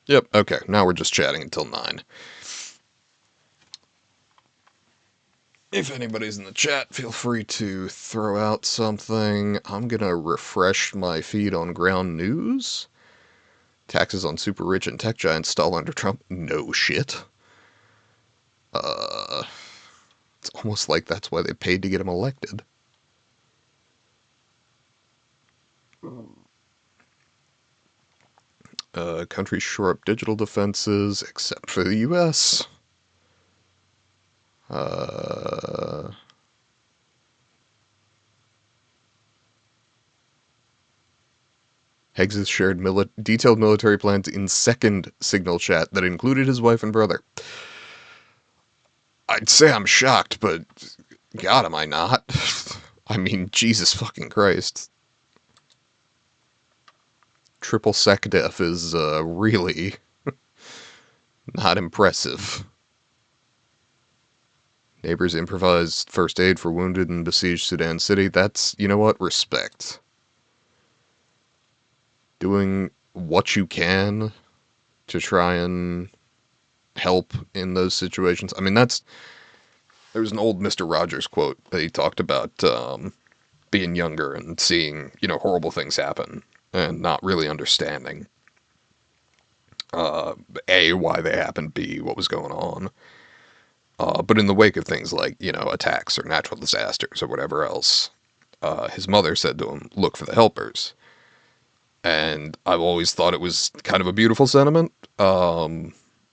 yep, okay, now we're just chatting until 9. If anybody's in the chat, feel free to throw out something. I'm gonna refresh my feed on ground news. Taxes on super rich and tech giants stall under Trump. No shit. It's almost like that's why they paid to get him elected. Countries shore up digital defenses, except for the U.S. Heggs has shared detailed military plans in second signal chat that included his wife and brother. I'd say I'm shocked, but God, am I not? I mean, Jesus fucking Christ. Triple sec def is really not impressive. Neighbors improvised first aid for wounded in besieged Sudan City. That's, you know what, respect. Doing what you can to try and help in those situations. I mean, there was an old Mr. Rogers quote that he talked about being younger and seeing, horrible things happen and not really understanding. Uh, A, why they happened, B, what was going on. But in the wake of things like, attacks or natural disasters or whatever else, his mother said to him, look for the helpers. And I've always thought it was kind of a beautiful sentiment,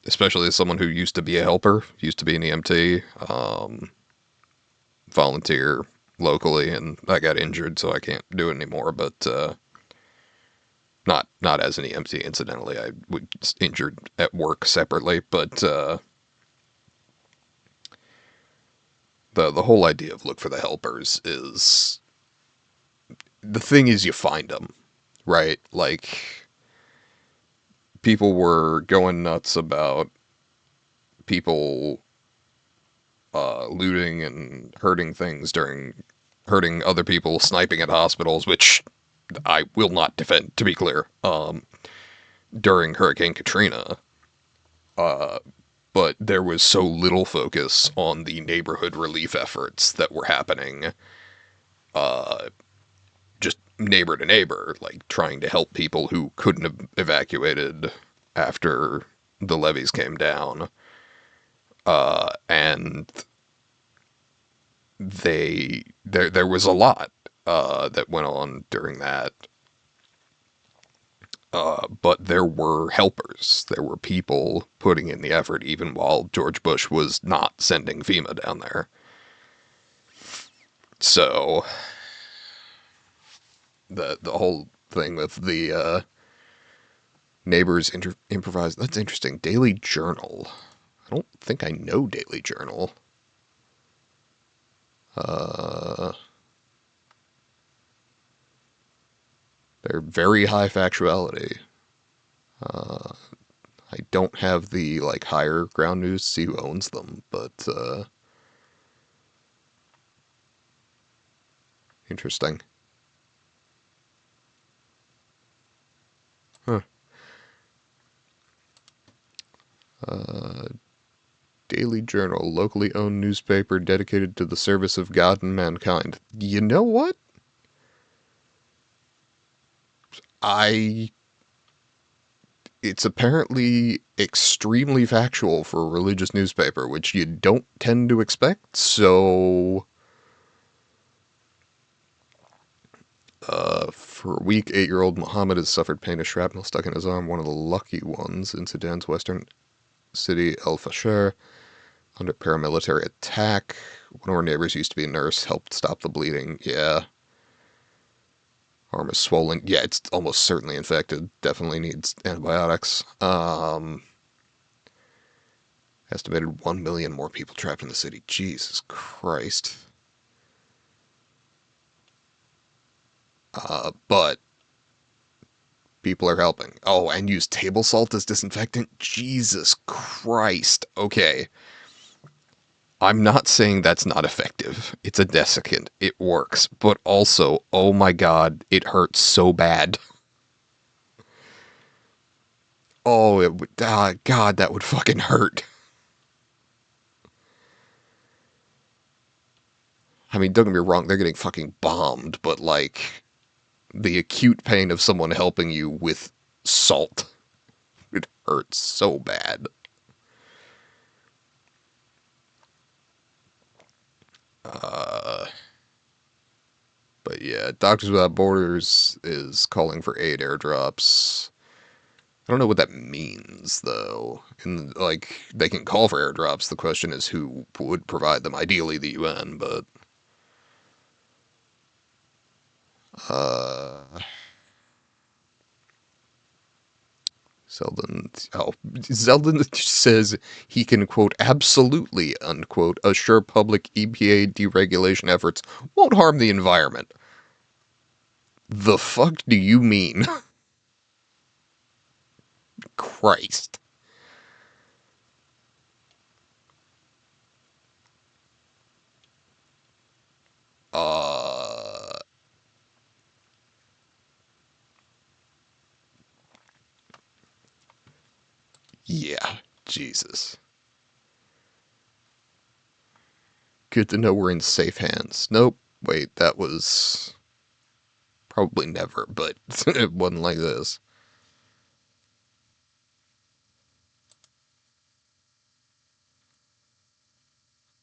especially as someone who used to be a helper, used to be an EMT, volunteer locally, and I got injured, so I can't do it anymore. But not as an EMT, incidentally. I was injured at work separately, but the whole idea of look for the helpers is the thing is you find them, right? Like people were going nuts about people looting and hurting other people, sniping at hospitals, which I will not defend, to be clear, during Hurricane Katrina. Uh, but there was so little focus on the neighborhood relief efforts that were happening, uh, just neighbor to neighbor, like trying to help people who couldn't have evacuated after the levees came down. And there was a lot that went on during that. But there were helpers. There were people putting in the effort, even while George Bush was not sending FEMA down there. So the whole thing with the neighbors improvise. That's interesting. Daily Journal. I don't think I know Daily Journal. Uh, they're very high factuality. Uh, I don't have the like higher ground news to see who owns them, but interesting. Huh. Uh, Daily Journal, locally owned newspaper dedicated to the service of God and mankind. You know what? I. It's apparently extremely factual for a religious newspaper, which you don't tend to expect, so. For a week, 8-year-old Muhammad has suffered pain of shrapnel stuck in his arm, one of the lucky ones in Sudan's western city, El Fasher, under paramilitary attack. One of our neighbors used to be a nurse, helped stop the bleeding. Yeah. Arm is swollen. Yeah, it's almost certainly infected. Definitely needs antibiotics. Estimated 1 million more people trapped in the city. Jesus Christ. But people are helping. Oh, and use table salt as disinfectant? Jesus Christ. Okay. I'm not saying that's not effective. It's a desiccant. It works. But also, oh my god, it hurts so bad. Oh, it would. God, that would fucking hurt. I mean, don't get me wrong, they're getting fucking bombed, but like, the acute pain of someone helping you with salt, it hurts so bad. Uh, but yeah, Doctors Without Borders is calling for aid airdrops. I don't know what that means, though. And, like, they can call for airdrops. The question is who would provide them. Ideally, the UN, but. Uh, Zeldin says he can, quote, absolutely, unquote, assure public EPA deregulation efforts won't harm the environment. The fuck do you mean? Christ. Uh, yeah, Jesus. Good to know we're in safe hands. Nope. Wait, that was probably never, but it wasn't like this.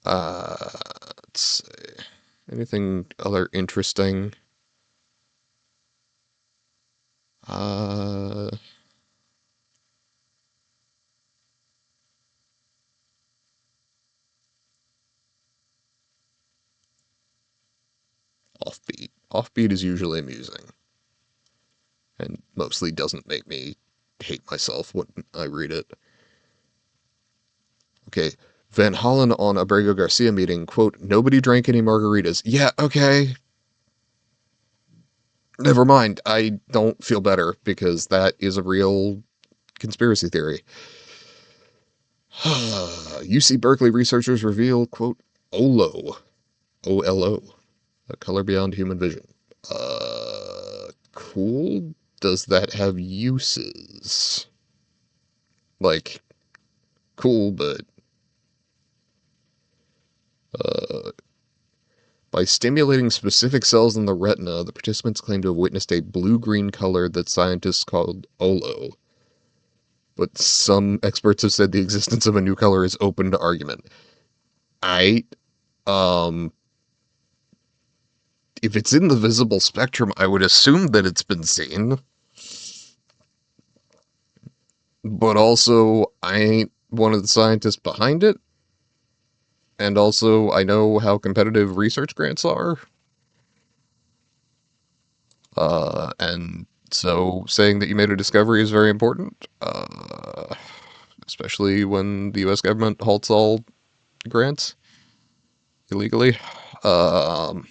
Uh, let's see. Anything other interesting? Uh, Offbeat. Offbeat is usually amusing and mostly doesn't make me hate myself when I read it. Okay. Van Hollen on Abrego Garcia meeting, quote, nobody drank any margaritas. Yeah, okay. Never mind. I don't feel better because that is a real conspiracy theory. UC Berkeley researchers reveal, quote, OLO. OLO. A color beyond human vision. Cool. Does that have uses? Like, cool, but uh, by stimulating specific cells in the retina, the participants claim to have witnessed a blue-green color that scientists called OLO. But some experts have said the existence of a new color is open to argument. I, um, if it's in the visible spectrum, I would assume that it's been seen. But also, I ain't one of the scientists behind it. And also, I know how competitive research grants are. And so saying that you made a discovery is very important, especially when the US government halts all grants illegally. Um,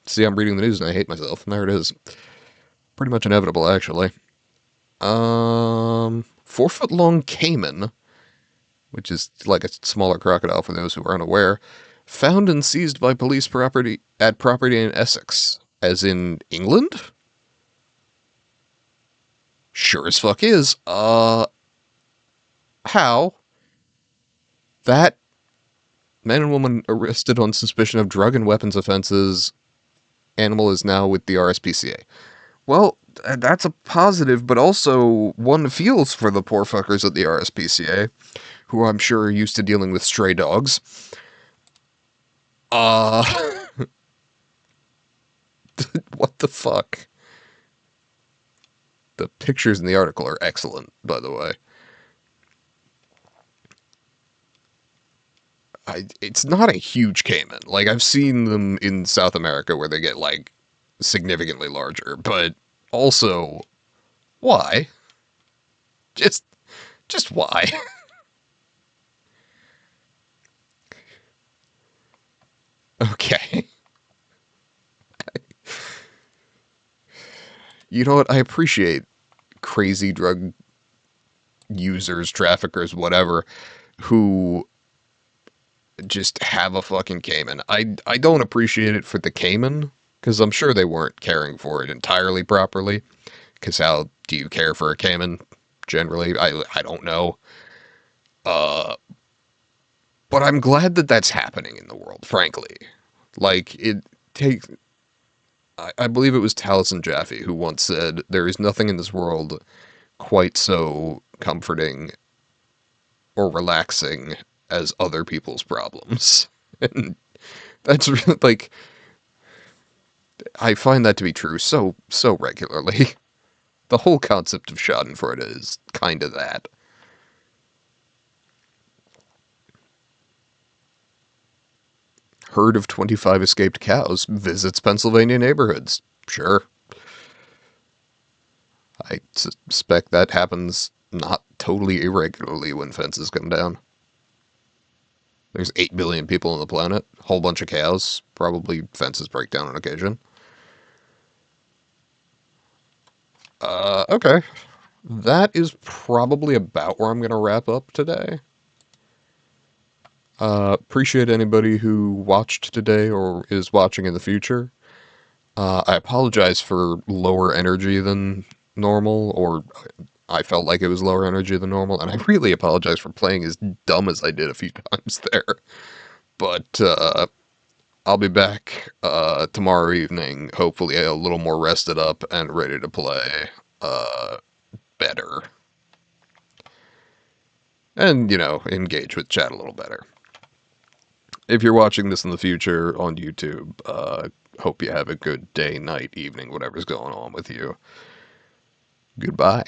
See, I'm reading the news and I hate myself, and there it is. Pretty much inevitable, actually. 4 foot long caiman, which is like a smaller crocodile for those who are unaware, found and seized by police property in Essex, as in England. Sure as fuck is. How? That man and woman arrested on suspicion of drug and weapons offenses. Animal is now with the RSPCA. Well, that's a positive, but also one feels for the poor fuckers at the RSPCA, who I'm sure are used to dealing with stray dogs. Uh, what the fuck? The pictures in the article are excellent, by the way. It's not a huge caiman. Like, I've seen them in South America where they get, like, significantly larger, but also, why? Just, just why? Okay. You know what? I appreciate crazy drug users, traffickers, whatever, who just have a fucking caiman. I don't appreciate it for the caiman, because I'm sure they weren't caring for it entirely properly. Because how do you care for a caiman? Generally, I don't know. Uh, but I'm glad that that's happening in the world, frankly. Like, it takes. I believe it was Taliesin Jaffe who once said, there is nothing in this world quite so comforting or relaxing as other people's problems. And that's really, like, I find that to be true so regularly. The whole concept of Schadenfreude is kind of that. Herd of 25 escaped cows visits Pennsylvania neighborhoods. Sure. I suspect that happens not totally irregularly when fences come down. There's 8 billion people on the planet, a whole bunch of cows, probably fences break down on occasion. Okay. That is probably about where I'm going to wrap up today. Appreciate anybody who watched today or is watching in the future. I apologize for lower energy than normal, or I felt like it was lower energy than normal, and I really apologize for playing as dumb as I did a few times there. But I'll be back tomorrow evening, hopefully a little more rested up and ready to play better. And, engage with chat a little better. if you're watching this in the future on YouTube, hope you have a good day, night, evening, whatever's going on with you. Goodbye.